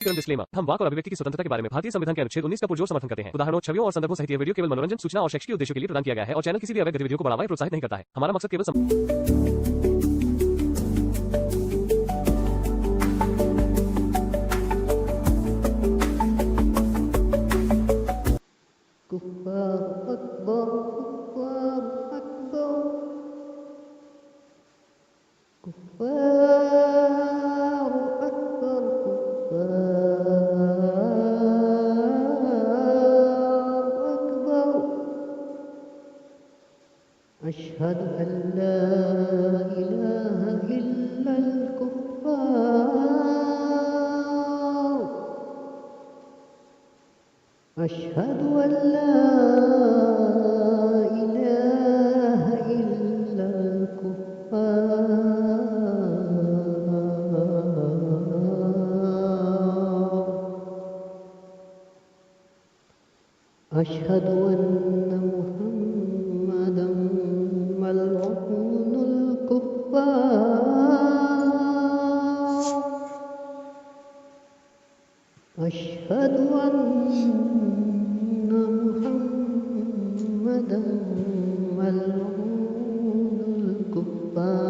Disclaimer. हम वाक और अभिव्यक्ति की स्वतंत्रता के बारे में भारतीय संविधान के अनुच्छेद 19 का पुरजोर समर्थन करते हैं। उदाहरणों, छवियों और संदर्भों सहित यह वीडियो केवल मनोरंजन, सूचना और शैक्षिक उद्देश्यों के लिए प्रदान किया गया है और चैनल किसी भी अवैध गतिविधियों को बढ़ावा या प्रोत्साहित नहीं करता है। हमारा मकसद केवल अशहदु अल्ला इलाहा इल्लल कुफ्फार अशहदु अल्ला इलाहा इल्लल कुफ्फार अशहदु अन्ना मुहम्मदन मलऊनुल कुफ्फार अशहदु अन्ना मुहम्मदन मलऊनुल कुफ्फार।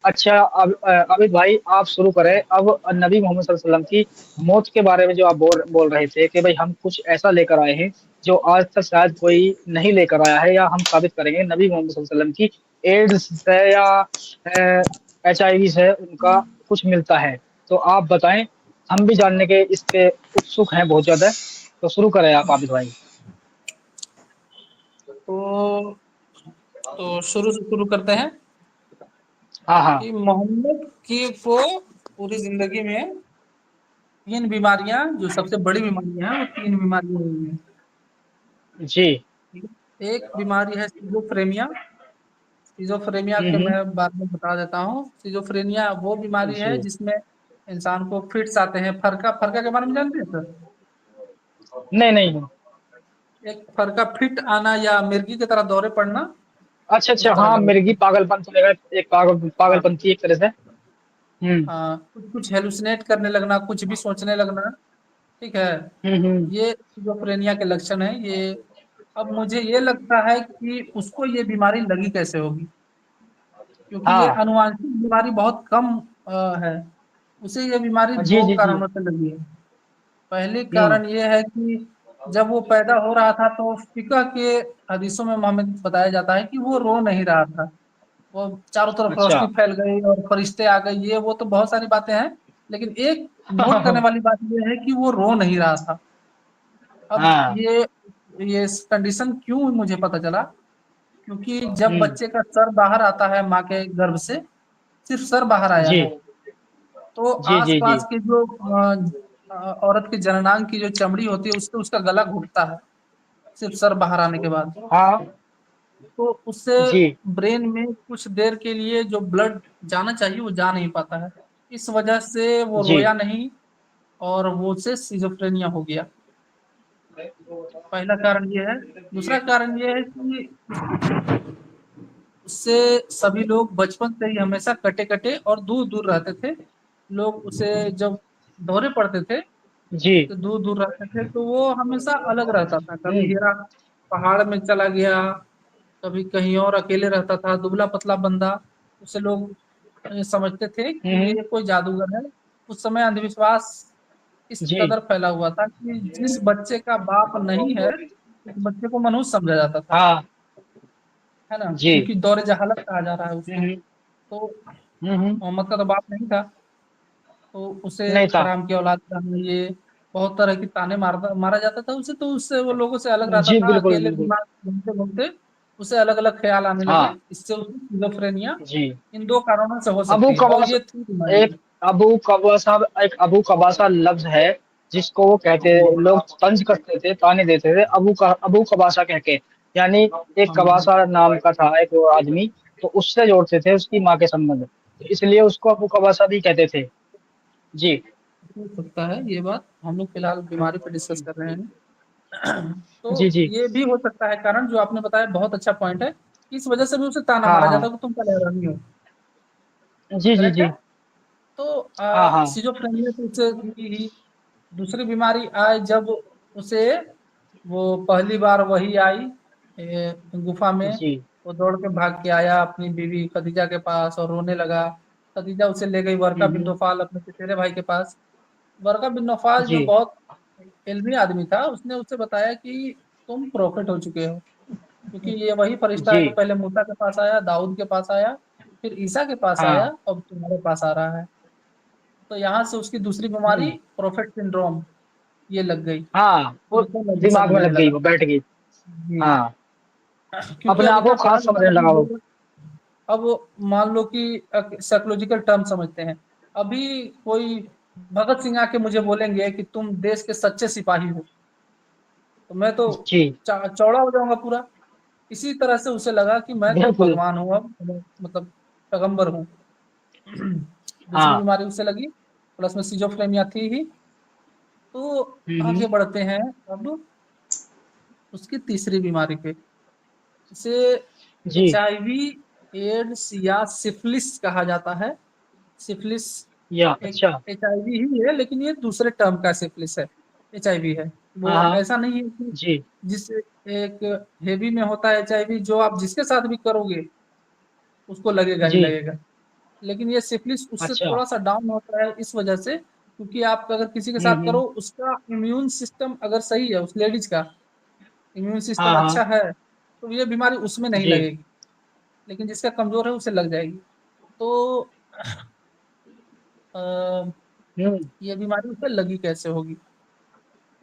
अच्छा, अब अमित भाई आप शुरू करें। अब नबी मोहम्मद सल्लल्लाहु अलैहि वसल्लम की मौत के बारे में जो आप बोल रहे थे कि भाई हम कुछ ऐसा लेकर आए हैं जो आज तक शायद कोई नहीं लेकर आया है, या हम साबित करेंगे नबी मोहम्मद सल्लल्लाहु अलैहि वसल्लम की एड्स से या HIV से उनका कुछ मिलता है। तो आप बताएं, हम भी जानने के इस पे उत्सुक हैं बहुत ज्यादा। तो शुरू करें आप आबिद भाई। तो शुरू से शुरू करते हैं हाँ हाँ कि मोहम्मद की को पूरी जिंदगी में 3 बीमारियां, जो सबसे बड़ी बीमारियां हैं, वो 3 बीमारियां हुई हैं। जी। एक बीमारी है सिजोफ्रेनिया। सिजोफ्रेनिया के मैं बाद में बता देता हूँ। सिजोफ्रेनिया वो बीमारी है जी। जिसमें इंसान को फिट्स आते हैं। फरका फरका के बारे में जानते हैं सर? नहीं नहीं। एक फरका फिट आना या मिर्गी की तरह दौरे पड़ना, अच्छा उस अच्छा, तरह हाँ, का मिर्गी लगता है। पागलपन चलेगा, एक हाँ पागलपंथी एक तरह से। हाँ, कुछ कुछ हेलुसिनेट करने लगना, कुछ भी सोचने लगना। ठीक है, हम्म। ये सिजोफ्रेनिया के लक्षण है ये। अब मुझे ये लगता है कि उसको ये बीमारी लगी कैसे होगी, क्योंकि ये हाँ अनुवांशिक बीमारी बहुत कम है। उसे ये बीमारी जी 2 जी जी। कारणों से लगी है। पहली हम्म। कारण ये है कि जब वो पैदा हो रहा था तो फिकह के हदीसों में हमें बताया जाता है कि वो रो नहीं रहा था। वो चारों तरफ अच्छा। रोशनी फैल गई और फरिश्ते आ गए, ये वो तो बहुत सारी बातें हैं। लेकिन एक नोट करने वाली बात ये है कि वो रो नहीं रहा था। अब हाँ। ये कंडीशन क्यों मुझे पता चला, क्योंकि जब हम्म। बच्चे का सर बाहर आता है माँ के गर्भ से, सिर्फ सर बाहर आया जी है, तो जी जी जी। आसपास के जो औरत के जननांग की जो चमड़ी होती है उससे उसका गला घुटता है सिर्फ सर बाहर आने के बाद। हाँ तो उससे जी ब्रेन में कुछ देर के लिए जो ब्लड जाना चाहिए वो जा नहीं पाता है। इस वजह से वो जी। रोया नहीं और वो से सिजोफ्रेनिया हो गया। पहला कारण ये है। दूसरा कारण ये है कि उससे सभी लोग बचपन से ही हमेशा कटे कटे और दूर दूर रहते थे। लोग उसे जब दौरे पड़ते थे जी। तो दूर दूर रहते थे, तो वो हमेशा अलग रहता था। कभी हम्म हेरा पहाड़ में चला गया, कभी कहीं और अकेले रहता था, दुबला पतला बंदा। उसे लोग समझते थे कि हम्म। ये कोई जादूगर है। उस समय अंधविश्वास इस जी। कदर फैला हुआ था कि जिस बच्चे का बाप नहीं है उस बच्चे को मनुष्य समझा जाता था, हाँ है ना, जी। क्योंकि दौरे जहालत कहा जा रहा है उसको। हम्म तो हम्म। मोहम्मद का तो बाप नहीं था, तो उसे नहीं था। हराम की औलाद कहना, ये बहुत तरह की ताने मारा जाता था उसे। तो उससे वो लोगों से अलग रहता जी था, बिल्कुल अकेले बिल्कुल। दिमाग घूमते घूमते उसे अलग अलग ख्याल आने लगे। हाँ इससे उसे सिजोफ्रेनिया जी। इन 2 कारणों से हो अबू सकती है, और कबास, ये थी बीमारी। एक अबू कबासा लफ्ज है जिसको वो कहते, जी लोग तंज करते थे, ताने देते थे अबू कबासा कह के। यानी एक हाँ, कबासा नाम का था एक वो आदमी, तो उससे जोड़ते थे उसकी माँ के संबंध, तो इसलिए उसको अबू कबासा भी कहते थे। जी हो सकता है ये बात। हम लोग फिलहाल बीमारी पे डिस्कस कर रहे हैं। तो जी जी। ये भी हो सकता है कारण, जो आपने बताया बहुत अच्छा पॉइंट है। इस वजह से भी उसे ताना मारा जाता हाँ है कि तुम पहले नहीं हो। जी जी करेक्ट जी। है। तो हाँ हाँ। सिजोफ्रेनिया तो उसे ही। दूसरी बीमारी आई जब उसे, वो पहली बार वही आई गुफा में, जी वो दौड़ के भाग के आया अपनी बीवी खदीजा के पास और रोने लगा। खदीजा उसे ले गई वर्का बिन हम्म, नौफाल अपने चचेरे भाई के पास। वर्का बिन नौफाल जो जी बहुत इल्मी आदमी था, उसने उसे बताया कि तुम प्रॉफिट हो चुके हो, क्योंकि ये वही फरिश्ता है जी। जो पहले मूसा के पास आया, दाऊद के पास आया, फिर ईसा के पास आया, हाँ अब तुम्हारे पास आ रहा है। तो यहाँ से उसकी दूसरी बीमारी हम्म, प्रोफेट सिंड्रोम ये लग गई। हाँ वो उनको नबी दिमाग में समझने लग गई, लगा। वो बैठ गई। जी। हाँ, क्योंकि अपने अब आप को इतना पढ़ा खास लिखा समझने नहीं लगा वो। लोग। अब मान लो कि साइकोलॉजिकल टर्म समझते हैं। अभी कोई भगत सिंह आके मुझे बोलेंगे कि तुम देश के सच्चे सिपाही हो, तो मैं तो जी चौड़ा हो जाऊंगा पूरा। इसी तरह से उसे लगा कि मैं तो बिल्कुल। भगवान हूँ, अब मतलब पैगंबर हूँ। दूसरी हाँ। बीमारी उससे लगी, प्लस में सिजोफ्रेनिया थी ही। तो आगे हम्म, बढ़ते हैं अब उसकी तीसरी बीमारी पे। इसे जी। HIV एड्स या सिफिलिस कहा जाता है। सिफिलिस या एक अच्छा। HIV ही है, लेकिन ये दूसरे टर्म का सिफिलिस है। HIV है हाँ वो, हाँ। ऐसा नहीं है कि जी जिस एक हेवी में होता है HIV, जो आप जिसके साथ भी करोगे उसको लगेगा ही जी। लगेगा। लेकिन ये सिफिलिस उससे अच्छा। थोड़ा सा डाउन होता है इस वजह से, क्योंकि आप अगर किसी के साथ करो, हम्म। उसका इम्यून सिस्टम अगर सही है, उस लेडीज का इम्यून हाँ सिस्टम हाँ। अच्छा है, तो ये बीमारी उसमें नहीं जी। लगेगी। लेकिन जिसका कमजोर है उसे लग जाएगी। तो अ, हम्म ये बीमारी उसे लगी कैसे होगी,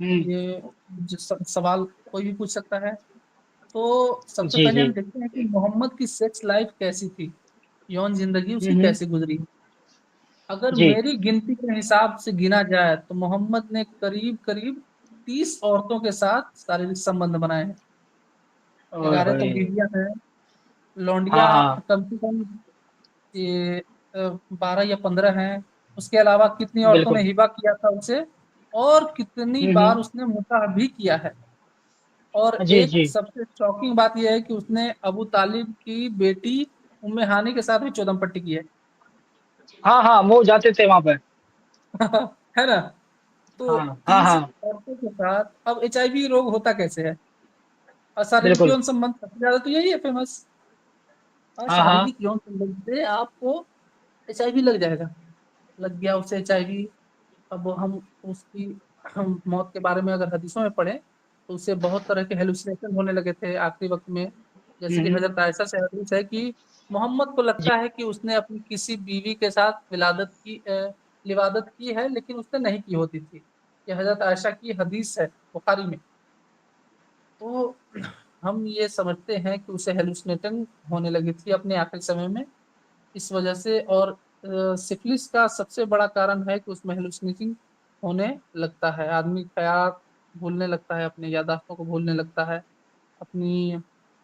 हम्म। ये सवाल कोई भी पूछ सकता है। तो सबसे जी पहले जी। हम देखते हैं कि मोहम्मद की सेक्स लाइफ कैसी थी, यौन जिंदगी उसकी हम्म। कैसे गुजरी। अगर जी। मेरी गिनती के हिसाब से गिना जाए तो मोहम्मद ने करीब करीब 30 औरतों के साथ शारीरिक संबंध बनाए हैं। ओए 11 तो होए। बीवियां हैं, लौंडिया हाँ हाँ। कम से कम ये 12 या 15 हैं। उसके अलावा कितनी औरतों ने बिल्कुल। हिबा किया था उसे, और कितनी बार हम्म। उसने मुता भी किया है। और जी एक जी। सबसे शॉकिंग बात यह है कि उसने अबू तालिब की बेटी उम्मे हानी के साथ भी चौदम पट्टी की है। हाँ हाँ, वो जाते थे वहां पे। है ना। तो हाँ हाँ 30 हाँ। औरतों के साथ, अब HIV रोग होता कैसे है। और शारीरिक बिल्कुल। यौन संबंध सबसे ज्यादा तो यही है फेमस। और हाँ हाँ। शारीरिक यौन संबंध से आपको HIV लग जाएगा। लग गया उसे HIV। अब हम उसकी हम मौत के बारे में अगर हदीसों में पढ़ें, तो उससे बहुत तरह के हेलुसिनेशन होने लगे थे आखिरी वक्त में। जैसे कि हम्म। हजरत आयशा से हदीस है कि मोहम्मद को जी। लगता है कि उसने अपनी किसी बीवी के साथ लिवादत की है, लेकिन उसने नहीं की होती थी। ये हजरत आयशा की हदीस है बुखारी में। तो हम ये समझते हैं कि उसे हेलुसिनेटिंग होने लगी थी अपने आखिरी समय में, इस वजह से। और सिफिलिस का सबसे बड़ा कारण है कि उसमें हेलुसिनेटिंग होने लगता है, आदमी ख्याल भूलने लगता है, अपने यादाश्तों को भूलने लगता है, अपनी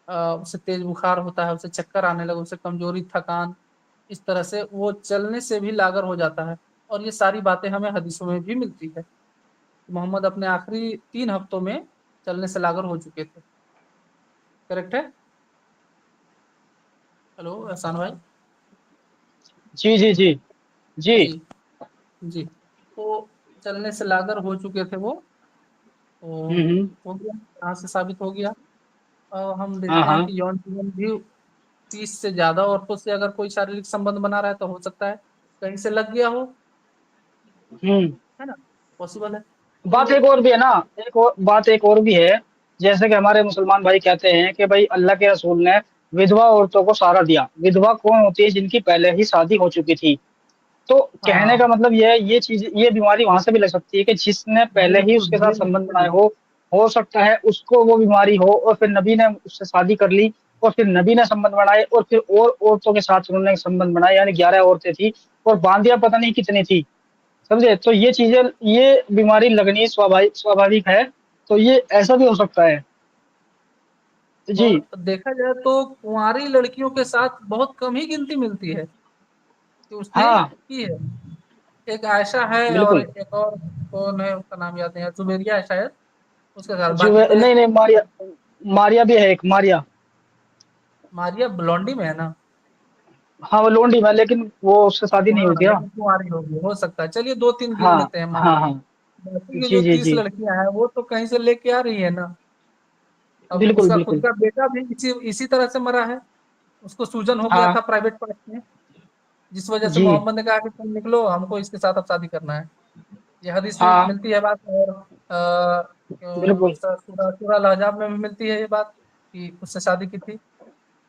उसे तेज बुखार होता है, उसे चक्कर आने लगे, उसे कमजोरी थकान, इस तरह से वो चलने से भी लागर हो जाता है। और ये सारी बातें हमें हदीसों में भी मिलती है। मोहम्मद अपने आखिरी 3 हफ्तों में चलने से लागर हो चुके थे। करेक्ट है। हेलो एहसान भाई। जी जी जी। जी। जी। जी। तो चलने से लागर हो चुके थे वो। तो हम्म। हो गया, यहाँ से साबित हो गया। हम हाँ देखते हैं हाँ। कि यौन जीवन भी 30 से ज्यादा औरतों से अगर कोई शारीरिक संबंध बना रहा है, तो हो सकता है कहीं से लग गया हो। हम्म। है ना, पॉसिबल है। बात तो एक और भी है ना, एक और बात एक और भी है। जैसे कि हमारे मुसलमान भाई कहते हैं कि भाई अल्लाह के रसूल ने विधवा औरतों को सहारा दिया। विधवा कौन होती है? जिनकी पहले ही शादी हो चुकी थी। तो कहने का हाँ, मतलब ये है, ये चीज, ये बीमारी वहां से भी लग सकती है कि जिसने पहले ही बिल्कुल उसके साथ संबंध बनाए बिल्कुल। हो सकता है उसको वो बीमारी हो, और फिर नबी ने उससे शादी कर ली, और फिर नबी ने संबंध बनाए, और फिर और औरतों के साथ उन्होंने संबंध बनाए, यानी 11 औरतें थी, और बांदिया पता नहीं कितनी थी। समझे? तो ये चीजें, ये बीमारी लगनी स्वाभाविक स्वाभाविक है। तो ये ऐसा भी हो सकता है। जी। और देखा जाए तो कुंवारी लड़कियों के साथ बहुत कम ही गिनती मिलती है कि उसने हाँ की है। एक आयशा है, और बिल्कुल। एक और कौन है, उसका नाम याद नहीं है, जुबेरिया है शायद, उसके साथ। जो बाकी तो नहीं एक नहीं, मारिया, मारिया भी है एक, मारिया। मारिया ब्लॉन्डी में है ना। हाँ वो लोंडी में, लेकिन वो उससे शादी नहीं हाँ हुई थी ना। लेकिन कुंवारी होगी, हो सकता है, चलिए 2-3 गिन हाँ लेते हैं मान हाँ लीजिए। हाँ। बाकी की जी जो जी 30 जी। लड़कियां हैं वो तो कहीं से लेके आ रही है ना। अब बिल्कुल उसका खुद बिल्कुल। का बेटा भी इसी इसी तरह से मरा है, उसको सूजन हो गया हाँ। था प्राइवेट पार्ट में, जिस वजह से जी। मोहम्मद ने कहा कि तुम निकलो, हमको इसके साथ अब शादी करना है। ये हदीस में हाँ। मिलती है बात, और बिल्कुल। सूरह सूरह अल-अहज़ाब में भी मिलती है ये बात कि उससे शादी की थी।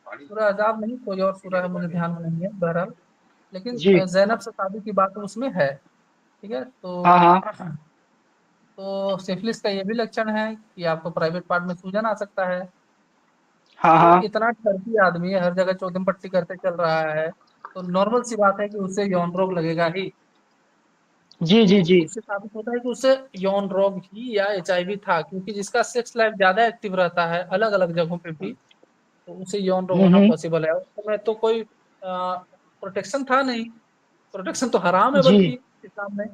सूरह अहज़ाब नहीं, कोई और सूरह है, मुझे ध्यान में नहीं है बहरहाल। लेकिन जी। ज़ैनब से शादी की बात उसमें है। ठीक है, हाँ हाँ तो सिफिलिस का ये भी लक्षण है कि आपको प्राइवेट पार्ट में सूजन आ सकता है। हाँ वो हाँ। इतना ठरकी आदमी है, हर जगह चौधम पट्टी करते चल रहा है, तो नॉर्मल सी बात है कि उससे यौन रोग लगेगा ही। जी जी तो जी। इससे साबित होता है कि उससे यौन रोग ही या एचआईवी था, क्योंकि जिसका सेक्स लाइफ ज्यादा एक्टिव रहता है अलग अलग जगहों पे भी, तो उसे यौन रोग होना हम्म। पॉसिबल है। उस समय तो कोई प्रोटेक्शन था नहीं, प्रोटेक्शन तो हराम है जी। बल्कि इस्लाम में, है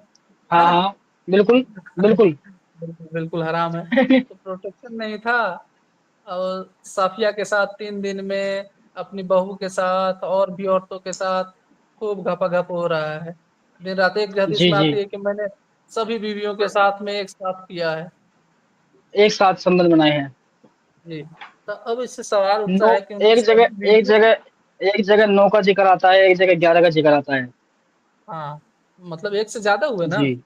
हाँ ना। हाँ। बिल्कुल बिल्कुल। बिल्कुल बिल्कुल हराम है, तो प्रोटेक्शन नहीं था। और साफिया के साथ 3 दिन में अपनी बहू के साथ और भी औरतों के साथ खूब घपाघप हो रहा है। दिन रात एक हदीस जी में जी। आती है कि मैंने सभी बीवियों के साथ में एक साथ किया है। एक साथ संबंध बनाए हैं। जी, तो अब इससे सवाल उठता नौ। है कि उनकी एक सभी जगह एक बीवियों, जगह एक जगह 9 का जिक्र आता है, एक जगह 11 का जिक्र आता है। हाँ मतलब एक से ज्यादा हुए ना। जी।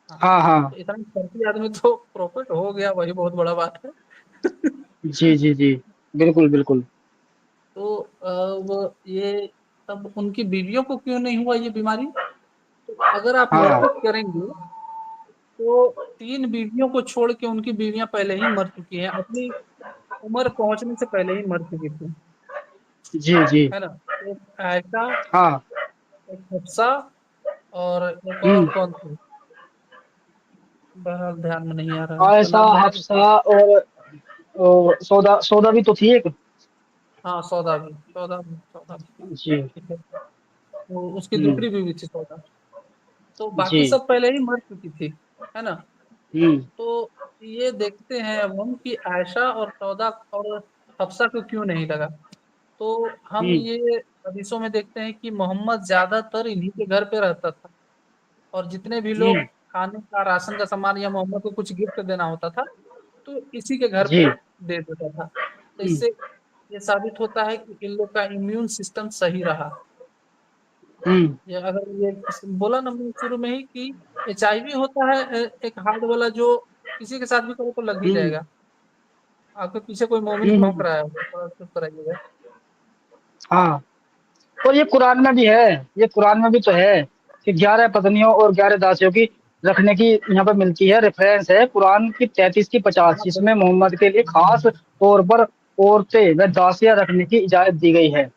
हाँ, हाँ हाँ। तो इतना करती आदमी तो प्रॉफिट हो गया, वही बहुत बड़ा बात है। जी जी जी। बिल्कुल बिल्कुल। तो वो ये तब उनकी बीवियों को क्यों नहीं हुआ ये बीमारी। तो अगर आप हाँ। नोटिस करेंगे तो 3 बीवियों को छोड़ के उनकी बीवियां पहले ही मर चुकी हैं, अपनी उम्र पहुंचने से पहले ही मर चुकी थी, जी जी। है ना। एक आयशा, हाँ। एक हफ्सा, और एक और हम्म। कौन थी, बहरहाल ध्यान में नहीं आ रहा है, उसका आयशा, नाम मैंने भी सुना। हफ्सा और सौदा, सौदा भी तो थी एक। हाँ सौदा भी, सौदा भी जी। ठीक है, तो उसकी हम्म। दूसरी बीवी थी सौदा। तो जी। बाकी सब पहले ही मर चुकी थी, है ना। हम्म। तो ये देखते हैं अब हम कि आयशा और सौदा और हफ्सा को क्यों नहीं लगा। तो हम हम्म। ये हदीसों में देखते हैं कि मोहम्मद ज्यादातर इन्हीं के घर पे रहता था, और जितने भी लोग हम्म। खाने का राशन का सामान या मोहम्मद को कुछ गिफ्ट देना होता था तो इसी के घर जी। पे दे देता था। तो हम्म। इससे ये साबित होता है कि इन लोग का इम्यून सिस्टम सही रहा। हम्म। ये अगर ये बोला ना मैंने शुरू में ही कि एचआईवी होता है एक हार्ड वाला, जो किसी के साथ भी करो तो लग ही हम्म। जाएगा। आपके पीछे कोई मोमिन भौंक हम्म। रहा है, उसको थोड़ा चुप कराइएगा। हाँ। और ये कुरान में भी है, ये कुरान में भी तो है कि 11 पत्नियों और 11 दासियों की रखने की यहाँ पे मिलती है, रेफरेंस है कुरान की 33 की 50, हाँ जिसमें बिल्कुल। मोहम्मद के लिए खास तौर पर औरतें व दासियां रखने की इजाजत दी गई है।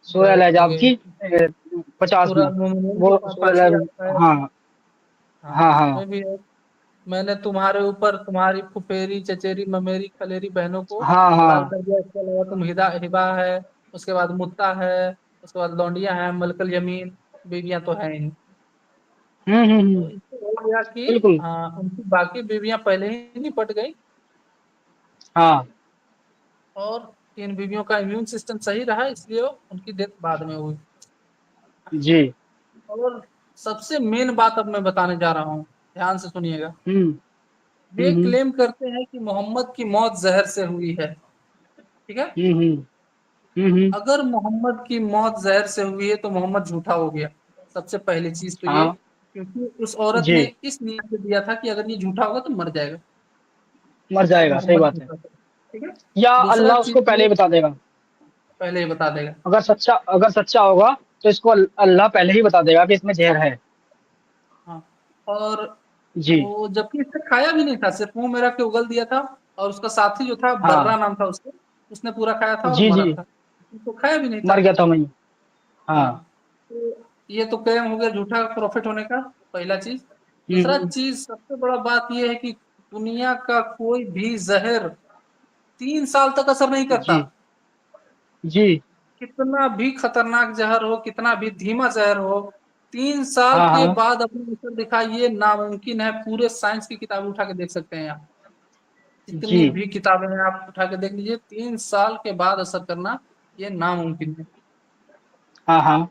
सूरह इजाजत दी अल-अहज़ाब गई की है। 50 सूरह में। मोमिनून की वो सूरह पांचवी आयत है। हाँ हाँ हाँ हाँ उसमें भी है, मैंने तुम्हारे ऊपर तुम्हारी फुफेरी चचेरी ममेरी खलेरी बहनों को हाँ हलाल हाँ। कर दिया, इसके अलावा तुम हिबा है, उसके बाद मुत्ता है, उसके बाद लौंडिया है, मलकल यमीन, बीवियां तो हैं ही। तो हम्म। इससे हो गया कि बिल्कुल। उनकी बाकी बीवियां पहले ही निपट गई, हाँ। और 3 बीवियों का इम्यून सिस्टम सही रहा, इसलिए उनकी डेथ बाद में हुई। जी। और सबसे मेन बात अब मैं बताने जा रहा हूँ, ध्यान से सुनिएगा। हम्म। वे हम्म। क्लेम करते हैं कि मोहम्मद की मौत जहर से हुई है। ठीक है, हम्म। हम्म। अगर मोहम्मद की मौत जहर से हुई है तो मोहम्मद झूठा हो गया, सबसे पहली चीज तो ये, हाँ। क्योंकि उस औरत जी। ने इस नियत से दिया था कि अगर ये झूठा होगा तो मर जाएगा, मर तो जाएगा, सही मोहम्मद बात है। झूठा था। ठीक है, या दूसरा अल्लाह चीज उसको पहले ये ही बता देगा। पहले ही बता देगा। अगर सच्चा होगा तो इसको अल्लाह पहले ही बता देगा कि इसमें जहर है। हाँ, और जी। वो जबकि इसने खाया भी नहीं था, सिर्फ मुंह में रख के उगल दिया था, और उसका साथी जो था बर्रा हाँ। नाम था उसका, उसने पूरा खाया था और जी मरा जी। था, तो खाया भी नहीं मर था। गया था वहीं। हाँ। हाँ, तो ये तो क्लेम हो गया झूठा प्रॉफिट होने का, पहला चीज। दूसरा हम्म। चीज सबसे बड़ा बात ये है कि दुनिया का कोई भी जहर 3 साल तक असर नहीं करता। जी जी। कितना भी खतरनाक जहर हो, कितना भी धीमा जहर हो, 3 साल हाँ के हाँ। बाद अपने असर दिखा, ये नामुमकिन है। पूरे साइंस की किताब उठा के देख सकते हैं आप, जितनी जी। भी किताबें हैं आप उठा के देख लीजिए, 3 साल के बाद असर करना ये नामुमकिन है। हाँ हाँ।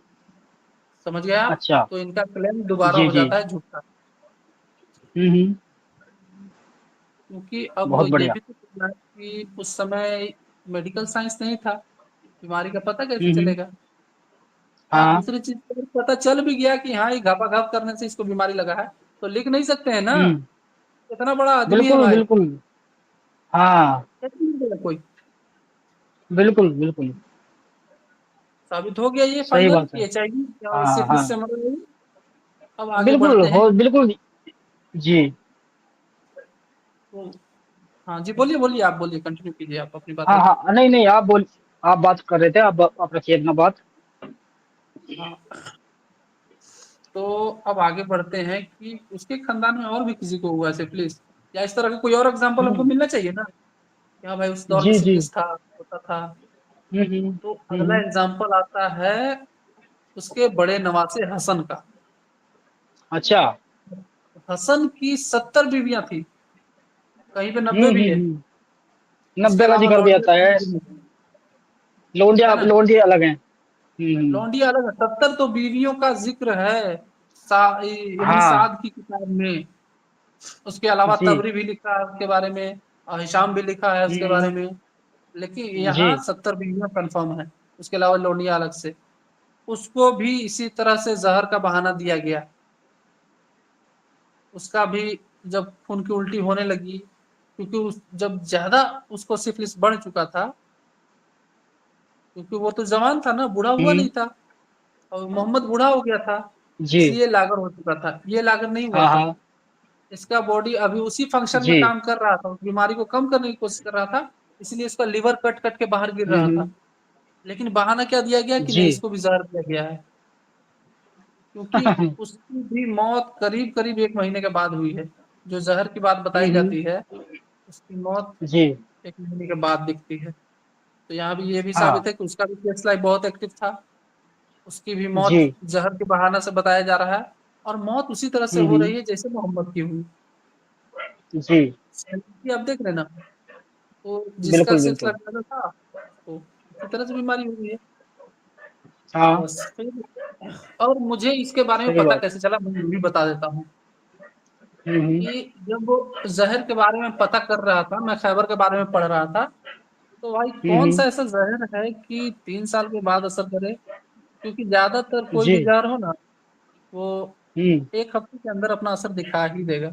समझ गए आप? अच्छा। तो इनका क्लेम दोबारा जी हो जी। जाता है झूठा, हम्म। क्योंकि अब बहुत ये बढ़िया। भी तो सुनना है कि उस समय मेडिकल साइंस नहीं था, बीमारी का पता कैसे हम्म। चलेगा? या हाँ। दूसरी चीज अगर पता चल भी गया कि हाँ ये घापाघाप करने से इसको बीमारी लगा है, तो लिख नहीं सकते हैं ना, हम्म। इतना बड़ा आदमी है बिल्कुल भाई, बिल्कुल। हाँ। कैसे लिख देगा कोई? बिल्कुल बिल्कुल। साबित हो गया ये सही फाइनल बात है। कि एचआईवी या हाँ सिफिलिस हाँ। से मर गई। अब आगे बिल्कुल बढ़ते हैं। हो बिल्कुल। जी। तो हाँ जी, बोलिए बोलिए, आप बोलिए, कंटिन्यू कीजिए, आप अपनी बात हाँ रखिए। हाँ, नहीं नहीं, आप बोल, आप बात कर रहे थे, आप रखिए अपना बात। हाँ, तो अब आगे बढ़ते हैं कि उसके खानदान में और भी किसी को हुआ सिफिलिस, या इस तरह का कोई और एग्जांपल हमको हम्म। मिलना चाहिए ना, कि हाँ भाई उस दौर में जी जी। सिफिलिस था, होता था। तो अगला हम्म। एग्जांपल आता है उसके बड़े नवासे हसन का। अच्छा। हसन की 70 बीवियां थी, कहीं पे 90 भी है। इसके 90 का अलावा जिक्र भी लौंडिया आता है। भी है लौंडिया है ना, लौंडिया अलग है। लौंडिया अलग है। 70 तो बीवियों का जिक्र है इब्न हाँ। साद की किताब में। उसके अलावा जी। तबरी भी लिखा है उसके बारे में, और हिशाम भी लिखा है उसके बारे हम्म। में। लेकिन जी। यहाँ 70 बीवियां कंफर्म है, उसके अलावा लौंडिया अलग से। उसको भी इसी तरह से जहर का बहाना दिया गया। उसका भी जब खून की उल्टी होने लगी, क्योंकि जब ज्यादा उसको सिफिलिस बढ़ चुका था, क्योंकि वो तो जवान था ना, बूढ़ा हुआ हम्म। नहीं था, और मोहम्मद बूढ़ा हो गया था, जी। इसलिए लागर हो चुका था। ये लागर नहीं हुआ हाँ था, हाँ। इसका बॉडी अभी उसी फंक्शन में जी। काम कर रहा था, उस बीमारी को कम करने की कोशिश कर रहा था, इसलिए इसका लिवर कट कट के बाहर गिर रहा था। हम्म। लेकिन बहाना क्या दिया गया कि नहीं, जी। इसको भी जहर दिया गया है, क्योंकि उसकी भी मौत करीब करीब 1 महीने के बाद हुई है। जो जहर की बात बताई हम्म। जाती है, उसकी मौत जी। 1 महीने के बाद दिखती है। तो यहाँ भी ये भी हाँ। साबित है कि उसका भी सेक्स लाइफ बहुत एक्टिव था, उसकी भी जी। मौत जहर के बहाना से बताया जा रहा है, और मौत उसी तरह से हो रही है जैसे मोहम्मद की हुई। जी। सेलिब्रिटी आप देख रहे हैं ना, तो जिसका बिल्कुल सेक्स बिल्कुल। लाइफ ज्यादा था, तो इसी तरह से बीमारी हो गई है। हाँ। बस फिर, और मुझे इसके बारे में सही पता बात। कैसे चला, मैं भी बता देता हूँ। हम्म। कि जब वो जहर के बारे में पता कर रहा था, मैं खैबर के बारे में पढ़ रहा था, तो भाई कौन हम्म। सा ऐसा जहर है कि 3 साल के बाद असर करे? क्योंकि ज्यादातर कोई जी। भी जहर हो ना, वो हम्म। 1 हफ्ते के अंदर अपना असर दिखा ही देगा।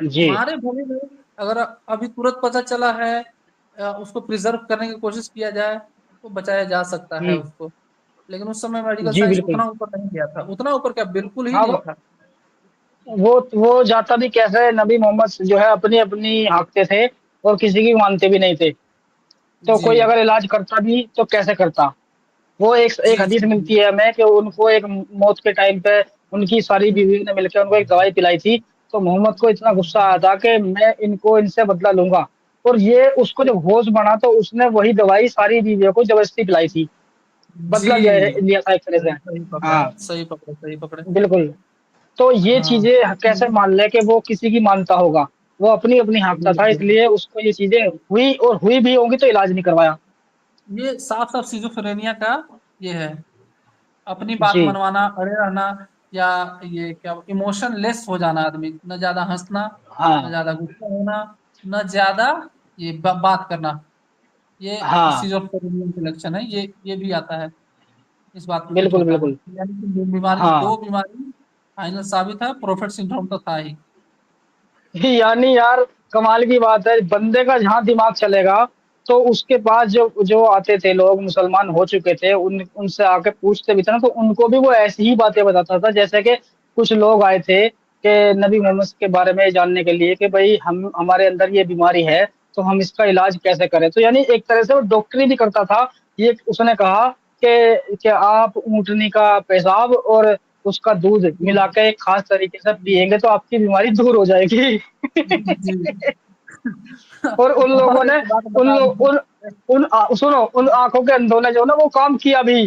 जी। मारे भले में अगर अभी तुरंत पता चला है, उसको प्रिजर्व करने की कोशिश किया जाए, तो बचाया जा सकता है हम्म। उसको। लेकिन उस समय मेडिकल जी साइंस बिल्कुल। उतना ऊपर नहीं गया था, उतना ऊपर क्या, बिल्कुल ही हाँ, नहीं था। वो जाता भी कैसे, नबी मोहम्मद जो है अपनी अपनी हाँकते थे और किसी की मानते भी नहीं थे। तो जी कोई अगर इलाज करता भी तो कैसे करता। वो एक एक जी हदीस जी जी। मिलती है हमें कि उनको एक मौत के टाइम पे उनकी सारी बीवियों ने मिलकर उनको एक दवाई पिलाई थी। तो मोहम्मद को इतना गुस्सा आया था कि मैं इनको इनसे बदला लूंगा। और ये उसको जब होश बना तो उसने वही दवाई सारी बीवियों को जबरदस्ती पिलाई थी। जी, बदला लिया था एक तरह से। सही पकड़ा, हाँ। सही पकड़े, सही पकड़े। बिल्कुल। तो ये हाँ, चीजें कैसे मान ले कि वो किसी की मानता होगा। वो अपनी अपनी हाँकता था, बिल्कुल। इसलिए उसको ये चीजें हुई, और हुई भी होंगी तो इलाज नहीं करवाया। ये साफ साफ सिजोफ्रेनिया का ये है, अपनी बात जी। मनवाना, अड़े रहना, या ये क्या, इमोशन लेस हो जाना आदमी, न ज्यादा हंसना, न हाँ ज्यादा गुस्सा होना, न ज्यादा ये बात करना, ये हाँ। सिजोफ्रेनिया के लक्षण है। ये भी आता है, इस बात पे कुछ बिल्कुल होता है, बिल्कुल। यानी कि बीमारी, हाँ। 2 बीमारी फाइनल साबित है, प्रोफेट सिंड्रोम तो था ही। यानी यार, कमाल की बात है, बंदे का जहाँ दिमाग चलेगा तो उसके पास जो जो आते थे लोग, मुसलमान हो चुके थे, उनसे आके पूछते भी थे ना, तो उनको भी वो ऐसी ही बातें बताता था। जैसे कि कुछ लोग आए थे कि नबी मोहम्मद के बारे में जानने के लिए कि भाई हम हमारे अंदर ये बीमारी है, तो हम इसका इलाज कैसे करें। तो यानी एक तरह से वो डॉक्टरी भी करता था। ये उसने कहा कि आप ऊँटनी का पेशाब और उसका दूध मिला के एक खास तरीके से पिएंगे तो आपकी बीमारी दूर हो जाएगी। जी। और उन लोगों और ने, एक बात उन बता लोग दूं, सुनो, उन आंखों के अंधों ने जो ना वो काम किया भी।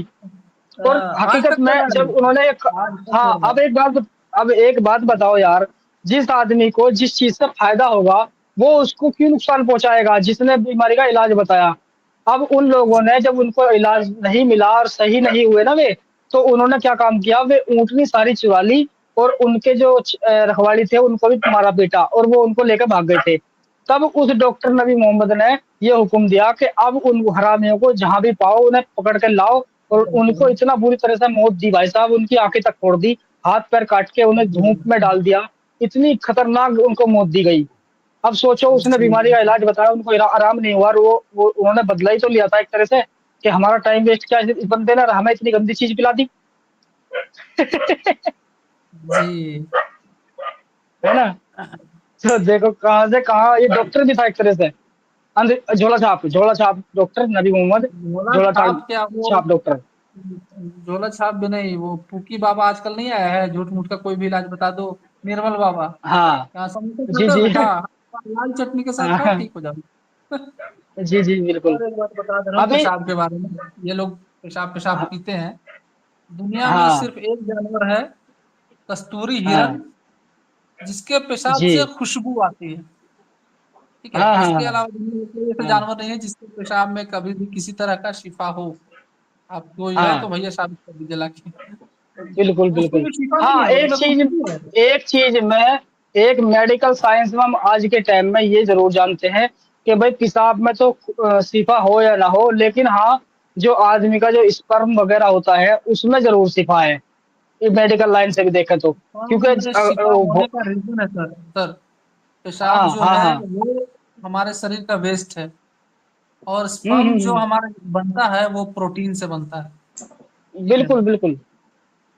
और आज हकीकत तक कर में रहा है, जब उन्होंने आज तक हाँ, कर रहा है। अब एक बात बताओ यार, जिस आदमी को जिस चीज से फायदा होगा वो उसको क्यों नुकसान पहुंचाएगा, जिसने बीमारी का इलाज बताया। अब उन लोगों ने जब उनको इलाज नहीं मिला और सही नहीं हुए ना वे, तो उन्होंने क्या काम किया, वे ऊँटनी सारी चुरा ली और उनके जो रखवाली थे उनको भी मारा पीटा और वो उनको लेकर भाग गए थे। तब उस डॉक्टर नबी मोहम्मद ने ये हुक्म दिया कि अब उन हरामियों को जहाँ भी पाओ उन्हें पकड़ के लाओ, और उनको इतना बुरी तरह से मौत दी भाई साहब, उनकी आंखें तक फोड़ दी, हाथ पैर काट के उन्हें धूप में डाल दिया, इतनी खतरनाक उनको मौत दी गई। अब सोचो उसने जी बीमारी का इलाज बताया, उनको आराम नहीं हुआ, और वो उन्होंने बदला ही तो लिया था एक तरह से कि हमारा टाइम वेस्ट किया इस बंदे ने, और हमें इतनी गंदी चीज पिला दी। जी। है ना? तो देखो कहाँ से कहाँ, ये डॉक्टर भी था एक तरह से, झोला छाप डॉक्टर नबी मोहम्मद, झोला झोला छाप छाप क्या, वो छाप डॉक्टर। झोला छाप भी नहीं, वो पुकी बाबा आजकल नहीं आया है, झूठ मूठ का कोई भी इलाज बता दो, निर्मल बाबा। हाँ यहाँ समोसे जी खाते हो जी। बेटा, लाल चटनी के साथ खाओ हाँ, ठीक हो जाओ। जी जी बिल्कुल। और एक बात बता दे रहा हूँ अभी पेशाब के बारे में। ये लोग पेशाब पेशाब हाँ पीते हैं। दुनिया में हाँ सिर्फ एक जानवर है, कस्तूरी हाँ, हिरन, जिसके पेशाब जी से खुशबू आती है। ठीक है, हाँ हाँ इसके हाँ अलावा दुनिया में कोई ऐसा हाँ जानवर नहीं है जिसके पेशाब में कभी भी किसी तरह का शिफा हो। आप कोई है तो हाँ, भैया साबित कर दीजिए लाके। बिल्कुल उसमें बिल्कुल। भी शिफा नहीं हाँ, है, उसमें खुशबू है। एक चीज में, एक मेडिकल साइंस में हम आज के टाइम में ये जरूर जानते हैं कि भाई पेशाब में तो शिफा हो या ना हो, लेकिन हाँ, जो आदमी का जो स्पर्म वगैरह होता है उसमें जरूर शिफा है, ये मेडिकल लाइन से भी देखें तो, और क्योंकि मेरे शिफा होने का रीजन है सर। सर, पेशाब हाँ जो हाँ है हाँ, वो हमारे शरीर का वेस्ट है, और स्पर्म जो हम्म, हमारे बनता है वो प्रोटीन से बनता है। ठीक है बिल्कुल बिल्कुल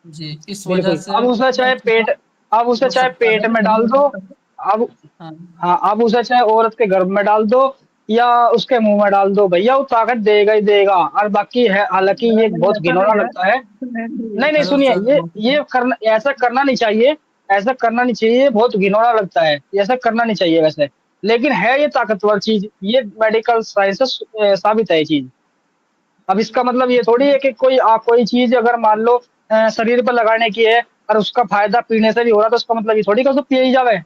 जी, इस वजह बिल्कुल। से अब उसे चाहे शिफा पेट, अब उसे हो चाहे सकता पेट है, में नहीं डाल हो दो, सकता है। अब हाँ हाँ, अब उसे चाहे औरत के गर्भ में डाल दो या उसके मुंह में डाल दो, भैया वो ताकत देगा ही देगा। और बाकी है, हालांकि नहीं ये नहीं, बहुत ऐसा घिनौना नहीं है। लगता है। नहीं नहीं, नहीं नहीं, हजरत सुनिए, साहब मौसम। ये करना, ऐसा करना नहीं चाहिए, ऐसा करना नहीं चाहिए, ये बहुत घिनौना लगता है, ऐसा करना नहीं चाहिए वैसे, लेकिन है ये ताकतवर चीज, ये मेडिकल साइंस से साबित है ये चीज। अब इसका मतलब ये थोड़ी है कि कोई चीज अगर मान लो शरीर पर लगाने की है और उसका फायदा पीने से भी हो रहा, तो उसका मतलब ये थोड़ी कि उसको पिए ही जावे,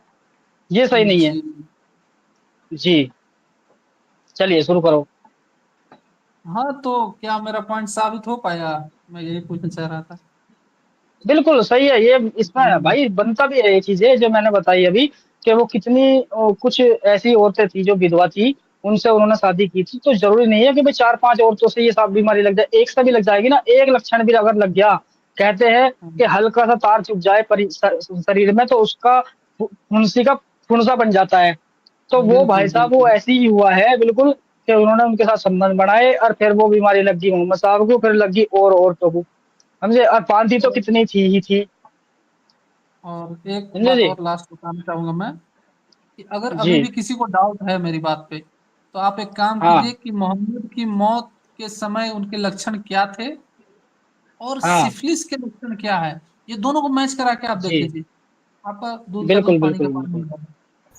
ये सही नहीं है। जी जी, चलिए शुरू करो। हाँ, तो क्या मेरा पॉइंट साबित हो पाया? मैं यही पूछना चाह रहा था। बिल्कुल सही है ये, इसमें हम्म, भाई बनता भी है ये चीजें जो मैंने बताई अभी, कि वो कितनी कुछ ऐसी औरतें थी जो विधवा थी, उनसे उन्होंने शादी की थी, तो जरूरी नहीं है कि भाई 4-5 औरतों से ये सब बीमारी लग जाए, एक से भी लग जाएगी ना, एक लक्षण भी अगर लग गया, कहते हैं कि हम्म, हल्का सा तार चुभ जाए शरीर में तो उसका फुंसी का फुंसा बन जाता है। तो वो भाई बिल्कुल साहब वो बिल्कुल। ऐसे ही हुआ है बिल्कुल, कि उन्होंने उनके साथ संबंध बनाए और फिर वो बीमारी लग गई मोहम्मद साहब को, फिर लग गई और औरतों को, समझे, और पांति तो और कितनी थी ही थी। और एक समझे बात जी? और लास्ट बताना चाहूंगा मैं, कि अगर जी अभी भी किसी को डाउट है मेरी बात पे, तो आप एक काम कीजिए हाँ कि मोहम्मद की मौत के समय उनके लक्षण क्या थे और हाँ, सिफिलिस के लक्षण क्या है, ये दोनों को मैच करा के आप देख जी लीजिए। आपका दूध का बिल्कुल दूध पानी का बिल्कुल पानी बिल्कुल। हो जाएगा।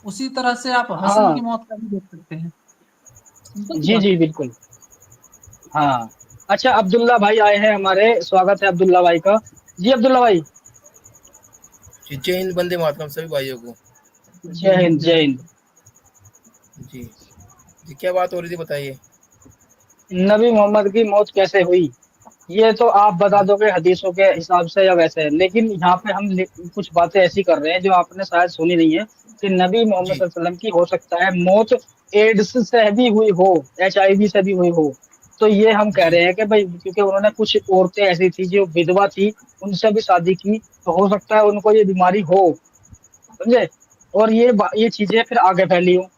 उसी तरह से आप हसन की हाँ मौत का भी देख सकते हैं। सिंपल सी जी बात जी है। बिल्कुल। हाँ, अच्छा, अब्दुल्ला भाई आए हैं हमारे, स्वागत है अब्दुल्ला भाई का। जी अब्दुल्ला भाई, जी, जय हिंद, वंदे मातरम सभी भाइयों को। जय हिंद जय जय हिंद। हिंद। जी जी, क्या बात हो रही थी बताइए। नबी मोहम्मद की मौत कैसे हुई, ये तो आप बता दोगे हदीसों के हिसाब से या वैसे, लेकिन यहाँ पे हम कुछ बातें ऐसी कर रहे हैं जो आपने शायद सुनी नहीं है, कि नबी मोहम्मद जी सल्लल्लाहु अलैहि वसल्लम की हो सकता है मौत एड्स से भी हुई हो, HIV से भी हुई हो। तो ये हम कह जी रहे हैं कि भाई क्योंकि उन्होंने कुछ औरतें ऐसी थी जो विधवा थी, उनसे भी शादी की, तो हो सकता है उनको ये बीमारी हो, समझे, और ये चीजें फिर आगे फैली हो।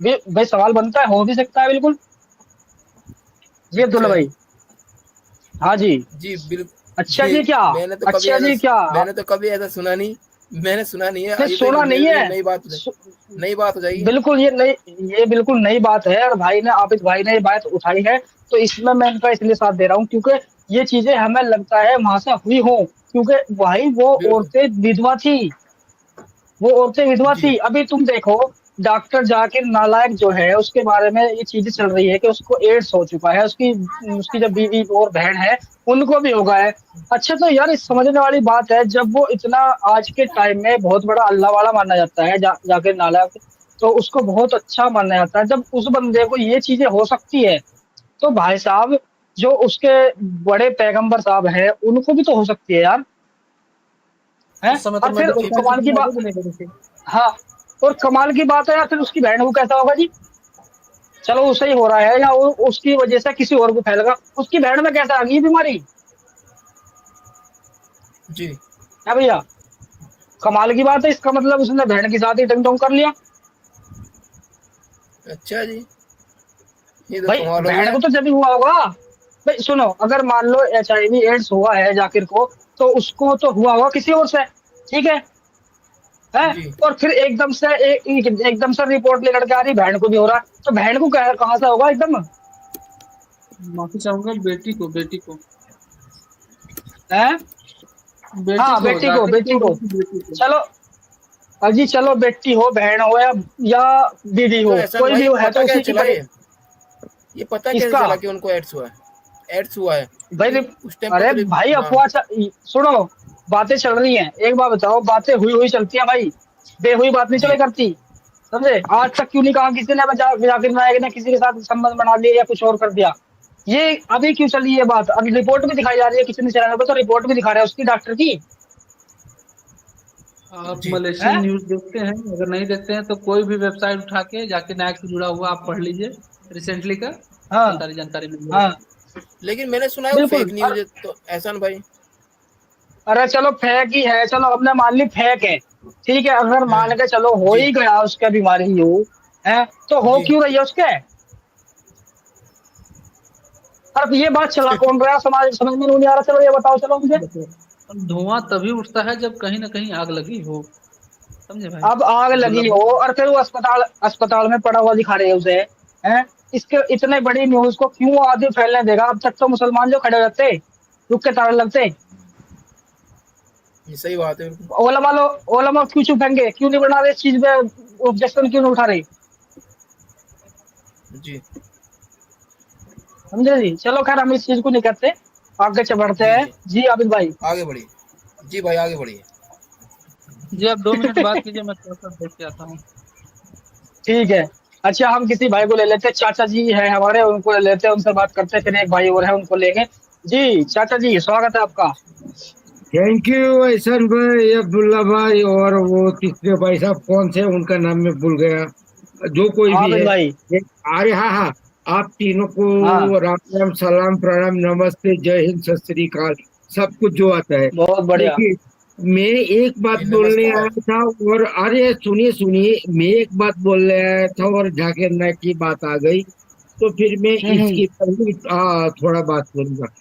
भाई सवाल बनता है, हो भी सकता है बिल्कुल। जी अब्दुल्ला अच्छा। भाई। हाँ जी। जी बिल्कुल अच्छा जी। जी क्या? मैंने तो कभी अच्छा ऐसा जी क्या? मैंने तो कभी ऐसा सुना नहीं। मैंने सुना नहीं है, नहीं ये तो एक सुना नहीं मेरे लिए है। नई बात सु- नई बात हो जाएगी। बिल्कुल ये नई, ये बिल्कुल नई बात है, और भाई ने, आबिद भाई ने ये बात उठाई है, तो इसमें मैं इनका इसलिए साथ दे रहा हूँ क्योंकि ये चीजें हमें लगता है वहां से हुई हो, क्योंकि भाई वो बिल्कुल। औरतें विधवा थी, वो औरतें विधवा जी थी। अभी तुम देखो, डॉक्टर जाकिर नालायक जो है उसके बारे में ये चीजें चल रही है कि उसको एड्स हो चुका है, उसकी उसकी जो बीवी और बहन है उनको भी होगा है। अच्छा, तो यार इस समझने वाली बात है, जब वो इतना आज के टाइम में बहुत बड़ा अल्लाह वाला माना जाता है जाकिर नालायक, तो उसको बहुत अच्छा माना जाता है। जब उस बंदे को ये चीजें हो सकती है तो भाई साहब जो उसके बड़े पैगंबर साहब हैं उनको भी तो हो सकती है यार, है। उस समय तो और फिर मेडिकल साइंस कमाल की इतनी बात, आगे भी नहीं बढ़ी थी। हाँ, और कमाल की बात है यार, फिर उसकी बहन को कैसा होगा जी? चलो उसे ही हो रहा है या उसकी वजह से किसी और को फैलेगा, उसकी बहन में कैसे आ गई ये बीमारी? जी। है भैया, कमाल की बात है। इसका मतलब उसने बहन के साथ ही टंग टोंग कर लिया। अच्छा जी, ये तो भाई कमाल हो बहन गया। को तो जब भी हुआ होगा। भाई सुनो, अगर मान लो HIV एड्स हुआ है जाकिर को, तो उसको तो हुआ होगा किसी और से, ठीक है। जी। और फिर एकदम से रिपोर्ट लेकर के आ रही बहन को भी हो रहा है, तो बहन को कहाँ से होगा एकदम, माफी चाहूंगा बेटी को है। बेटी हाँ को बेटी को, जाकिर बेटी और को। उसकी बेटी को। चलो अजी, चलो बेटी हो, बहन हो, या दीदी तो हो, एहसान कोई भाई भी ये हो, है पता तो क्या उसी की चला, तरह। ये पता कैसे इसका चला कि उनको एड्स हुआ है? एड्स हुआ है भाई क्योंकि उस टाइम पे अरे तो भाई हाँ। अफवाह सुनो, बातें चल रही हैं, एक बात बताओ, बातें हुई हुई चलती है भाई, बेहुई बात नहीं चले जी। करती, समझे? आज तक क्यों नहीं कहा किसी ने, जाकिर नायक ने किसी के साथ संबंध बना लिया या कुछ और कर दिया? ये अभी क्यों चली ये बात? अब रिपोर्ट भी दिखाई जा रही है किसी चैनल पर, तो रिपोर्ट भी दिखा रहा है उसकी डॉक्टर की, आप जी। मलेशियन है। न्यूज देखते हैं? अगर नहीं देखते हैं तो कोई भी वेबसाइट उठा के जाकिर नायक से जुड़ा हुआ आप पढ़ लीजिए, रिसेंटली का, आपको हाँ सारी जानकारी मिल हाँ जाएगी। लेकिन मैंने सुना है वो बिल्कुल। फेक न्यूज है, तो एहसान भाई। अरे चलो फेक ही है, चलो हमने मान ली फेक है, ठीक है, अगर मान के चलो हो जी। ही गया उसके बीमारी हो, है, तो हो जी। क्यों रही है उसके? अब ये बात चला कौन रहा है? समाज समझ में नहीं आ रहा। चलो ये बताओ, चलो मुझे। देखो, धुआं तभी उठता है जब कहीं ना कहीं आग लगी हो, समझे भाई? अब आग गोला लगी हो और फिर वो अस्पताल अस्पताल में पड़ा हुआ दिखा रहे हैं उसे, हैं? इसके इतने बड़ी न्यूज को क्यों आगे फैलने देगा? अब तक तो मुसलमान जो खड़े रहते, रुक के ताले लगते, ये सही बात है बिल्कुल। ओलमा क्यों छुपेंगे? क्यों नहीं बना रहे इस चीज पे ऑब्जेक्शन, क्यों नहीं उठा रहे? जी। समझे जी? चलो खैर हम इस चीज को नहीं करते, आगे बढ़ते जी। हैं जी। जी आबिद भाई। आगे बढ़िए। जी भाई आगे बढ़िए। जी आप 2 मिनट बात कीजिए, मैं थोड़ा सा देख के आता हूँ। ठीक है। अच्छा, हम किसी भाई को ले लेते हैं, चाचा जी है हमारे, उनको ले लेते हैं, उनसे बात करते हैं, फिर एक भाई और है उनको लेंगे। जी चाचा जी, स्वागत है आपका। थैंक यू एहसान भाई, अब्दुल्ला भाई, और वो तीसरे भाई साहब कौन थे, उनका नाम मैं भूल गया, जो कोई भी आबिद है। भाई। अरे हाँ हाँ, आप तीनों हाँ को राम राम, सलाम, प्रणाम, नमस्ते, जय हिंद, सत श्री अकाल, सब कुछ जो आता है। बहुत बढ़िया। देखिए, मैं एक बात जी बोलने नमस्कार। आया था, और अरे सुनिए सुनिए, मैं एक बात बोलने आया था और जाकिर नाइक की बात आ गई, तो फिर मैं हम्म इसकी पर भी थोड़ा बात करूंगा।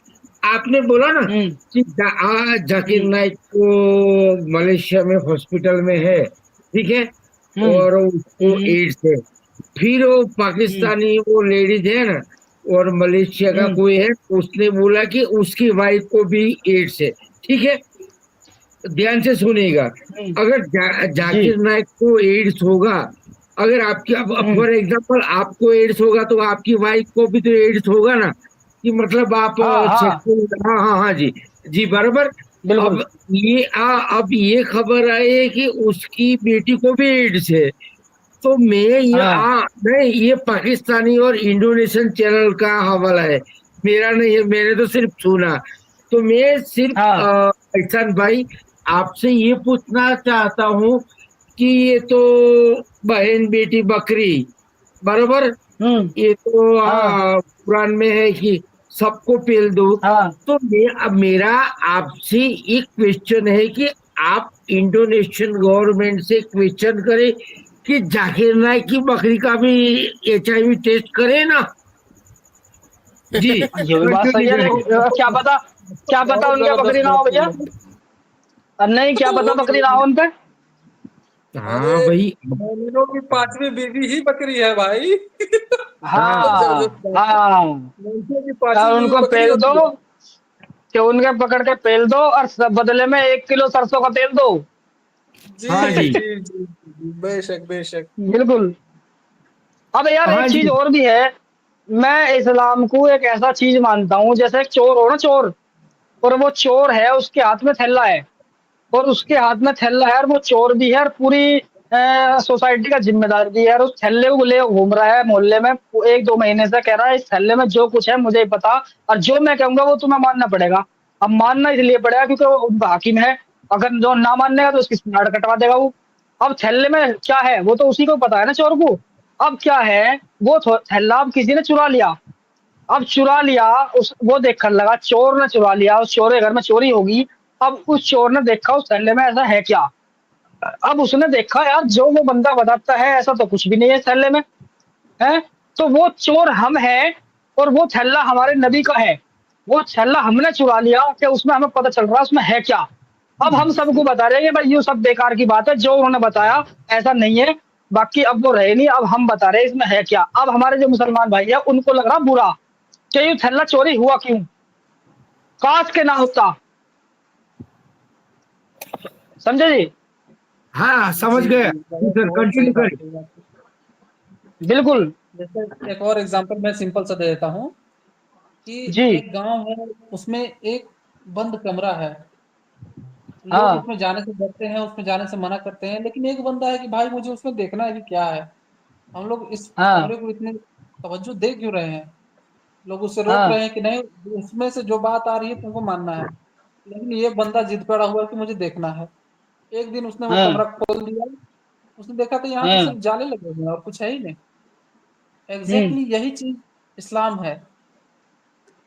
आपने बोला ना हम्म कि जाकिर हम्म नाइक को मलेशिया में हॉस्पिटल में है, ठीक है, हम्म और उसको हम्म एड्स है। फिर वो हम्म पाकिस्तानी वो लेडीज है ना, और मलेशिया का हम्म कोई है, उसने बोला कि उसकी वाइफ को भी एड्स है, ठीक है। ध्यान से सुनिएगा, हम्म, अगर जी। जाकिर नाइक को एड्स होगा, अगर आपकी हम्म फॉर एग्जांपल आपको एड्स होगा, तो आपकी वाइफ को भी तो एड्स होगा ना, कि मतलब आप हाँ हाँ सेक्सुअल, हाँ हाँ हाँ जी, जी बराबर। बिल्कुल। अब अब ये खबर आई है कि उसकी बेटी को भी एड्स है, तो हाँ नहीं, ये पाकिस्तानी और इंडोनेशियन चैनल का हवाला है, मेरा नहीं है, मैंने तो सिर्फ सुना। तो मैं सिर्फ हाँ एहसान भाई, आपसे ये पूछना चाहता हूँ कि ये तो बहन बेटी बकरी, बराबर, हम्म ये तो हाँ कुरान में है कि सबको पेल दो। हाँ तो अब मेरा आपसे एक क्वेश्चन है कि आप इंडोनेशियन गवर्नमेंट से क्वेश्चन करें कि जाकिर नाइक की बकरी का भी HIV टेस्ट करे ना। जी, ये भी बात सही कंटिन्यू है, करें। क्या पता बहुत उनके जबरदस्त बकरी ना बात हो भैया। की है। नहीं, क्या पता होगी बकरी ना हो होगी। उनके। हाँ अरे भाई। मोमिनों की पांचवी बीवी ही बकरी है भाई। बहुत हाँ हाँ जबरदस्त बात है। हाँ, लड़कियों की पांचवी और बीवी उनको बकरी पेल दो, होती है। कि उनके पकड़ के पेल दो और बदले में 1 किलो सरसों का तेल दो। जी हाँ जी। जी, बेशक बेशक। बिल्कुल। अब यार हाँ एक चीज जी। और भी है, मैं इस्लाम को एक ऐसा चीज मानता हूँ, जैसे एक चोर हो ना, चोर, और वो चोर है, उसके हाथ में थैला है, और उसके हाथ में थैला है, और वो चोर भी है, और पूरी सोसाइटी का जिम्मेदार भी है और उस थैले को ले घूम रहा है मोहल्ले में, वो 1-2 महीने से कह रहा है इस थैले में जो कुछ है मुझे ही पता, और जो मैं कहूँगा वो तुम्हें मानना पड़ेगा। अब मानना इसलिए पड़ेगा क्योंकि वो उनका हाकिम है, अगर जो ना मानेगा तो उसकी गाड़ कटवा देगा वो। अब थैले में क्या है वो तो उसी को पता है ना, चोर को। अब क्या है, वो थैला अब किसी ने चुरा लिया, अब चुरा लिया, उस वो देखने लगा चोर ने चुरा लिया, उस चोर के घर में चोरी होगी। अब उस चोर ने देखा उस थैले में ऐसा है क्या, अब उसने देखा यार जो वो बंदा बताता है ऐसा तो कुछ भी नहीं है इस थैले में, है। तो वो चोर हम हैं और वो थैला हमारे नबी का है, वो थैला हमने चुरा लिया कि उसमें हमें पता चल रहा है उसमें है क्या। अब हम सबको बता रहे हैं कि भाई ये सब बेकार की बात है, जो उन्होंने बताया ऐसा नहीं है, बाकी अब वो रहे नहीं, अब हम बता रहे हैं इसमें है क्या। अब हमारे जो मुसलमान भाई है उनको लग रहा बुरा कि ये थैला चोरी हुआ क्यों, काश के ना होता। समझे जी? हाँ समझ जी गया। जी, सर बहुत सही कंटिन्यू बात करें। कही आपने। बिल्कुल। जैसे एक और एग्जांपल मैं सिंपल सा दे देता हूँ कि जी। एक गांव है, उसमें एक बंद कमरा है, लोग हाँ। उसमें जाने से डरते हैं, उसमें जाने से मना करते हैं, लेकिन एक बंदा है कि भाई मुझे उसमें देखना है कि क्या है। हम लोग इस हाँ। कमरे को इतने तवज्जो दे क्यों रहे हैं, लोग उससे रोक हाँ। रहे हैं कि नहीं उसमें से जो बात आ रही है तुमको मानना है, लेकिन ये बंदा जिद पड़ा हुआ है कि मुझे देखना है। एक दिन उसने वो हाँ। कमरा खोल दिया, उसने देखा तो यहाँ तो हाँ। सिर्फ जाले लगे हुए हैं और कुछ है ही नहीं। हम्म। एग्जैक्टली यही चीज इस्लाम है।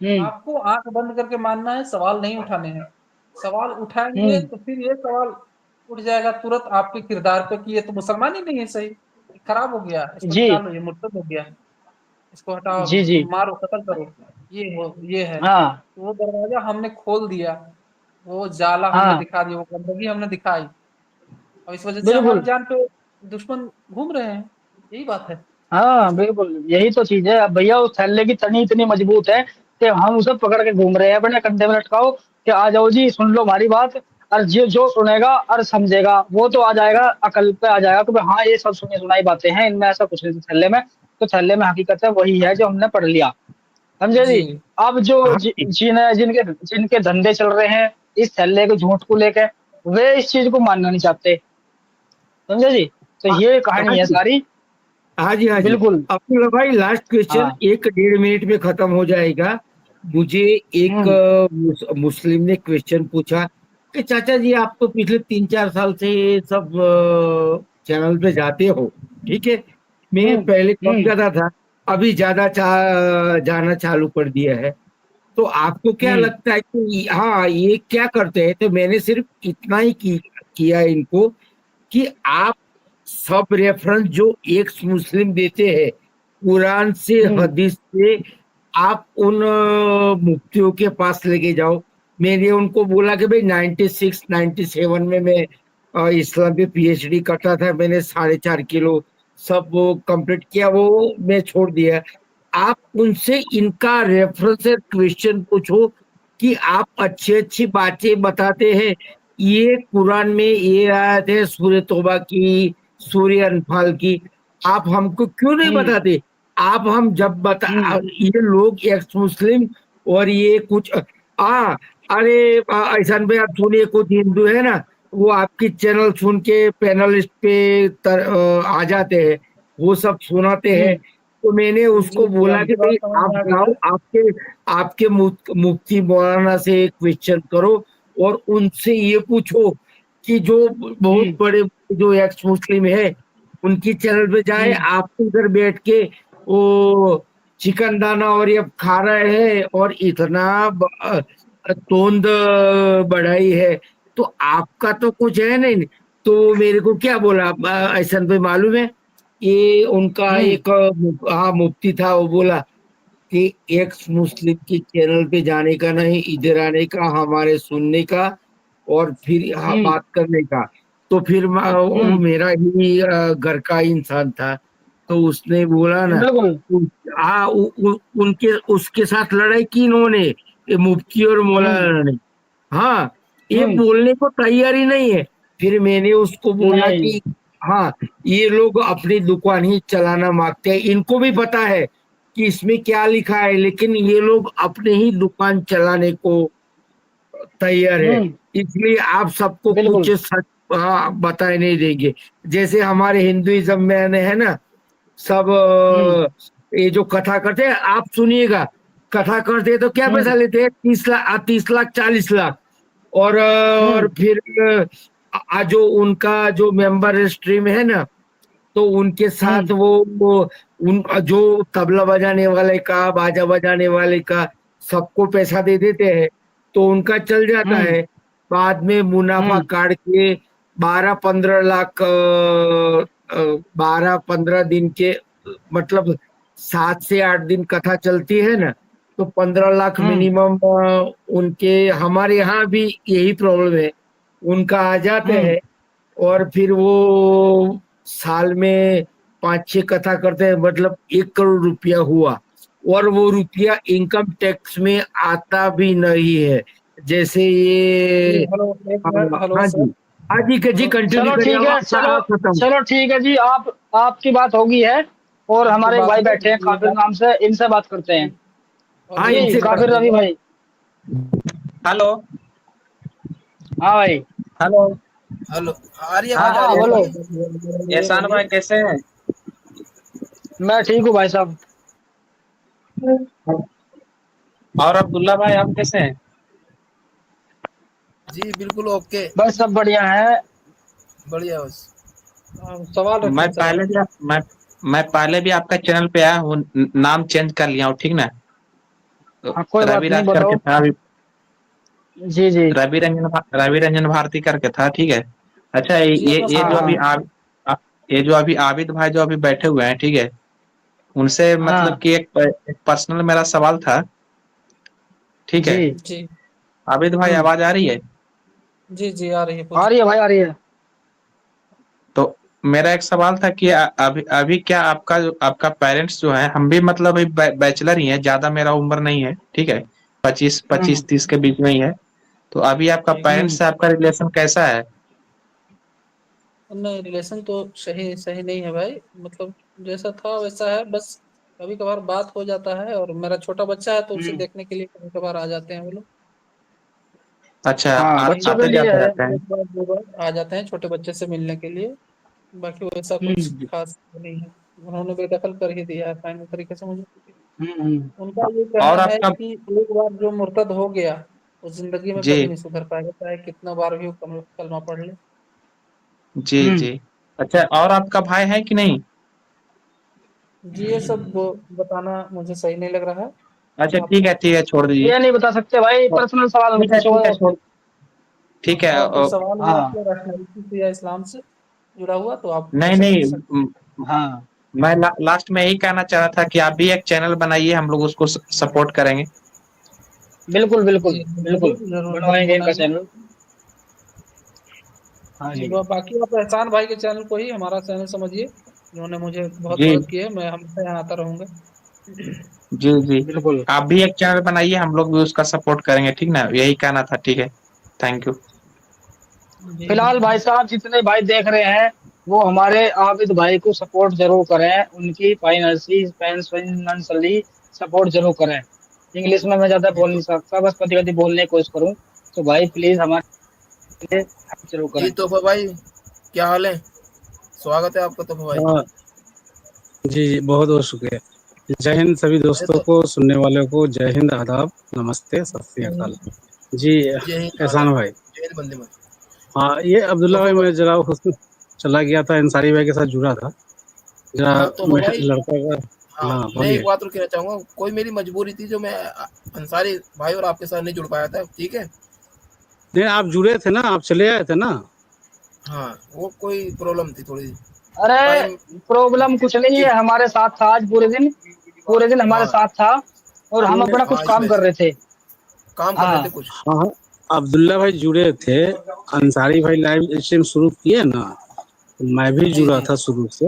हम्म। आपको आंख बंद करके मानना है, सवाल नहीं उठाने हैं। सवाल उठाएंगे हम्म। तो फिर ये सवाल उठ जाएगा तुरंत आपके किरदार पे कि ये तो मुसलमान ही नहीं है, सही ये खराब हो गया, इसको जी। निकालो, ये मुर्तद हो गया, इसको हटाओ, जी। इसको जी। मारो, कत्ल करो, ये हो ये है। हाँ। तो वो दरवाजा हमने खोल दिया, वो जाला हमने हाँ। दिखा दिया, वो गंदगी हमने दिखाई, और इस वजह से हमारी बिल्कुल। जान पे दुश्मन घूम रहे हैं। यही बात है। हाँ बिल्कुल यही तो चीज है। अब भैया उस थैले की तनी इतनी मजबूत है कि हम उसे पकड़ के घूम रहे हैं अपने कंधे में लटकाओ कि आ जाओ जी सुन लो हमारी बात, और जो जो सुनेगा और समझेगा वो तो आ जाएगा, अकल पे आ जाएगा कि भाई हाँ ये सब सुनी सुनाई बातें हैं, इनमें ऐसा कुछ नहीं थैले में। तो थैले में हकीकत है वही है जो हमने पढ़ लिया। समझे जी जी? अब जो हाँ जी। जिनके जिनके धंधे चल रहे हैं इस थैले के झूठ को लेके, वे इस चीज को मानना नहीं चाहते। समझे जी? तो हाँ ये हाँ कहानी है जी। सारी। हाँ जी। हाँ जी। बिल्कुल। अब्दुल्ला भाई लास्ट क्वेश्चन हाँ। 1-1.5 मिनट में खत्म हो जाएगा। मुझे एक हम्म। मुस्लिम ने क्वेश्चन पूछा कि चाचा जी आप तो पिछले 3-4 साल से ये सब चैनल पे जाते हो, ठीक है। मैं हम्म। पहले कम हम्म। जाता था, अभी ज्यादा जाना चालू कर दिया है। तो आपको क्या हम्म। लगता है कि हाँ ये क्या करते हैं? तो मैंने सिर्फ इतना ही किया इनको कि आप सब रेफरेंस जो एक मुस्लिम देते हैं कुरान से हम्म। हदीस से, आप उन मुफ्तियों के पास लेके जाओ। मैंने उनको बोला कि भाई 96-97 में मैं इस्लाम पे पीएचडी करता था, मैंने 4.5 किलो सब वो कंप्लीट किया, वो मैं छोड़ दिया। आप उनसे इनका रेफरेंस क्वेश्चन पूछो कि आप अच्छी अच्छी बातें बताते हैं, ये कुरान में ये आयत है सूरह तौबा की, सूरह अनफाल की, आप हमको क्यों नहीं हम्म। बताते? आप हम जब बता, हम्म। ये लोग एक्स मुस्लिम और ये कुछ अरे ऐसान भाई आप सुनिए, कुछ हिंदू है ना, वो आपकी चैनल सुन के पैनलिस्ट पे आ जाते हैं, वो सब सुनाते हैं। हम्म। तो मैंने जी उसको जी, बोला कि आपकी बात भाई समझ आप में आ गई जाओ, है। आपके आपके मुफ्ती मौलाना से क्वेश्चन करो और उनसे ये पूछो कि जो बहुत हम्म। बड़े जो एक्स मुस्लिम है उनकी चैनल पे जाए, हम्म। आप इधर बैठ के वो चिकन दाना और ये खा रहे हैं और इतना तोंद बढ़ाई है, तो आपका तो कुछ है नहीं। तो मेरे को क्या बोला ऐसा भाई मालूम है, ये उनका हम्म। एक हाँ मुफ्ती था, वो बोला कि एक्स मुस्लिम की चैनल पे जाने का नहीं, इधर आने का, हमारे सुनने का और फिर हाँ हम्म। बात करने का। तो फिर वो हम्म। मेरा ही घर का इंसान था, तो उसने बोला ना, बिल्कुल। उ- हाँ उनके उसके साथ लड़ाई की इन्होंने, ये मुफ्ती और हम्म। मौलाना ने। हाँ, ये हम्म। बोलने को तैयार ही नहीं है। फिर मैंने उसको बोला नहीं। कि हाँ, ये लोग अपनी दुकान ही चलाना मांगते हैं, इनको भी पता है कि इसमें क्या लिखा है, लेकिन ये लोग अपने ही दुकान चलाने को तैयार है। हम्म। इसलिए आप सबको कुछ बिल्कुल। सच बताए नहीं देंगे। जैसे हमारे हिंदुइज्म में है ना, सब ये जो कथा करते हैं, आप सुनिएगा, कथा करते हैं तो क्या पैसा लेते हैं? 30 लाख 30 लाख 40 लाख। और फिर जो उनका जो मेंबर स्ट्रीम है ना, तो उनके साथ वो उन जो तबला बजाने वाले का, बाजा बजाने वाले का, सबको पैसा दे देते हैं, तो उनका चल जाता है। बाद में मुनाफा काट के 12-15 लाख 12-15 दिन के, मतलब 7 से 8 दिन कथा चलती है ना, तो 15 लाख मिनिमम उनके। हमारे यहाँ भी यही प्रॉब्लम है, उनका आ जाते हैं और फिर वो साल में 5-6 कथा करते हैं, मतलब 1 करोड़ रुपया हुआ, और वो रुपया इनकम टैक्स में आता भी नहीं है। जैसे ये हेलो, एक मिनट, हेलो हाँ सर। जी, हाँ जी, कंटिन्यू चलो करिए। ठीक है, चलो ठीक है जी, आपकी बात होगी है, और हमारे एक भाई बैठे हैं काफिर नाम से, इनसे बात करते हैं। हाँ, जी इनसे काफिर रवि भाई। हेलो। हाँ भाई। हेलो। हेलो, आ रही है हाँ आवाज? आ हाँ रही है बोलो। मेरी? एहसान भाई कैसे हैं? मैं ठीक हूँ भाई साहब। और अब्दुल्ला भाई आप कैसे हैं? जी बिल्कुल ओके, बस सब बढ़िया है। बढ़िया बस। सवाल मैं रखिए, सवाल। पहले भी मैं पहले भी आपका चैनल पे आया हूँ, नाम चेंज कर लिया हूँ, ठीक ना? तो हाँ कोई बात रवि नहीं, राज करके बताओ। था अभी, जी जी। रवि रंजन भारती करके था, ठीक है। अच्छा, जी, अपना ये जो हाँ अभी हाँ ये जो अभी आबिद भाई जो अभी बैठे हुए हैं, ठीक है, उनसे मतलब हाँ। कि एक पर्सनल मेरा सवाल था, ठीक है। जी जी आबिद भाई आवाज आ रही है? जी जी, आ रही है, आ पूछिए। रही है भाई, आ रही है। तो मेरा एक सवाल था कि अभी अभी क्या आपका पेरेंट्स जो है, हम भी मतलब अभी बैचलर ही हैं, ज्यादा मेरा उम्र नहीं है, ठीक है, 25-30 के बीच में ही है। तो अभी आपका ठीक। पेरेंट्स से आपका रिलेशन कैसा है? नहीं, रिलेशन तो सही सही नहीं है भाई, मतलब जैसा था वैसा है, बस कभी कभार बात हो जाता है, और मेरा छोटा बच्चा है तो उसे देखने के लिए कभी कभार आ जाते हैं वो लोग। अच्छा, हाँ बच्चों के आते लिए जाते है। रहते हैं? एक बार दो बार आ जाते हैं छोटे बच्चे से मिलने के लिए, बाकी वैसा कुछ खास नहीं है। उन्होंने बेदखल कर ही दिया है फाइनल तरीके से मुझे। उनका ये और कहना है आपका कि एक बार जो मुर्तद हो गया वो जिंदगी में जी कभी नहीं सुधर पाएगा, चाहे कितना बार भी वो कलमा पढ़ ले। जी जी। अच्छा, और आपका भाई है कि नहीं? जी, ये सब वो बताना मुझे सही नहीं लग रहा है। अच्छा, आप ठीक है, छोड़ दीजिए। ये नहीं बता सकते भाई, पर्सनल सवाल कुछ ठीक है, हो। छोड़, ठीक है। और कोई सवाल हो हाँ आपके रैशनैलिटी से या इस्लाम से जुड़ा हुआ तो आप नहीं बेशक नहीं, पूछ सकते हाँ मैं लास्ट में यही कहना चाह रहा था कि आप भी एक चैनल बनाइए, हम लोग उसको सपोर्ट करेंगे। बिल्कुल हैं। बिल्कुल जी बिल्कुल। जरूर जरूर, जरूर बनवाएंगे इनका बनाएंगे। चैनल। हाँ जी, जी। बाकी आप एहसान भाई के चैनल को ही हमारा चैनल समझिए, जिन्होंने मुझे बहुत जी मदद की है, मैं हमेशा यहाँ आता रहूंगा। जी जी। बिल्कुल। आप भी एक चैनल बनाइए, हम लोग भी उसका सपोर्ट करेंगे, ठीक ना? यही कहना था, ठीक है। Thank you. जी फिलहाल बिल्कुल। भाई साहब जितने भाई देख रहे हैं, वो हमारे आबिद भाई को सपोर्ट जरूर करें, उनकी फाइनेंशियली सपोर्ट जरूर करें। इंग्लिश में मैं ज्यादा जी बोल नहीं सकता, बस कभी कभी बोलने की कोशिश करूँ, तो भाई प्लीज हमारे लिए help जरूर जी, करें। तोहफा भाई क्या हाल है? स्वागत है आपका तोहफा भाई। हाँ जी जी, बहुत बहुत शुक्रिया। जय हिंद सभी अरे दोस्तों तो को, सुनने वालों को जय हिंद, आदाब, नमस्ते, सत श्री अकाल। जी, जय हिंद, एहसान आदाब, भाई। जय हिंद, बंदे मातरम। हाँ, ये अब्दुल्ला तोहफा भाई, भाई, मैं जरा उसमें चला गया था, अंसारी भाई के साथ जुड़ा था जरा, हाँ तोहफा मैं भाई। लड़का का। हाँ, हाँ मैं एक बोलिए। बात और कहना चाहूंगा, कोई मेरी मजबूरी थी जो मैं अंसारी भाई और आपके साथ नहीं जुड़ पाया था, ठीक है। नहीं, आप जुड़े थे ना, आप चले आए थे ना। हाँ, वो कोई प्रॉब्लम थी थोड़ी, अरे टाइम। प्रॉब्लम कुछ नहीं है, हमारे साथ था आज पूरे दिन हमारे हाँ साथ था, और हम नहीं, अपना कुछ हाँ, इस काम वजह कर से रहे थे। काम कर रहे हाँ थे कुछ। हाँ हाँ, अब्दुल्ला भाई जुड़े थे, अंसारी भाई लाइव स्ट्रीम शुरू किए ना, तो मैं भी जी जुड़ा जी था शुरू से,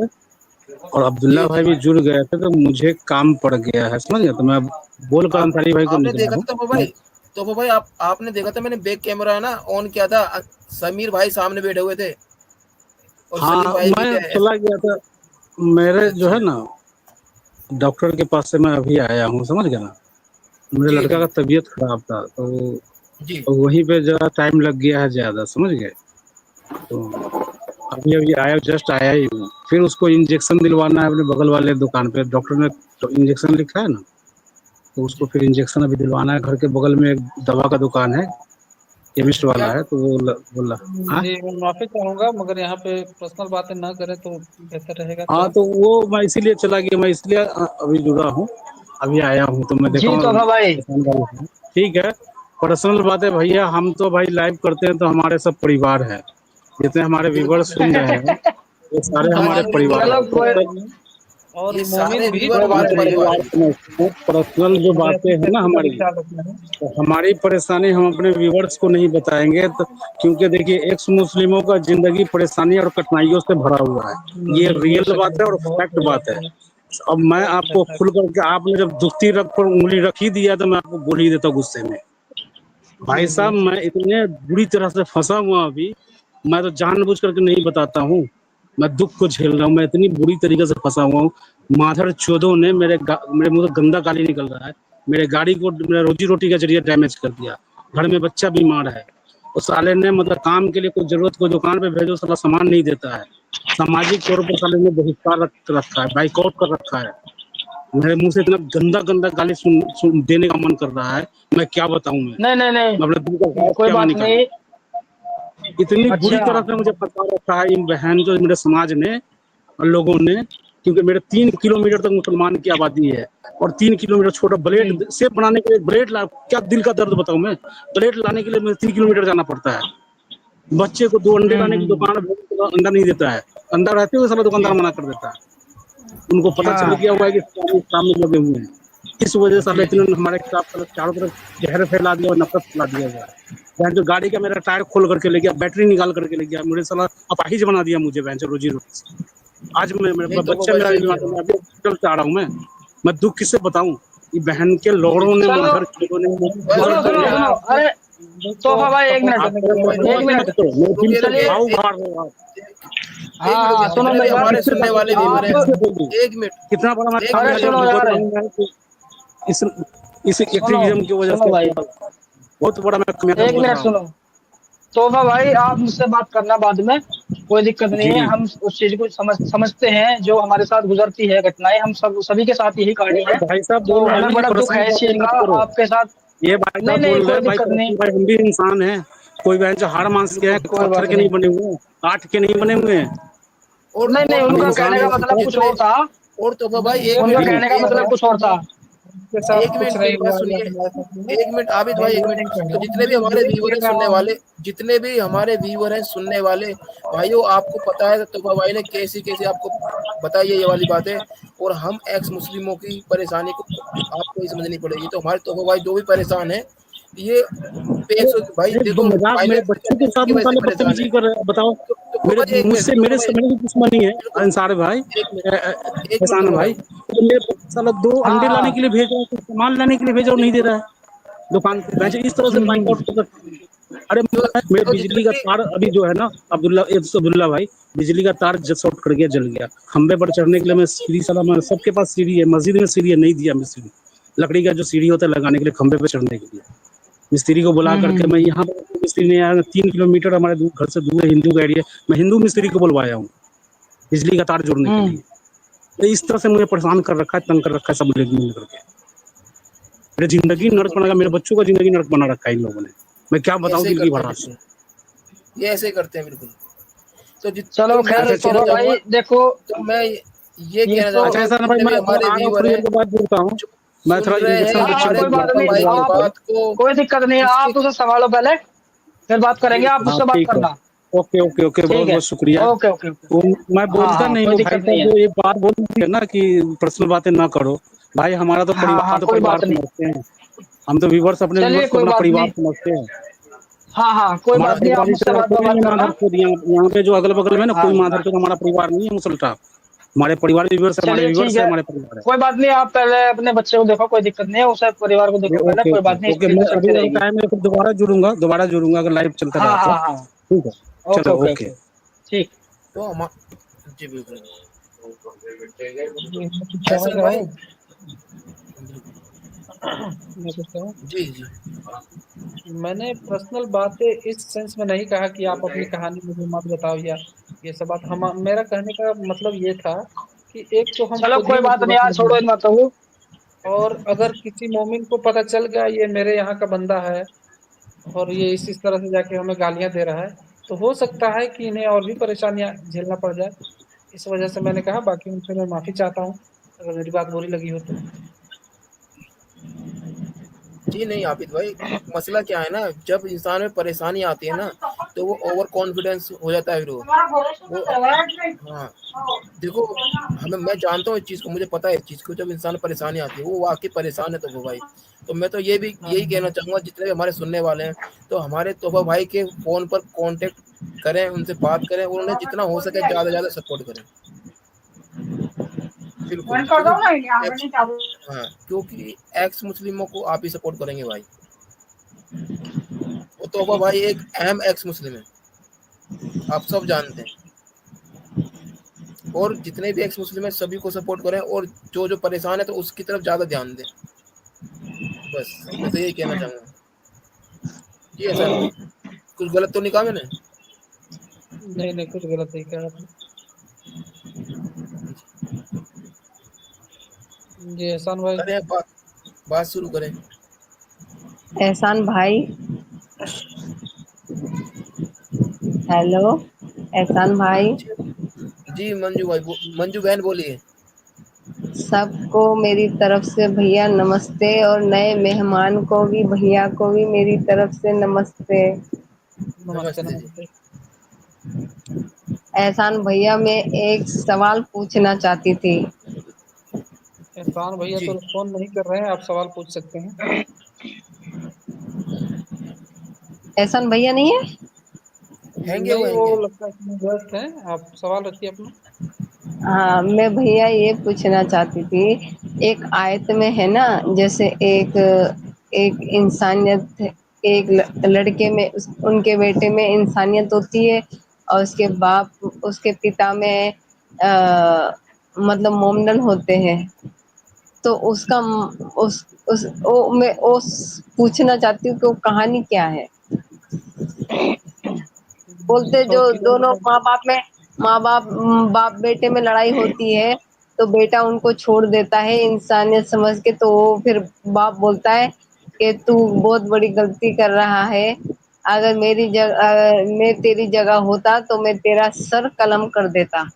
और अब्दुल्ला जी जी। भाई भी जुड़ गए थे, तो मुझे काम पड़ गया है, समझ गए, तो मैं बोल कर आप अंसारी भाई को आपने निकला देखा हूँ। था तो भाई, तो भाई आपने देखा था, मैंने बैक कैमरा है ना ऑन किया था, समीर भाई सामने बैठे हुए थे और हाँ, सलीम भाई भी मैं थे चला गया था, मेरे जो है अच्छा। ना डॉक्टर के पास से मैं अभी आया हूँ, समझ गया ना, मेरे जी लड़का जी का तबीयत खराब था, तो जी वहीं पे जरा टाइम लग गया है ज्यादा, समझ गए। तो अभी अभी आया, जस्ट आया ही हूँ। फिर उसको इंजेक्शन दिलवाना है अपने बगल वाले दुकान पे, डॉक्टर ने तो इंजेक्शन लिखा है ना, तो उसको फिर इंजेक्शन अभी दिलवाना है। घर के बगल में एक दवा का दुकान है, केमिस्ट वाला क्या है, तो वो बोला। हाँ जी मैं माफी चाहूंगा, मगर यहाँ पे पर्सनल बातें ना करें तो बेहतर रहेगा हाँ, थोड़ा। तो वो मैं इसीलिए चला गया, मैं इसलिए अभी जुड़ा हूँ, अभी आया हूँ, तो मैं देखा जी हूँ तोहफा भाई। ठीक है। पर्सनल बात है भैया, हम तो भाई लाइव करते हैं तो हमारे सब परिवार है, जितने हमारे बिल्कुल व्यूवर्स सुन रहे हैं ये सारे हमारे हाँ बिल्कुल परिवार चलो हैं। कोई तो और ये मोमिन सारे भी व्यूअर कोई बात हमारे नहीं। परिवार परिवार हैं। समझते हैं, पर्सनल जो हमें बातें अपनी हैं ना सेफ्टी का भी हमारी, ख्याल रखना है। तो हमारी परेशानी हम अपने व्यूवर्स को नहीं बताएंगे, तो क्योंकि देखिए एक्स मुस्लिमों का जिंदगी परेशानी और कठिनाइयों से भरा हुआ है, ये हो रियल बात है सके और बहुत फैक्ट हो बात है। जाता है। अब मैं आपको ऐसा खुल करके, आपने जब दुखती रख पर उंगली रख ही दिया तो मैं आपको बोल ही देता गुस्से में। भाई जी जी साहब मैं इतने बुरी तरह से फंसा हुआ अभी, मैं तो जानबूझ करके नहीं बताता हूँ, मैं दुख को झेल रहा हूँ, मैं इतनी बुरी तरीके से फंसा हुआ हूँ। माधर चोदों ने मेरे मुंह से गंदा गाली निकल रहा है, मेरे गाड़ी को मेरा रोजी रोटी के जरिए डैमेज कर दिया, घर में बच्चा बीमार है, उस साले ने मतलब काम के लिए कोई जरूरत को दुकान पे भेजो, साला सामान नहीं देता है, सामाजिक तौर पर साले ने बहिष्कार रखा है, बाइकआउट कर रखा है। मेरे मुंह से इतना गंदा गंदा गाली देने का मन कर रहा है, मैं क्या बताऊं नहीं नहीं मैं अपने दिल का नहीं राज कोई क्या मैं बात निकालूं। नहीं। इतनी बुरी अच्छा तरह से मुझे फंसा रखा है इन बहन जो मेरे समाज ने और लोगों ने, क्योंकि मेरे 3 किलोमीटर तक मुसलमान की आबादी है, और 3 किलोमीटर छोटा जी ब्लेड सेब बनाने के लिए ब्लेड ला, क्या दिल का दर्द बताऊं मैं, ब्लेड लाने के लिए मुझे 3 किलोमीटर जाना पड़ता है। बच्चे को 2 अंडे लाने की हम्म। दुकान है, तो अंडा नहीं देता है, अंडा रहते हुए सारा दुकानदार मना कर देता है, उनको पता चल हाँ गया हुआ है कि काम में लगे हुए हैं। इस वजह से साले जी जी इतने हमारे खिलाफ चारों तरफ जहर फैला दिया और नफरत फैला दिया हुआ है। बहन जो गाड़ी का मेरा टायर खोल करके ले गया, बैटरी निकाल करके ले गया, मुझे साला अपाहिज बना दिया मुझे बहन जो रोजी रोटी से। आज नहीं तो वो बच्चा भाई मेरा सही कह बीमार रहे है, हो मैं आप। अभी हॉस्पिटल से आ रहा हूँ मैं दुख किससे बताऊं। ये बहन के जी लोगों जी ने चलो माधर चोरों ने बस सुनो सुनो रुकिए सुनो। आप। अरे को तोहफा भाई एक सपोर्ट मिनट, करने के आपको लिए मरना एक है मिनट। तो मेरे दिल रुकिए से रुकिए घाव चलिए उखाड़ रहे हो आप। हाँ एक मिनट हाँ रुकिए, सुनो जितने भी मेरी बात। हमारे किससे सुनने वाले आप व्यूअर हैं। आप किससे बोल रही एक मिनट कितना बड़ा मैं एक अरे मिनट कामयाब सुनो यूट्यूबर यार, बनूंगा इस सुनो एक्टिविज्म की वजह सुनो से भाई, बहुत बड़ा मैं कामयाब एक समझ मिनट रहा हूँ। सुनो। तोहफा भाई आप मुझसे बात करना बाद में, कोई दिक्कत नहीं है। जी हम उस चीज को समझते हैं जो हमारे साथ गुजरती है घटनाएं, हम सब सभी के साथ यही कहानी है। भाई साहब तो बोल रहे हैं हमें ना कि बड़ा दुख पर्सनल है इस बातें चीज का मत करो। आपके साथ। ये भाई नहीं साहब नहीं बोल रहे कोई हैं भाई, दिक्कत नहीं, पर्सनल भाई हम भी इंसान हैं, कोई बहन जो हाड़ मांस के हैं, कोई पत्थर बात के नहीं नहीं। बने हुए हैं, काठ के नहीं बने हुए हैं, नहीं नहीं हम उनका इंसान कहने का हैं। मतलब कुछ जितने और था, और तो भाई एक उनका मिनट जी कहने का एक मतलब मिनट कुछ और था। उनके साथ एक कुछ मिनट नहीं मेरी बात हुआ या सुनिए। हमारे साथ हुआ, एक मिनट आबिद मैं भाई एक ये मिनट। नहीं कह तो रहा हूँ। जितने भी हमारे ये व्यूअर कह हैं रहा सुनने हूँ वाले, जितने भी हमारे व्यूअर हैं सुनने वाले भाइयों, आपको पता है तो भाई ने कैसी कैसी आपको बताई है ये वाली बातें, और हम एक्स मुस्लिमों की परेशानी को आपको ही समझनी पड़ेगी। तो हमारे तो भाई जो भी परेशान है ये पैसों भाई अरे देखो मजाक, मेरे फाइनेंस बच्चों के साथ की में वजह से साले परेशान है। बदतमीजी कर रहे हैं, बताओ। तो मेरे भाई एक मिनट मुझसे तो मेरे भाई से मेरी दुश्मनी है बिल्कुल अंसार भाई, एक मिनट एक मिनट एहसान तो भाई, भाई तो मेरे साला 2 अंडे लाने हाँ के लिए भेज रहा है, कुछ सामान लाने के लिए भेजा और नहीं दे रहा है दुकान पे, वैसे इस तरह से बाइकआउट कर सकते हैं। अरे जो मेरे जो जितने बिजली का भी तार अभी जो है ना, अब्दुल्ला भाई, बिजली का तार शॉर्ट कर गया, जल गया, खंबे पर चढ़ने के लिए मैं सीढ़ी साला, मैं सबके पास सीढ़ी है, मस्जिद में सीढ़ी है, नहीं दिया मैं सीढ़ी, लकड़ी का जो सीढ़ी होता है लगाने के लिए खंबे पे चढ़ने के लिए, मिस्त्री को बुला करके मैं यहाँ पर, मिस्त्री नहीं आया, 3 किलोमीटर हमारे घर से दूर है, हिंदू का एरिया, मैं हिंदू मिस्त्री को बुलवाया हूँ बिजली का तार जोड़ने के लिए। तो इस तरह से मुझे परेशान कर रखा है, तंग कर रखा है सब लोग मिल करके, मेरी जिंदगी नर्क बना, मेरे बच्चों का जिंदगी नर्क बना रखा है इन लोगों ने, मैं क्या बताऊं ऐसे ही दिल की करते हैं भड़ास। बिल्कुल, ये ऐसे ही करते हैं बिल्कुल। तो चलो तो मैं खैर ये अच्छा कहना तोहफा चाहूंगा, भाई देखो, तो मैं ये ये कहना तो चाहूंगा अच्छा कि ऐसा ना भाई, जितने भी मैं थोड़ा हमारे आ रहा हूँ, व्यूअर थोड़ी हैं देर के बाद जुड़ता हूँ, जो मैं सुन थोड़ा रहे हैं इंजेक्शन हाँ हाँ विक्शन कोई हमारे बात लगवाता हूँ, नहीं, तोफा फिर भाई की जुड़ता हूँ। आप बात को कोई दिक्कत नहीं है, किसकी आप उसे संभालो पहले, फिर बात करेंगे, आप बिल्कुल उससे हाँ बात ठीक है, करना। ओके ओके ओके, ठीक बहुत है, बहुत शुक्रिया। Okay okay okay. वो मैं हाँ बोलता हाँ नहीं कोई हूँ भाई दिक्कत नहीं साहब, है। जो ये बात बोलती है ना कि पर्सनल बातें ना करो, भाई हमारा हाँ हाँ तो कोई परिवार बात नहीं, समझते हैं, हम तो व्यूवर्स, अपने चलिए व्यूवर्स को कोई अपना बात परिवार नहीं। समझते हैं। हाँ हाँ कोई हमारा बात नहीं, आप परिवार मुझसे रिश्तेदार बाद में कोई बात नहीं है करना। माधर खुद, यहाँ पे जो अगल बगल में ना हाँ कोई माधर खुद हमारा परिवार नहीं है मुसलटा, हमारे परिवार व्यूवर्स, हमारे चलिए ठीक व्यूवर्स है, है, हमारे परिवार है। कोई बात नहीं, आप पहले अपने बच्चे को देखो, कोई दिक्कत नहीं है, उसे परिवार को देखो पहले, ओके कोई ओके बात नहीं, ओके, स्थिति मैं चलती अभी अगर रहेगी। टाइम है तो दोबारा जुड़ूंगा अगर लाइव चलता हाँ रहा तो। हाँ हाँ ठीक है, ओके चलो ओके ओके। ओके ठीक। तो हम जी बिल्कुल ये कुछ ऐसा समझ ना रहे भाई हो? बिल्कुल। मैं कुछ कहूँ? जी जी मैंने पर्सनल बातें इस सेंस में नहीं कहा कि आप अपनी कहानी मुझे मत बताओ या ये सब बात। हम मेरा कहने का मतलब ये था कि एक तो हम चलो खुद ही कोई बात नहीं मुसीबत यार, में छोड़ो हैं, इन बातों को। और अगर किसी मोमिन को पता चल गया ये मेरे यहाँ का बंदा है और ये इस तरह से जाके हमें गालियां दे रहा है, तो हो सकता है कि इन्हें और भी परेशानियां झेलना पड़ जाए। इस वजह से मैंने कहा, बाकी उनसे मैं माफी चाहता हूँ अगर मेरी बात बुरी लगी हो तो। जी नहीं आबिद भाई, मसला क्या है ना, जब इंसान में परेशानी आती है ना तो वो ओवर कॉन्फिडेंस हो जाता है, फिर वो हाँ देखो, हमें मैं जानता हूँ इस चीज़ को, मुझे पता है इस चीज़ को, जब इंसान परेशानी आती है वो वाकई परेशान है तोबा भाई। तो मैं तो ये भी हाँ यही कहना चाहूँगा जितने भी हमारे सुनने वाले हैं, तो हमारे तोबा भाई के फ़ोन पर कांटेक्ट करें, उनसे बात करें और उन्हें जितना हो सके ज़्यादा से ज़्यादा सपोर्ट करें। बिल्कुल, क्योंकि हाँ, क्योंकि एक्स मुस्लिमों को आप ही सपोर्ट करेंगे भाई। वो तोबा भाई एक अहम एक्स मुस्लिम है, आप सब जानते हैं। और जितने भी एक्स मुस्लिम है सभी को सपोर्ट करें, और जो जो परेशान है तो उसकी तरफ ज़्यादा ध्यान दें। बस मैं तो यही कहना चाहूँगा। जी एहसान भाई, कुछ गलत तो नहीं कहा मैंने? नहीं नहीं, कुछ गलत नहीं कहा आपने। जी एहसान भाई। करें अब बात शुरू करें। एहसान भाई, हेलो एहसान भाई, जी जी मंजू भाई, मंजू बहन बोलिए। सबको मेरी तरफ से भैया नमस्ते, और नए मेहमान को भी, भैया को भी मेरी तरफ से नमस्ते। नमस्ते नमस्ते जी। नमस्ते। एहसान भैया, मैं एक सवाल पूछना चाहती थी। एहसान भैया जी तो फोन नहीं कर रहे हैं, आप सवाल पूछ सकते हैं। एहसान भैया नहीं है? हैंगे वो नहीं, वो हैंगे। लगता है कि व्यस्त हैं। आप सवाल रखिए अपना। हाँ, मैं भैया ये पूछना चाहती थी, एक आयत में है ना, जैसे एक एक इंसानियत, एक लड़के में उनके बेटे में इंसानियत होती है, और उसके बाप, उसके पिता में मतलब मोमडन होते हैं। तो उसका उस वो मैं पूछना चाहती हूँ कि वो कहानी क्या है। बोलते जो थोड़ा क्लियर दोनों बताइए। बाप बेटे में लड़ाई होती है, तो बेटा उनको छोड़ देता है इंसानियत समझ के, तो वो फिर बाप बोलता है कि तू बहुत बड़ी गलती कर रहा है, अगर मैं तेरी जगह होता तो मैं तेरा सर कलम कर देता।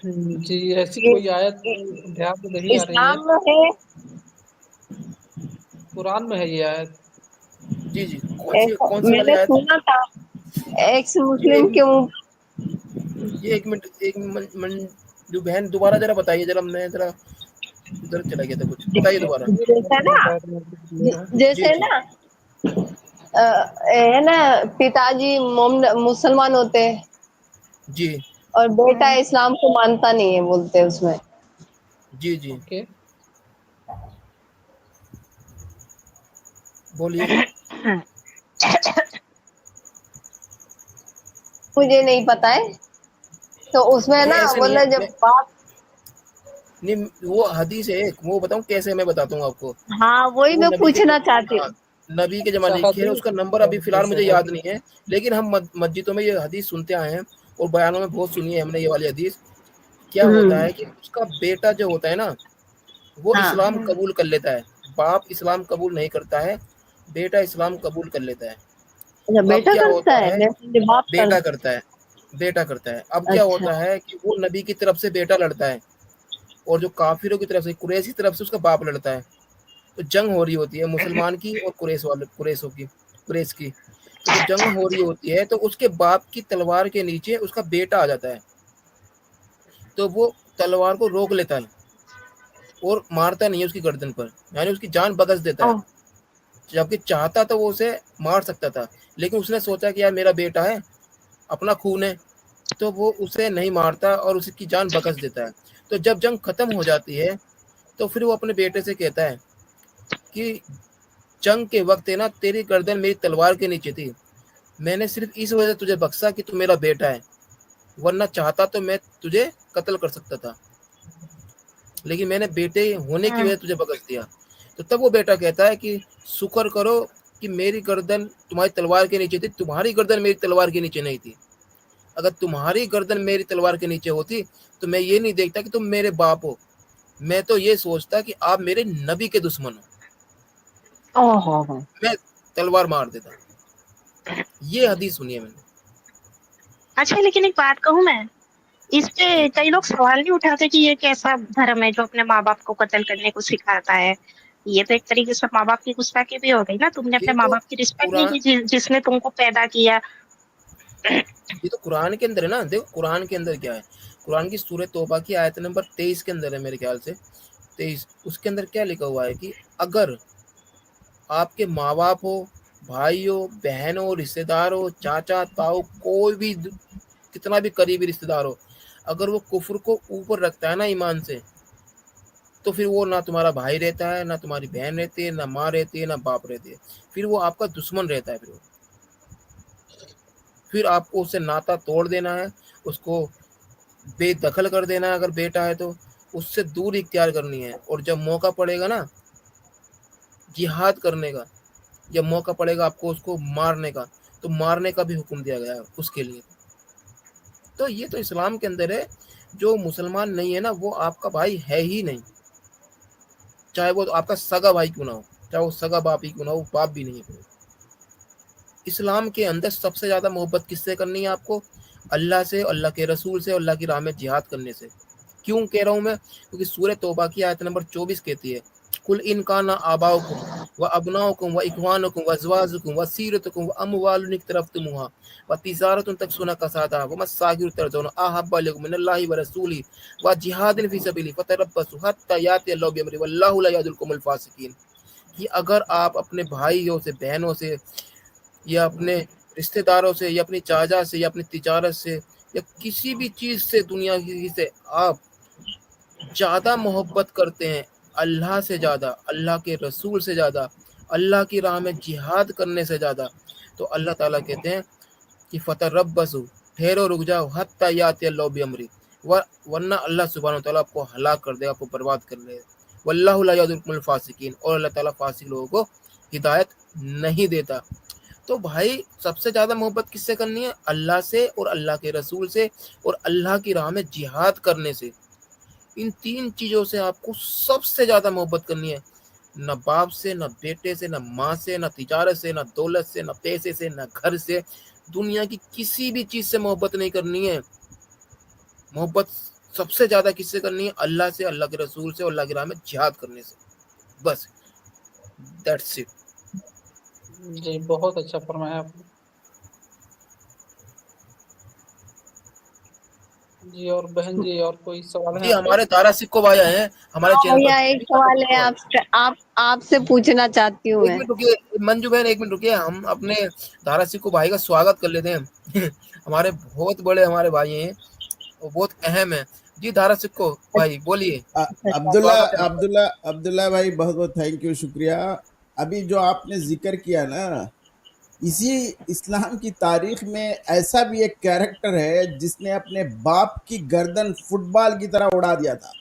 जी, ऐसी ये कोई आयत ध्यान में नहीं आ रही है। इस्लाम में है? कुरान में है ये आयत। जी जी, ऐसा कौन सी वाली मैंने आयत है? सुना था, एक्स जी मुस्लिम के मुंह। ये एक मिनट, मंजू बहन दोबारा जरा बताइए, जरा मैं जरा उधर चला गया था, कुछ बताइए दोबारा। जैसे ना, शायद मेरे को क्लियर है। जी जैसे जी ना, है ना, पिताजी मुसलमान होते हैं, जी और बेटा इस्लाम को मानता नहीं है, बोलते हैं उसमें। जी जी ओके। बोलिए। मुझे नहीं पता है, तो उसमें नहीं ना ऐसा नहीं है, बोले जब मैं बाप। नहीं, वो हदीस है एक, वो बताऊं कैसे, मैं बताता हूँ आपको। हाँ, वही वो मैं नबी के, पूछना चाहती हाँ, हूँ। नबी के अच्छा, जमाने की खैर हदीस। उसका नंबर अभी फिलहाल जैसे मुझे याद हदीस। नहीं है, लेकिन हम मस्जिदों में ये हदीस सुनते आए हैं और बयानों में बहुत सुनी है हमने ये वाली हदीस। क्या होता है कि उसका बेटा जो होता है ना, वो हाँ, इस्लाम कबूल कर लेता है। बाप इस्लाम कबूल नहीं करता है, बेटा इस्लाम कबूल कर लेता है। अच्छा, अब बेटा क्या करता होता है, है, मैं समझी बाप कर। बेटा करता है, बेटा करता है। अब क्या अच्छा। होता है कि वो नबी की तरफ से बेटा लड़ता है, और जो काफिरों की तरफ से, कुरैश की तरफ से उसका बाप लड़ता है। तो जंग हो रही होती है मुसलमान की और कुरैश की। तो जब जंग हो रही होती है तो उसके बाप की तलवार के नीचे उसका बेटा आ जाता है, तो वो तलवार को रोक लेता है और मारता नहीं है उसकी गर्दन पर, यानी उसकी जान बख्श देता ओ, है। जबकि चाहता तो वो उसे मार सकता था, लेकिन उसने सोचा कि यार मेरा बेटा है, अपना खून है, तो वो उसे नहीं मारता और उसकी जान बख्श देता है। तो जब जंग खत्म हो जाती है तो फिर वो अपने बेटे से कहता है कि जंग के वक्त है ना, तेरी गर्दन मेरी तलवार के नीचे थी, मैंने सिर्फ इस वजह से तुझे बख्शा कि तू मेरा बेटा है, वरना चाहता तो मैं तुझे कत्ल कर सकता था, लेकिन मैंने बेटे होने की वजह तुझे बख्श दिया। तो तब वो बेटा कहता है कि शुक्र करो कि मेरी गर्दन तुम्हारी तलवार के नीचे थी, तुम्हारी गर्दन मेरी तलवार के नीचे नहीं थी। अगर तुम्हारी गर्दन मेरी तलवार के नीचे होती तो मैं ये नहीं देखता कि तुम मेरे बाप हो, मैं तो ये सोचता कि आप मेरे नबी के दुश्मन हो, ओहो। मैं तलवार मार देता। ये हदीस सुनी है मैंने। अच्छा, लेकिन एक बात कहूँ मैं, इस पे कई लोग सवाल नहीं उठाते कि ये कैसा धर्म है जो अपने माँ बाप को कत्ल करने को सिखाता है। ये तो एक तरीके से माँ बाप की गुस्ताखी भी हो गई ना, तुमने अपने ये माँ तो बाप की रिस्पेक्ट नहीं कुरान की जिसने तुमको पैदा किया। ये तो कुरान के अंदर है ना। देखो कुरान के अंदर क्या है, कुरान की सूरह तौबा की आयत नंबर 23 के अंदर है मेरे ख्याल से 23, उसके अंदर क्या लिखा हुआ है कि अगर आपके माँ बाप हो, भाई हो, बहन हो, रिश्तेदार हो, चाचा ताऊ, कोई भी कितना भी करीबी रिश्तेदार हो, अगर वो कुफ्र को ऊपर रखता है ना ईमान से, तो फिर वो ना तुम्हारा भाई रहता है, ना तुम्हारी बहन रहती है, ना माँ रहती है, ना बाप रहती है, फिर वो आपका दुश्मन रहता है। फिर आपको उससे नाता तोड़ देना है, उसको बेदखल कर देना है। अगर बेटा है तो उससे दूर इख्तियार करनी है। और जब मौका पड़ेगा ना जिहाद करने का, जब मौका पड़ेगा आपको उसको मारने का, तो मारने का भी हुक्म दिया गया है उसके लिए। तो ये तो इस्लाम के अंदर है। जो मुसलमान नहीं है ना वो आपका भाई है ही नहीं, चाहे वो आपका सगा भाई क्यों ना हो, चाहे वो सगा बाप ही क्यों ना हो, बाप भी नहीं है। इस्लाम के अंदर सबसे ज्यादा मोहब्बत किससे करनी है आपको? अल्लाह से, अल्लाह के रसूल से, अल्लाह की राह में जिहाद करने से। क्यों कह रहा हूं मैं? क्योंकि सूरह तौबा की आयत नंबर 24 कहती है, कुल इन काना आबाउकुम व अबनाउकुम व इखवानुकुम व अज़वाजुकुम व सीरतुकुम व अमवालुन इक्तरफ्तमुहा व तिजारतुन तखशूना कसादहा व मसाकिन तरज़ौना अहब्बा इलैकुम मिनल्लाहि व रसूलिही व जिहादिन फी सबीलिही फतरब्बसू हत्ता याति अल्लाहु बिअमरिही वल्लाहु ला यहदिल कौमल फासिकीन। कि अगर आप अपने भाइयों से, बहनों से, या अपने रिश्तेदारों से, या अपनी चाचा से, या अपनी तिजारत से, या किसी भी चीज से, दुनिया की से आप ज्यादा मोहब्बत करते हैं, अल्लाह से ज्यादा, अल्लाह के रसूल से ज्यादा, अल्लाह की राह में जिहाद करने से ज्यादा, तो अल्लाह ताला कहते हैं कि फतरब्बसू, ठहरो, रुक जाओ, हत्ता याति अल्लाहु बिअमरी, वरना अल्लाह सुब्हानहू तआला आपको हलाक कर देगा, आपको बर्बाद कर देगा। वल्लाहु ला यहदिल कौमल फासिकीन, और अल्लाह ताला फासिक लोगों को हिदायत नहीं देता। तो भाई सबसे ज्यादा मोहब्बत किससे करनी है? अल्लाह से, और अल्लाह के रसूल से, और अल्लाह की राह में जिहाद करने से। इन तीन चीजों से आपको सबसे ज्यादा मोहब्बत करनी है। न बाप से, न बेटे से, न माँ से, न तिजारत से, न दौलत से, न पैसे से, न घर से, दुनिया की किसी भी चीज से मोहब्बत नहीं करनी है। मोहब्बत सबसे ज्यादा किससे करनी है? अल्लाह से, अल्लाह के रसूल से, और अल्लाह की राह में जिहाद करने से। बस, दैट्स इट। जी, बहुत अच्छा फरमाया आपने। जी, और बहन जी, और कोई सवाल है जी, आपके? हमारे तारा सिक्को भाई आए हैं हमारे हाँ चैनल पर। भैया, एक सवाल है आपसे, आपसे पूछना चाहती हूँ एक मैं। मिनट रुकिए मंजू बहन, एक मिनट रुकिए, हम अपने धारा सिक्को भाई का स्वागत कर लेते हैं। हमारे बहुत बड़े हमारे भाई हैं, वो बहुत अहम है। जी धारा सिक्को भाई बोलिए, अब्दुल्ला स्वागत है आपका। अब्दुल्ला अब्दुल्ला भाई, बहुत बहुत थैंक यू, शुक्रिया। अभी जो आपने जिक्र किया ना, इसी इस्लाम की तारीख में ऐसा भी एक कैरेक्टर है जिसने अपने बाप की गर्दन फुटबॉल की तरह उड़ा दिया था,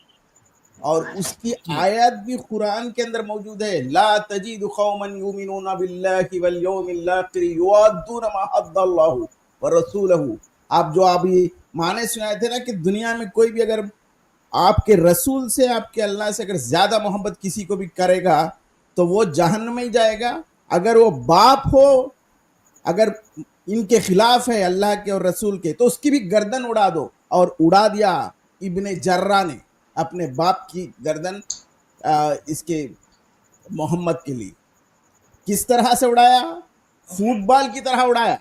और उसकी जी आयत भी कुरान के अंदर मौजूद है, ला तजीदु कौमन युमिनूना बिल्लाहि वल यौमिल आखिर युअद्दूना मा हद्दल्लाहु व रसूलहु। आप जो अभी माने सुनाए थे ना कि दुनिया में कोई भी अगर आपके रसूल से, आपके अल्लाह से अगर ज्यादा मोहब्बत किसी को भी करेगा तो वो जहन्नम में ही जाएगा। अगर वो बाप हो, अगर इनके खिलाफ है अल्लाह के और रसूल के, तो उसकी भी गर्दन उड़ा दो। और उड़ा दिया इब्ने जर्रा ने अपने बाप की गर्दन इसके मोहम्मद के लिए। किस तरह से उड़ाया? फुटबॉल की तरह उड़ाया।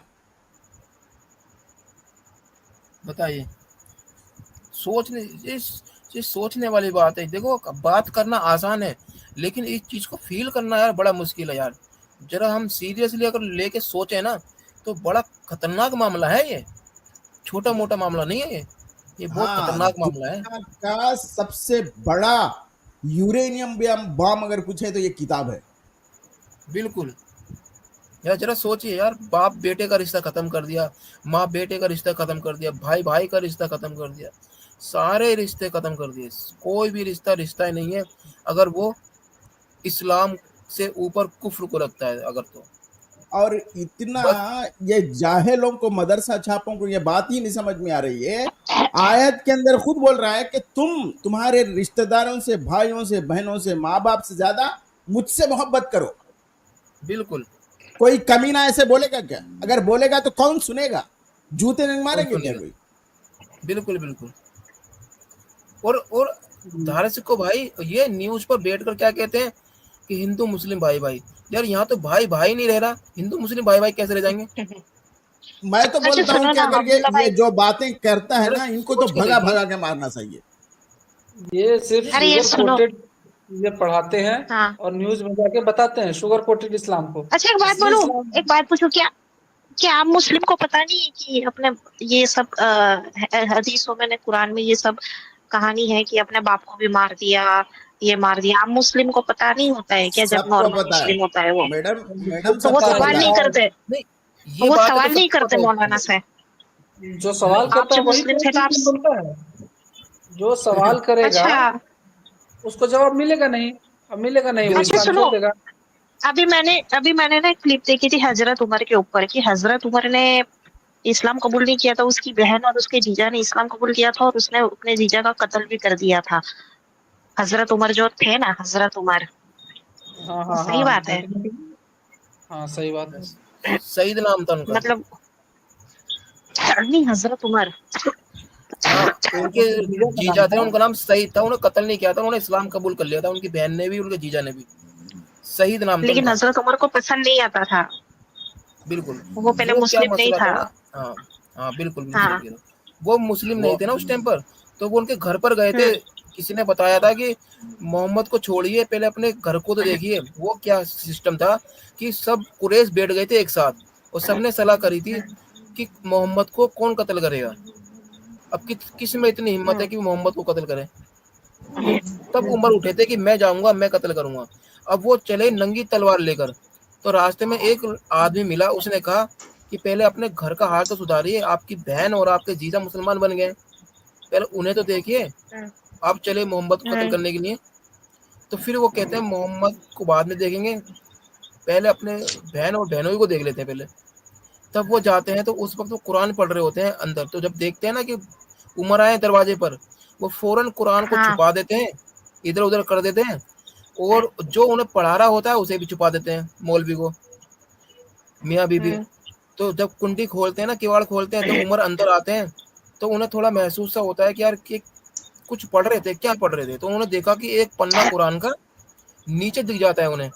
बताइए, सोचने ये सोचने वाली बात है। देखो बात करना आसान है, लेकिन इस चीज को फील करना यार बड़ा मुश्किल है यार। जरा हम सीरियसली अगर लेके सोचे ना तो बड़ा खतरनाक मामला है ये, छोटा मोटा मामला नहीं है ये बहुत हाँ, खतरनाक मामला है। दुनिया का सबसे बड़ा यूरेनियम बम अगर कुछ है तो ये किताब है। बिल्कुल यार, जरा सोचिए यार, बाप बेटे का रिश्ता खत्म कर दिया, माँ बेटे का रिश्ता खत्म कर दिया, भाई भाई का रिश्ता खत्म कर दिया, सारे रिश्ते खत्म कर दिए, कोई भी रिश्ता रिश्ता ही नहीं है अगर वो इस्लाम से ऊपर कुफ्र को रखता है अगर तो। और इतना ये जाहिलों को, मदरसा छापों को ये बात ही नहीं समझ में आ रही है। आयत के अंदर खुद बोल रहा है कि तुम्हारे रिश्तेदारों से, भाइयों से, बहनों से, माँ बाप से ज्यादा मुझसे मोहब्बत करो। बिल्कुल। कोई कमीना ऐसे बोलेगा क्या? अगर बोलेगा तो कौन सुनेगा? जूते नहीं मारेंगे क्या कोई? बिल्कुल बिल्कुल। और धारसिक को भाई ये न्यूज पर बैठकर क्या कहते हैं कि हिंदू मुस्लिम भाई भाई, यार यहाँ तो भाई भाई नहीं रह रहा, हिंदू मुस्लिम भाई भाई कैसे रह जाएंगे? मैं तो बोलता हूँ कि अगर ये जो बातें करता है ना, इनको तो भगा भगा के मारना चाहिए। ये सिर्फ शुगर कोटेड ये पढ़ाते हैं और न्यूज में जाके बताते हैं शुगर कोटेड इस्लाम को। अच्छा एक बात बोलूं, एक बात पूछूं, क्या आप मुस्लिम को पता नहीं है कि अपने ये सब हदीसों में, कुरान में ये सब कहानी है कि अपने बाप को भी मार दिया, ये मार दिया? आप मुस्लिम को पता नहीं होता है क्या? जब नॉर्मल मुस्लिम होता है वो, मैडम तो वो सवाल नहीं करते, वो सवाल नहीं करते मौलाना से। जो सवाल करता है वही मुस्लिम थे तो आप बोलता है, जो सवाल करेगा उसको जवाब मिलेगा नहीं, अब मिलेगा नहीं। अच्छा सुनो, अभी मैंने ना एक क्लिप देखी थी हजरत उमर के ऊपर कि हजरत उमर ने इस्लाम कबूल नहीं किया था, उसकी बहन और उसके जीजा ने इस्लाम कबूल किया था और उसने अपने जीजा का कत्ल भी कर दिया था। हजरत उमर जो थे ना, हजरत उमर। सही बात है। हाँ सही बात है। सईद नाम था उनका, मतलब नहीं, हजरत उमर। उनके जीजा थे, उनका नाम सईद था, उन्होंने कत्ल नहीं किया था, उन्होंने इस्लाम कबूल कर लिया था, उनकी बहन ने भी, उनके जीजा ने भी। सईद नाम था। लेकिन हजरत उमर को पसंद नहीं आता था। बिल्कुल, वो पहले मुस्लिम नहीं था। हाँ बिल्कुल। वो मुस्लिम नहीं थे ना उस टाइम पर, तो वो उनके घर पर गए थे। किसी ने बताया था कि मोहम्मद को छोड़िए, पहले अपने घर को तो देखिए। वो क्या सिस्टम था कि सब कुरैश बैठ गए थे एक साथ और सबने सलाह करी थी कि मोहम्मद को कौन कत्ल करेगा। अब किस में इतनी हिम्मत है कि मोहम्मद को कत्ल करे? तब उमर उठे थे कि मैं जाऊंगा, मैं कत्ल करूंगा। अब वो चले नंगी तलवार लेकर, तो रास्ते में एक आदमी मिला, उसने कहा कि पहले अपने घर का हाल तो सुधारिए, आपकी बहन और आपके जीजा मुसलमान बन गए, पहले उन्हें तो देखिए, आप चले मोहम्मद को कत्ल करने के लिए। तो फिर वो कहते हैं मोहम्मद को बाद में देखेंगे, पहले अपने बहन और बहनों को देख लेते हैं पहले। तब वो जाते हैं, तो उस वक्त वो कुरान पढ़ रहे होते हैं अंदर। तो जब देखते हैं ना कि उमर आए दरवाजे पर, वो फौरन कुरान को छुपा देते हैं, इधर उधर कर देते हैं, और जो उन्हें पढ़ा रहा होता है उसे भी छुपा देते हैं, मौलवी को, मियाँ बीबी। तो जब कुंडी खोलते हैं ना, किवाड़ खोलते हैं, तो उमर अंदर आते हैं, तो उन्हें थोड़ा महसूस सा होता है कि यार कि कुछ पढ़ रहे थे, क्या पढ़ रहे थे? तो उन्होंने देखा कि एक पन्ना कुरान का नीचे दिख जाता है उन्हें।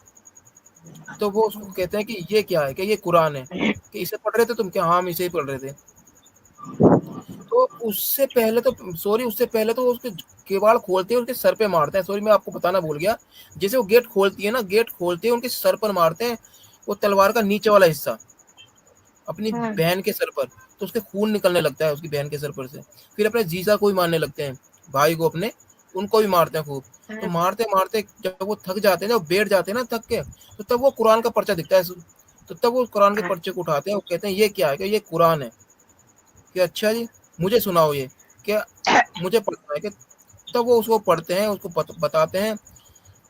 तो वो उसको कहते हैं कि ये क्या है, कि ये कुरान है, कि इसे पढ़ रहे थे तुम? क्या? हाँ, हम इसे ही पढ़ रहे थे। तो उससे पहले तो उसके किवाड़ खोलते हैं, उनके सर पे मारते हैं। सॉरी, मैं आपको बताना भूल गया, जैसे वो गेट खोलती है ना, गेट खोलते हैं, उनके सर पर मारते हैं वो तलवार का नीचे वाला हिस्सा अपनी बहन के सर पर। तो उसके खून निकलने लगता है उसकी बहन के सर पर से। फिर अपने जीजा को भी मारने लगते हैं, भाई को अपने, उनको भी मारते हैं खूब। तो मारते मारते जब वो थक जाते हैं, जब बैठ जाते हैं ना थक के, तो तब वो कुरान का पर्चा दिखता है। तो तब वो कुरान के पर्चे को उठाते हैं, वो कहते हैं ये क्या है? कि ये कुरान है। कि अच्छा जी, मुझे सुनाओ, ये क्या मुझे पढ़ना है? कि तब वो उसको पढ़ते हैं, उसको बताते हैं,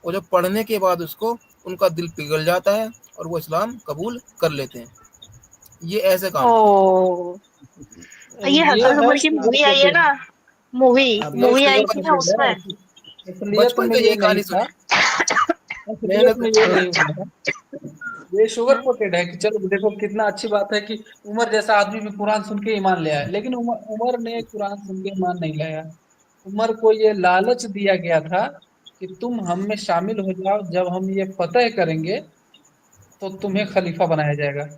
और जब पढ़ने के बाद उसको उनका दिल पिघल जाता है और वो इस्लाम कबूल कर लेते हैं। ये ऐसे काम। ये हजरत उमर की मूवी आई है ना, मूवी आई थी ना, उसमें बचपन में ये कहानी सुनी। ये शुगर कोटेड है कि चलो देखो कितना अच्छी बात है कि उमर जैसा आदमी भी कुरान सुन के ईमान ले आया। लेकिन उमर ने कुरान सुन के ईमान नहीं लाया। उमर को ये लालच दिया गया था कि तुम हम में शामिल हो जाओ, जब हम ये फतह करेंगे तो तुम्हें खलीफा बनाया जाएगा।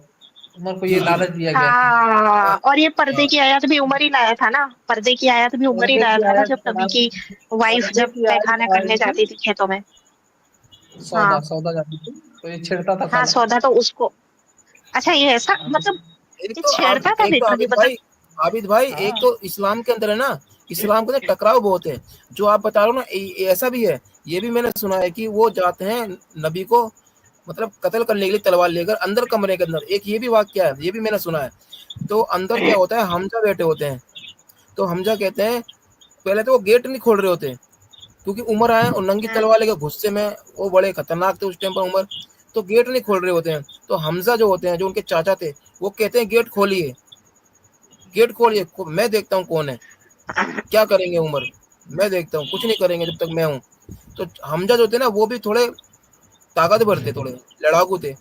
उमर को ये लालच दिया गया था। और ये पर्दे की आयत भी उमर ही लाया था ना, पर्दे की आयत भी उमर ही लाया था ना, जब नबी की वाइफ जब पैखाना करने जाती थी खेतों में, सौदा जाती थी, तो ये छेड़ता था। हाँ, सौदा तो उसको। अच्छा, ये ऐसा मतलब छेड़ता था आबिद भाई, एक तो इस्लाम के अंदर है ना, इस्लाम के अंदर टकराव बहुत है। जो आप बता रहे हो ना, ऐसा भी है। ये भी मैंने सुना है कि वो जाते हैं नबी को मतलब कत्ल करने के लिए तलवार लेकर अंदर कमरे के अंदर। एक ये भी वाक्या है, ये भी मैंने सुना है। तो अंदर क्या होता है, हमजा बैठे होते हैं। तो हमजा कहते हैं पहले तो वो गेट नहीं खोल रहे होते, क्योंकि उमर आए और नंगी तलवार लेके गुस्से में, वो बड़े खतरनाक थे उस टाइम पर उमर, तो गेट नहीं खोल रहे होते हैं। तो हमजा जो होते हैं, जो उनके चाचा थे, वो कहते हैं गेट खोलिए, गेट खोलिए, मैं देखता हूँ कौन है, क्या करेंगे उमर, मैं देखता हूँ, कुछ नहीं करेंगे जब तक मैं हूँ। तो हमजा जो थे ना, वो भी थोड़े ताकतवर थे, थोड़े लड़ाकू थे,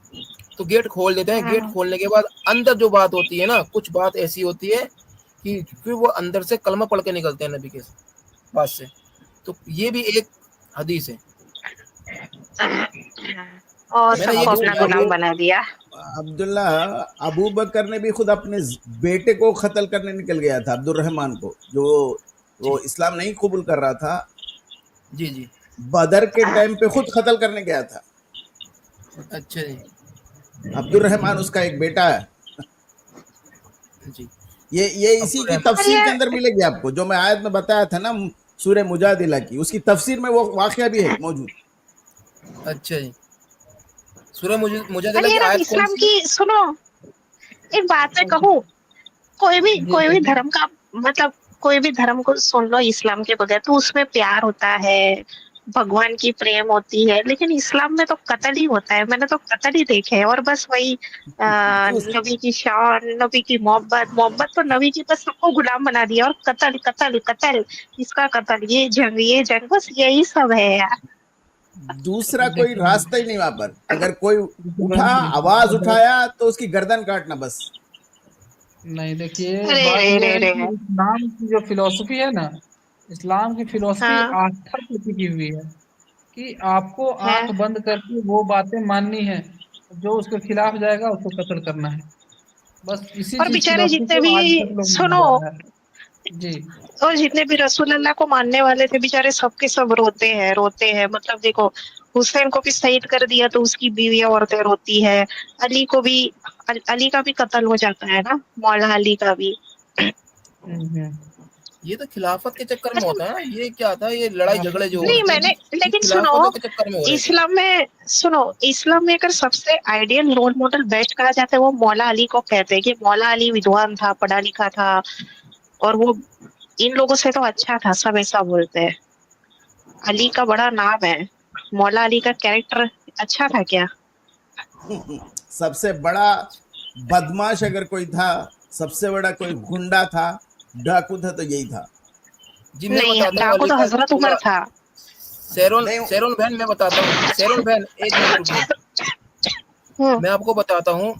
तो गेट खोल देते हैं। गेट खोलने के बाद अंदर जो बात होती है ना, कुछ बात ऐसी होती है कि फिर वो अंदर से कलमा पढ़ के निकलते हैं नबी के पास से। तो ये भी एक हदीस है। और मैंने ये सबको अपना गुलाम बना दिया। अब्दुल्ला, अबू बकर ने भी खुद अपने बेटे को कत्ल करने निकल गया था, अब्दुल रहमान को, जो वो इस्लाम नहीं कबूल कर रहा था। जी जी, बदर के टाइम पे खुद कत्ल करने गया था। अच्छा जी, अब्दुल रहमान उसका एक बेटा है। जी ये इसी की तफसीर के अंदर मिलेगी आपको, जो मैं आयत में बताया था ना सूरह मुजादिला की, उसकी तफसीर में वो वाकया भी है मौजूद। अच्छा जी, सूरह मुजादिला अरे की यार, आयत कौन इस्लाम सी? की सुनो, एक बात मैं कहूँ, कोई भी धर्म का मतलब कोई भी धर्म को सुन लो इस्लाम के बगैर, तो उसमें प्यार होता है, भगवान की प्रेम होती है, लेकिन इस्लाम में तो कत्ल ही होता है। मैंने तो कत्ल ही देखे हैं, और बस वही नबी की शान, नबी की मोहब्बत तो नबी की बस सबको गुलाम बना दिया, और कत्ल कत्ल कत्ल, इसका कत्ल, ये जंग, बस यही सब है यार। दूसरा कोई रास्ता ही नहीं वहां पर। अगर कोई उठा, आवाज उठाया, तो उसकी गर्दन काटना बस। नहीं, देखिए रे बात रे यह रे है रे कि इस्लाम की जो फिलॉसफी है ना, इस्लाम की फिलॉसफी हाँ आस्था पे टिकी हुई है, कि आपको है। आंख बंद करके वो बातें माननी है, जो उसके खिलाफ जाएगा उसको कत्ल करना है। बस इसी और चीज बेचारे फिलॉसफी जितने को भी, आज तक लोग माने सुनो, जा रहा है। जी। और जितने भी रसूल अल्लाह को मानने वाले थे, बेचारे सबके सब रोते हैं। मतलब देखो, हुसैन को भी शहीद कर दिया तो उसकी बीवियां औरतें रोती है, अली को भी, अली का भी कत्ल हो जाता है ना, मौला अली का भी। हम्म। ये तो खिलाफत के चक्कर में अच्छा, होता है ना, ये क्या था, ये लड़ाई झगड़े जो नहीं होते हैं, मैंने, ये लेकिन खिलाफतों के चक्कर में हो रहे थे। इस्लाम में अगर सबसे आइडियल रोल मॉडल बेस्ट कहा जाता है, वो मौला अली को कहते हैं, कि मौला अली विद्वान था, पढ़ा लिखा था, और वो इन लोगों से तो अच्छा था, सब ऐसा बोलते हैं। अली का बड़ा नाम है, मौला अली का कैरेक्टर अच्छा था क्या? सबसे बड़ा बदमाश अगर कोई था, सबसे बड़ा कोई गुंडा था, डाकू था, तो यही था। जी मैं नहीं, बताता हूँ डाकू अली तो का हजरत थोड़ा। उमर था। नहीं, सैरोन बहन, मैं बताता हूँ, सैरोन बहन एक मिनट रुकिए, मैं आपको बताता हूँ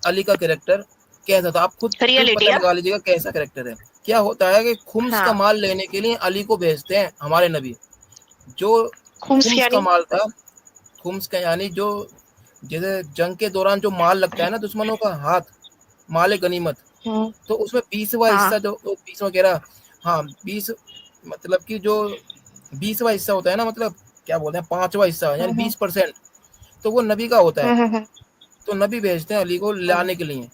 अली का कैरेक्टर कैसा था। आप खुद रियलिटी पता है। लगा लीजिएगा कैसा कैरेक्टर है। क्या होता है कि खुम्स का हाँ, माल लेने के लिए अली को भेजते हैं हमारे नबी। जो खुम्स खुम्स का यानी? माल था, खुम्स का यानी जो, जैसे जंग के दौरान जो माल लगता है ना दुश्मनों का, हाथ, माल गनीमत, हम्म, तो उसमें 20वां हाँ, हिस्सा, जो 20 वगैरह, हाँ 20, मतलब कि जो 20वां हिस्सा होता है ना, मतलब क्या बोलते हैं, 5वां हिस्सा यानी हम्म, 20%, तो वो नबी का होता है। हम्म, तो नबी भेजते हैं अली को हम्म, लाने के लिए,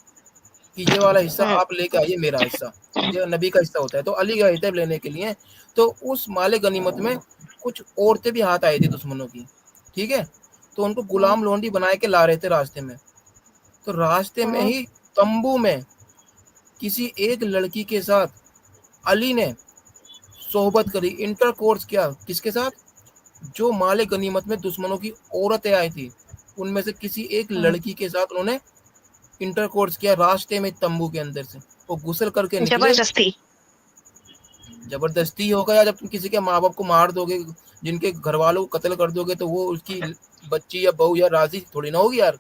कि ये वाला हिस्सा हम्म, आप लेके आइए, मेरा हिस्सा, ये नबी का हिस्सा होता है। तो अली गए थे लेने के लिए। तो उस माले गनीमत में कुछ औरतें भी हाथ आई थी दुश्मनों की, ठीक है, तो उनको गुलाम लोंडी बना के ला रहे थे रास्ते में। तो रास्ते में ही तंबू में किसी एक लड़की के साथ अली ने सोहबत करी, इंटरकोर्स किया, किसके साथ? जो माले गनीमत में दुश्मनों की औरतें आई थी, उनमें से किसी एक लड़की के साथ उन्होंने इंटरकोर्स किया, रास्ते में तंबू के अंदर से वो घुसल करके निकले। जबरदस्ती। जबरदस्ती होगा, या जब तुम किसी के माँ बाप को मार दोगे, जिनके घर वालों को कत्ल कर दोगे, तो वो उसकी बच्ची या बहू या राजी थोड़ी ना होगी यार।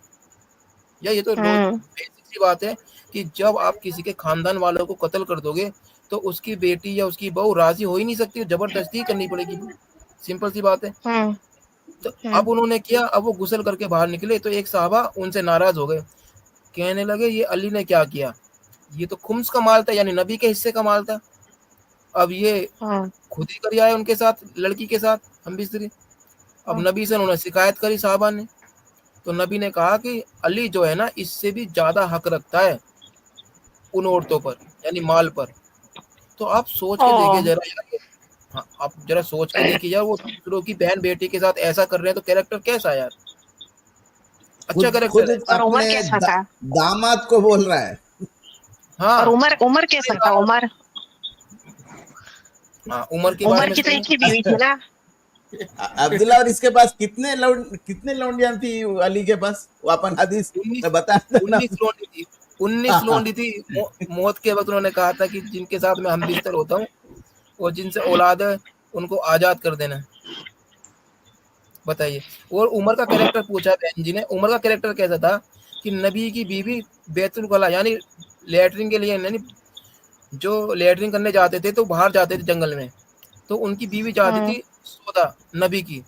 या ये तो बेसिक सी बात है कि जब आप किसी के खानदान वालों को कत्ल कर दोगे, तो उसकी बेटी या उसकी बहू राजी हो ही नहीं सकती, जबरदस्ती करनी पड़ेगी, सिंपल सी बात है। तो अब उन्होंने किया, अब वो घुसल करके बाहर निकले, तो एक साहबा उनसे नाराज हो गए, कहने लगे ये अली ने क्या किया, ये तो खुम्स का माल था, यानी नबी के हिस्से का माल था, अब ये खुद ही कर आए उनके साथ, लड़की के साथ हम बिस्तरी। अब नबी से उन्होंने शिकायत करी साहबा ने, तो नबी ने कहा कि अली जो है ना, इससे भी ज्यादा हक रखता है उन औरतों पर, यानी माल पर। तो आप सोच के देखिए जरा यार, हाँ आप जरा सोच के देखिए यार, वो दूसरों की बहन बेटी के साथ ऐसा कर रहे हैं, तो कैरेक्टर कैसा है यार, अच्छा खुद कैरेक्टर है। और उमर अपने कैसा था? दामाद को बोल रहा है। और हाँ उमर कैसा था? उमर हाँ, उमर के बारे उमर में की तो सही एक ही बीवी थी ना। अब्दुल्ला, और इसके पास कितने लौंडियां थी अली के पास? वो अपन हदीस में बताया था ना। 19 लोंडी थी, 19 लोंडी थी। मौत के वक्त उन्होंने कहा था कि जिनके साथ मैं हम बिस्तर होता हूँ और जिनसे औलाद है उनको आजाद कर देना। बताइए। और उमर का कैरेक्टर पूछा बहन जी ने, उमर का कैरेक्टर कैसा था कि नबी की बीवी बैतुल खला यानी लेटरिन के लिए यानी जो लेटरिन करने जाते थे तो बाहर जाते थे जंगल में, तो उनकी बीवी जाती थी सौदा नबी की,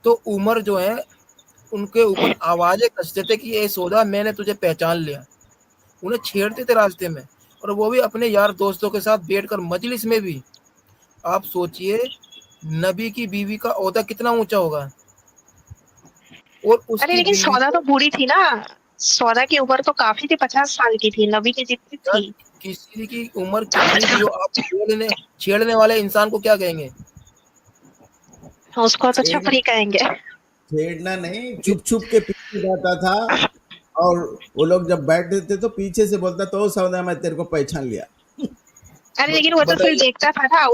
तो उमर जो है उनके ऊपर आवाजें कसते थे कि ये सौदा मैंने तुझे पहचान लिया। उन्हें छेड़ते थे रास्ते में, और वो भी अपने यार दोस्तों के साथ बैठकर मजलिस में भी। आप सोचिए नबी की बीवी का ओहदा कितना ऊंचा होगा। और अरे उसकी लेकिन बीवी सौदा को तो बूढ़ी थी ना, सौदा की उम्र तो काफी थी, 50 साल की थी, नबी की जितनी यार थी। किसी की उम्र कितनी भी हो, आप छेड़ने वाले इंसान को क्या कहेंगे? उसको तो छेड़ छपरी कहेंगे। छेड़ना नहीं, छुप छुप के पीछे जाता था, और वो लोग जब बैठते थे तो पीछे से बोलता, तो सौदा मैं तेरे को पहचान लिया। अरे लेकिन वो तो फिर बताइए। देखता था ना,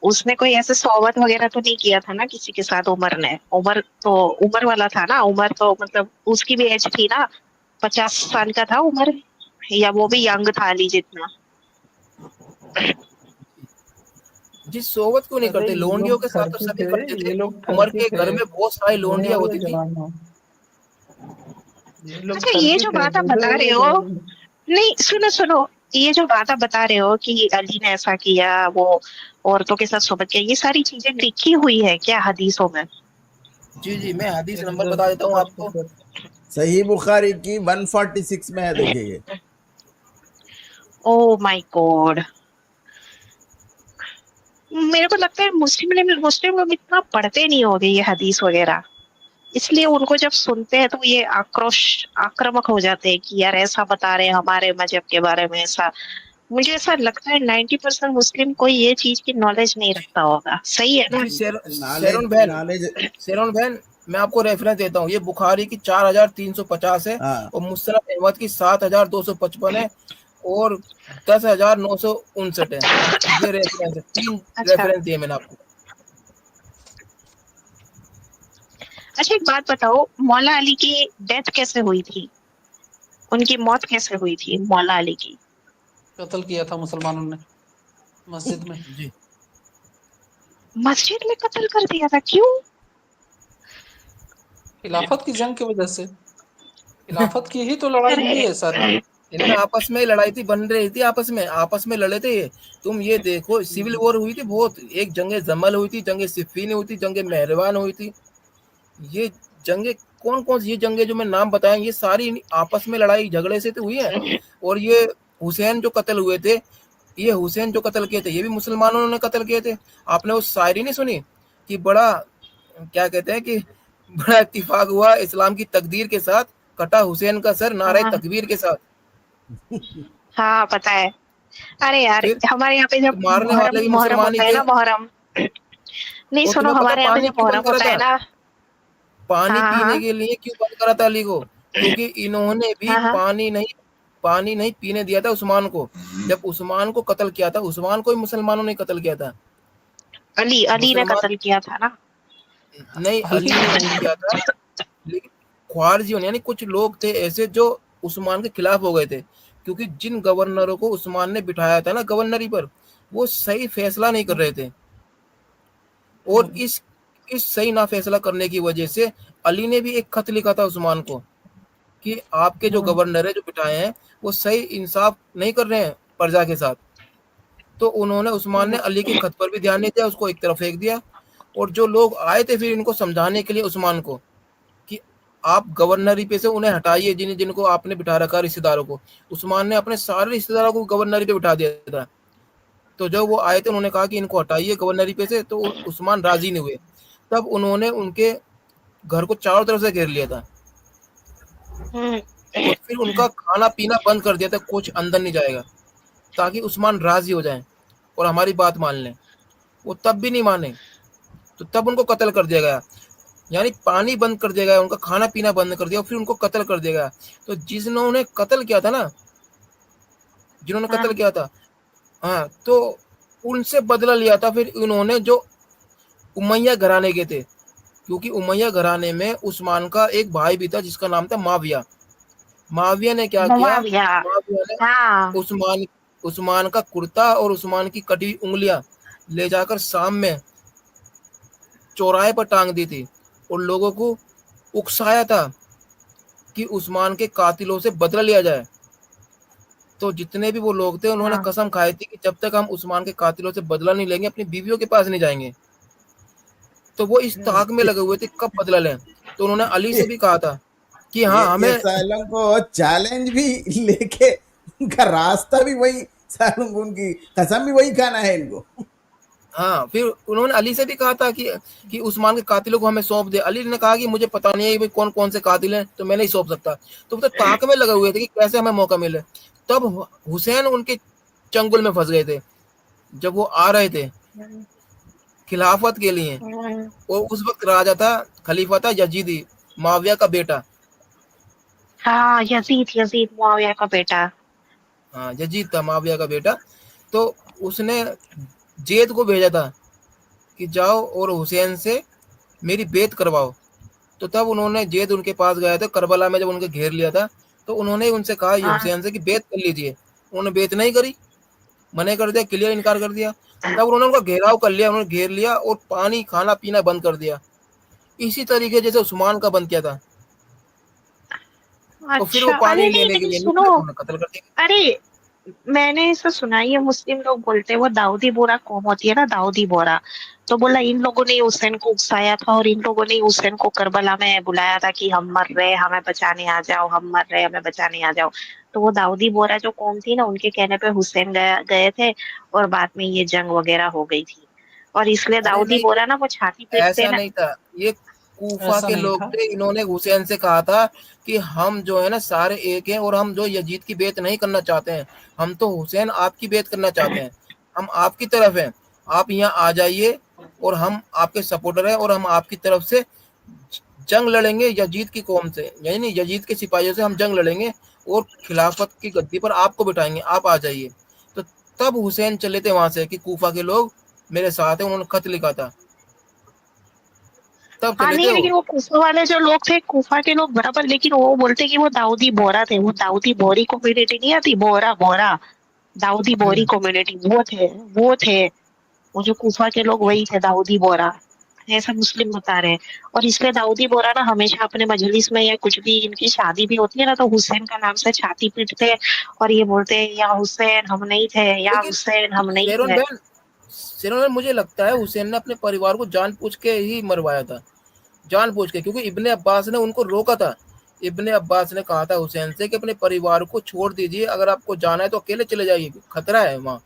उसने कोई ऐसे सोबत वगैरह तो नहीं किया था ना किसी के साथ उमर ने। उमर वाला था ना, उमर तो मतलब उसकी भी एज थी ना, 50 साल का था उमर, या वो भी यंग था अली जितना। जिस सोवत क्यों नहीं अरे करते, ये लोंडियों लोग के साथ तो ठरकी सभी थे, करते थे। ये लोग उमर ठरकी के थे, घर में बहुत सारी होने लोंडियां वाले होती थी। जमाना। ये लोग अच्छा, ये ठरकी जो थे, बात आप बूढ़े बता हो रहे गए हो, थे। नहीं सुनो सुनो, ये जो बात आप बता रहे हो कि अली ने ऐसा किया, वो औरतों के साथ सोबत किया, ये सारी चीजें लिखी हुई है क्या हदीसों में? जी जी, मैं हदीस नंबर एकदम बता देता हूँ सच आपको। सच। सही बुखारी की 146 में है, देखिए। ओ माय गॉड, मेरे को लगता है मुस्लिम लोग इतना पढ़ते नहीं होंगे ये हदीस वगैरह, इसलिए उनको जब सुनते हैं तो ये आक्रामक हो जाते हैं कि यार ऐसा बता रहे हैं हमारे मजहब के बारे में ऐसा। मुझे ऐसा लगता है 90% मुस्लिम कोई ये चीज की नॉलेज नहीं रखता होगा, सही है ना? जी नॉलेज शेरोन नॉलेज बहन, मैं आपको रेफरेंस देता हूँ। ये बुखारी की 4350 है, हाँ, और मुस्नद अहमद की 7255 है, और 10,959 है। ये रेफरेंस है, 3 अच्छा रेफरेंस दिए मैंने आपको। अच्छा, एक बात बताओ, मौला अली की डेथ कैसे हुई थी? उनकी मौत कैसे हुई थी मौला अली की? कत्ल किया था मुसलमानों ने मस्जिद में। जी, मस्जिद में कत्ल कर दिया था, क्यों? खिलाफत की जंग की वजह से, खिलाफत की ही तो लड़ाई अरे हुई है सारी। इनमें आपस में लड़ाई थी, बन रही थी, आपस में लड़े थे ये। तुम ये देखो, सिविल वॉर हुई थी बहुत। एक जंगे जमल हुई थी, जंगे सिफीन हुई थी, जंगे मेहरबान हुई थी। ये जंगे कौन कौन सी, ये जंगे जो मैं नाम बताएं, ये सारी आपस में लड़ाई झगड़े से तो हुई है। और ये हुसैन जो कत्ल हुए थे, ये हुसैन जो कत्ल किए थे, ये भी मुसलमानों ने कत्ल किए थे। आपने वो शायरी नहीं सुनी कि बड़ा, क्या कहते हैं कि बड़ा इत्तेफाक हुआ इस्लाम की तकदीर के साथ, कटा हुसैन का सर नारे हाँ तकबीर के साथ। हाँ पता है। अरे यार, फिर हमारे यहाँ पे तो जब मारने मुहर्रम वाले भी मुहर्रम मुसलमान ही होता है थे। ना, मुहर्रम, नहीं और सुनो, तुम्हें पता हमारे यहाँ पे पानी जब क्यों बंद मुहर्रम करा होता है था? ना। पानी हाँ पीने हाँ के लिए क्यों बंद करा था अली को? क्योंकि इन्होंने भी हाँ हाँ। पानी नहीं पीने दिया था उस्मान को। जब उस्मान को कत्ल किया था, उस्मान को ही मुसलमानों ने कत्ल किया था। अली ने मुसलमान कत्ल किया था ना। नहीं, अली ने नहीं किया था, लेकिन ख्वारिजी यानी कुछ लोग थे ऐसे जो उस्मान के खिलाफ हो गए थे। क्योंकि जिन गवर्नरों को उस्मान ने बिठाया था ना गवर्नरी पर, वो सही फैसला नहीं कर रहे थे। और इस सही ना फैसला करने की वजह से अली ने भी एक खत लिखा था उस्मान को कि आपके जो गवर्नर है जो बिठाए हैं, वो सही इंसाफ नहीं कर रहे हैं प्रजा के साथ। तो उन्होंने, उस्मान ने अली के खत पर भी ध्यान नहीं दिया, उसको एक तरफ फेंक दिया। और जो लोग आए थे फिर इनको समझाने के लिए उस्मान को कि आप गवर्नरी पे से उन्हें हटाइए, जिनको आपने बिठा रखा रिश्तेदारों को। उस्मान ने अपने सारे रिश्तेदारों को गवर्नरी पे बिठा दिया था। तो जब वो आए थे उन्होंने कहा कि इनको हटाइए गवर्नरी पे से, तो उस्मान राजी नहीं हुए। तब उन्होंने उनके घर को चारों तरफ से घेर लिया था, और फिर उनका खाना पीना बंद कर दिया था, कुछ अंदर नहीं जाएगा, ताकि उस्मान राजी हो जाए और हमारी बात मान लें। वो तब भी नहीं माने, तो तब उनको कत्ल कर दिया गया। यानी पानी बंद कर दिया गया, उनका खाना पीना बंद कर दिया, फिर उनको कत्ल कर दिया गया। तो जिन्होंने कत्ल किया था, हाँ, तो उनसे बदला लिया था। फिर इन्होंने जो उमैया घराने के थे, क्योंकि उमैया घराने में उस्मान का एक भाई भी था जिसका नाम था माविया। माविया ने क्या किया, मुआविया। माविया ने हाँ उस्मान उस्मान का कुर्ता और उस्मान की कटी हुई उंगलियां ले जाकर शाम में चौराहे पर टांग दी थी और लोगों को उकसाया था कि उस्मान के कातिलों से बदला लिया जाए। तो जितने भी वो लोग थे उन्होंने हाँ कसम खाई थी कि जब तक हम उस्मान के कातिलों से बदला नहीं लेंगे अपनी बीवियों के पास नहीं जाएंगे। तो वो इस ताक में लगे हुए थे कब बदला लें। तो उन्होंने अली से भी कहा था कि हाँ ये हमें, सालों को चैलेंज भी लेके उनका रास्ता भी वही, सालों को उनकी कसम भी वही खाना है इनको। हाँ फिर उन्होंने अली से भी कहा था कि उस्मान के कातिलों को हमें सौंप दे। अली ने कहा कि मुझे पता नहीं है कि कौन कौन से कातिल हैं, तो मैं नहीं सौंप सकता। तो वो तो ताक में लगे हुए थे कि कैसे हमें मौका मिले। तब हुसैन उनके चंगुल में फंस गए थे जब वो आ रहे थे खिलाफत के लिए। और उस वक्त राजा था, खलीफा था यजीदी, माविया का बेटा। हाँ, यजीद यजीद मुआविया का बेटा। हाँ यजीद था माविया का बेटा। तो उसने जेद को भेजा था कि जाओ और हुसैन से मेरी बेत करवाओ। तो तब उन्होंने जेद उनके पास गया था करबला में, जब उनके घेर लिया था तो उन्होंने उनसे कहा ये हाँ हुसैन से कि बेत कर लीजिए। उन्होंने बेत नहीं करी, मने कर दिया, क्लियर इनकार कर दिया। तब उन्होंने उनका घेराव कर लिया, उन्होंने घेर लिया और पानी खाना पीना बंद कर दिया, इसी तरीके जैसे उस्मान का बंद किया था। तो फिर वो अच्छा, पानी अरे नहीं लेने के लेकिन लिए सुनो, निकले तो उन्हें कत्ल कर दिया। अरे मैंने ऐसा सुना है, ये मुस्लिम लोग बोलते हैं वो दाऊदी बोरा कौम होती है ना, दाऊदी बोरा। तो बोला इन लोगों ने हुसैन को उकसाया था और इन लोगों ने हुसैन को करबला में बुलाया था कि हम मर रहे हमें बचाने आ जाओ, हम मर रहे हमें बचाने आ जाओ। तो वो दाऊदी बोरा जो कौम थी ना, उनके कहने पे हुसैन गए थे और बाद में ये जंग वगैरह हो गई थी। और इसलिए अरे दाऊदी नहीं, बोरा ना वो छाती पीटते ऐसा ना। नहीं था, ये कूफा ऐसा के नहीं लोग था। थे। इन्होंने हुसैन से कहा था कि हम जो है ना सारे एक हैं और हम जो यजीद की बेत नहीं करना चाहते हैं, हम तो हुसैन आपकी बेत करना चाहते हैं, हम आपकी तरफ हैं, आप यहाँ आ जाइए और हम आपके सपोर्टर हैं और हम आपकी तरफ से जंग लड़ेंगे यजीद की कौम से, यानी यजीद के सिपाहियों से हम जंग लड़ेंगे और खिलाफत की गद्दी पर आपको बिठाएंगे, आप आ जाइए। तो तब हुसैन चले थे वहां से कि कूफा के लोग मेरे साथ हैं, उन्होंने खत लिखा था, तब हाँ चले थे नहीं, वो। लेकिन वो कूफा वाले जो लोग थे, कूफा के लोग बराबर, लेकिन वो बोलते कि वो दाऊदी बोरा थे, वो दाऊदी बोरी कम्युनिटी नहीं आती, बोरा बोरा, दाऊदी बोरी कम्युनिटी, वो थे वो जो कूफा के लोग, वही थे दाऊदी बोरा। ऐसा मुस्लिम बता रहे हैं। और इसलिए दाऊदी बोरा ना हमेशा अपने मजलिस में या कुछ भी इनकी शादी भी होती है ना, तो हुसैन का नाम से छाती पीटते हैं और ये बोलते हैं या हुसैन हम नहीं थे, या लेकिन हुसैन हम नहीं शेरोन थे। बहन, शेरोन बहन, मुझे लगता है हुसैन ने अपने परिवार को जानबूझ के ही मरवाया था, जानबूझ के, क्योंकि इब्ने अब्बास ने उनको रोका था। इब्ने अब्बास ने कहा था हुसैन से कि अपने परिवार को छोड़ दीजिए, अगर आपको जाना है तो अकेले चले जाइए, खतरा है वहाँ,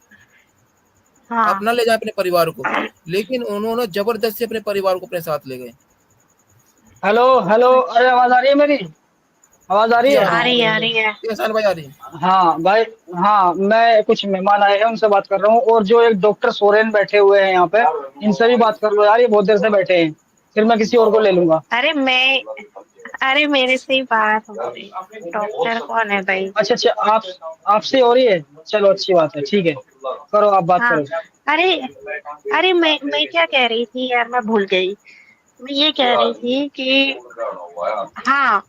आप हाँ ना ले जाए अपने परिवार को। लेकिन उन्होंने जबरदस्ती अपने परिवार को अपने साथ ले गए। हेलो हेलो, अरे आवाज आ रही है मेरी? आवाज आ रही जी है? आ रही आ है, रही है, आ रही है। जी हसन भाई आ रही है। हाँ भाई, हाँ मैं कुछ मेहमान आए हैं उनसे बात कर रहा हूँ, और जो एक डॉक्टर सोरेन बैठे हुए हैं यहाँ पे, इनसे भी बात कर लो यार, ये बहुत देर से बैठे हैं। फिर मैं किसी और को ले लूंगा। अरे मेरे से ही बात हो रही। डॉक्टर कौन है भाई? अच्छा अच्छा, आप आपसे हो रही है, चलो अच्छी बात है, ठीक है, करो आप बात हाँ, करो। अरे अरे मैं क्या कह रही थी यार, मैं भूल गई। मैं ये कह रही थी कि, हाँ,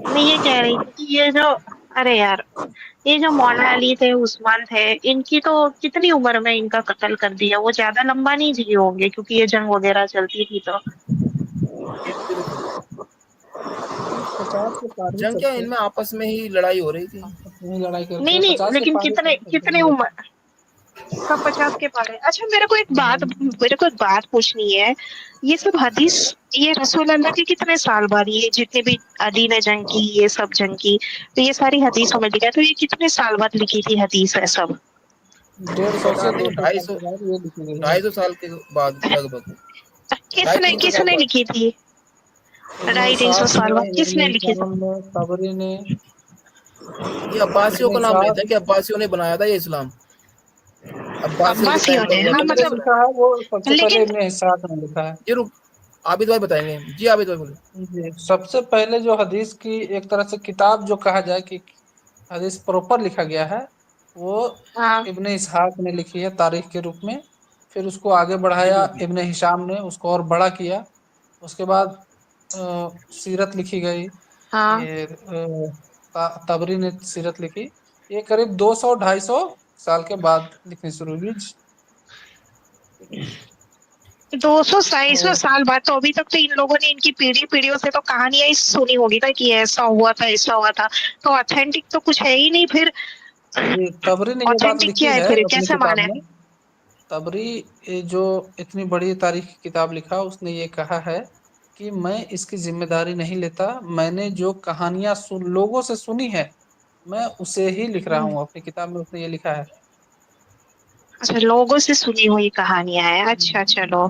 मैं ये कह रही थी कि ये जो, अरे यार, ये जो मौला अली थे, उस्मान थे, इनकी तो कितनी उम्र में इनका कत्ल कर दिया? वो ज्यादा लंबा नहीं जिए होंगे क्योंकि ये जंग वगैरह चलती थी तो। बिल्कुल, 50 के पार ही जंग क्या, चलते हैं, इनमें आपस में ही लड़ाई हो रही थी। आपस में ही लड़ाई करते नहीं हैं, नहीं, 50 के लेकिन पार ही कितने चलते कितने हैं। उम्र, सब 50 के पार है। अच्छा, मेरे को एक बात पूछनी है। ये सब हदीस, ये रसूल अल्लाह के कितने साल बाद, ये जितने भी अली ने जंग की, ये सब जंग की, तो ये सारी हदीसों में लिखा है, तो ये कितने साल बाद लिखी थी हदीस है सब? 150 बता से दो, 200 साल के बाद ये लिखी गई है। 250 साल के बाद लगभग, ढाई किसने 300 साल किसने बाद। लिखी थी? इब्ने 250 इसाक साल ने, बाद किसने इब्ने लिखी थी? हिशाम ने, तबरी ने, ये अब्बासियों इब्ने का नाम इसाक, लेता है कि अब्बासियों ने बनाया था ये इस्लाम, अब्बासियों के अब्बासियों टाइम पर ने, हुआ हाँ था जिसने ये। मतलब, लिखा है वो सबसे पहले लेकिन इब्ने इसाक ने लिखा है। ये रुक, आबिद भाई बताएंगे, जी आबिद भाई बोले। जी, सबसे पहले जो हदीस की एक तरह से किताब जो कहा जाए कि हदीस प्रॉपर लिखा गया है, वो हाँ इब्ने इसहाक ने लिखी है तारीख के रूप में। फिर उसको आगे बढ़ाया इब्ने हिशाम ने, उसको और बड़ा किया। उसके बाद सीरत लिखी गई। हाँ। ये तबरी ने सीरत लिखी। ये करीब 200-250 साल के बाद लिखनी शुरू हुई। 200-250 और साल बाद, तो अभी तक तो इन लोगों ने इनकी पीढ़ी पीढ़ियों से तो कहानियां ही सुनी होगी ना कि ऐसा हुआ था ऐसा हुआ था, तो ऑथेंटिक तो कुछ है ही नहीं फिर। जी, तबरी ने ये बात ऑथेंटिक लिखी क्या है है फिर, अपनी कैसे किताब माने? में। तबरी जो इतनी बड़ी तारीख की किताब लिखा, उसने ये कहा है कि मैं इसकी जिम्मेदारी नहीं लेता, मैंने जो कहानियां लोगों से सुनी है मैं उसे ही लिख रहा हूँ। अपनी किताब में उसने ये लिखा है। अच्छा, लोगों से सुनी हुई कहानियां है, अच्छा चलो।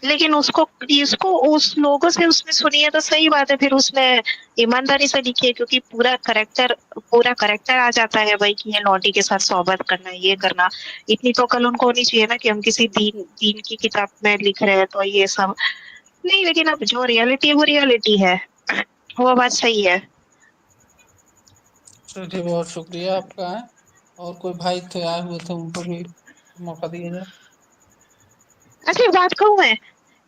लेकिन उसको इसको उस लोगों से उसने सुनी है तो सही बात है, फिर उसने ईमानदारी से लिखी है, क्योंकि पूरा करेक्टर आ जाता है भाई कि ये लौंडी के साथ सोहबत करना, ये करना। इतनी तो अकल उनको होनी चाहिए ना कि हम किसी दीन दीन की किताब में लिख रहे हैं तो ये सब नहीं। लेकिन अब जो रियलिटी है वो रियलिटी है, वो बात सही है। चलिए, बहुत शुक्रिया आपका। और कोई भाई थे आए हुए थे, उनको भी मौका दिया जाए। अच्छा, एक बात कहूँ मैं,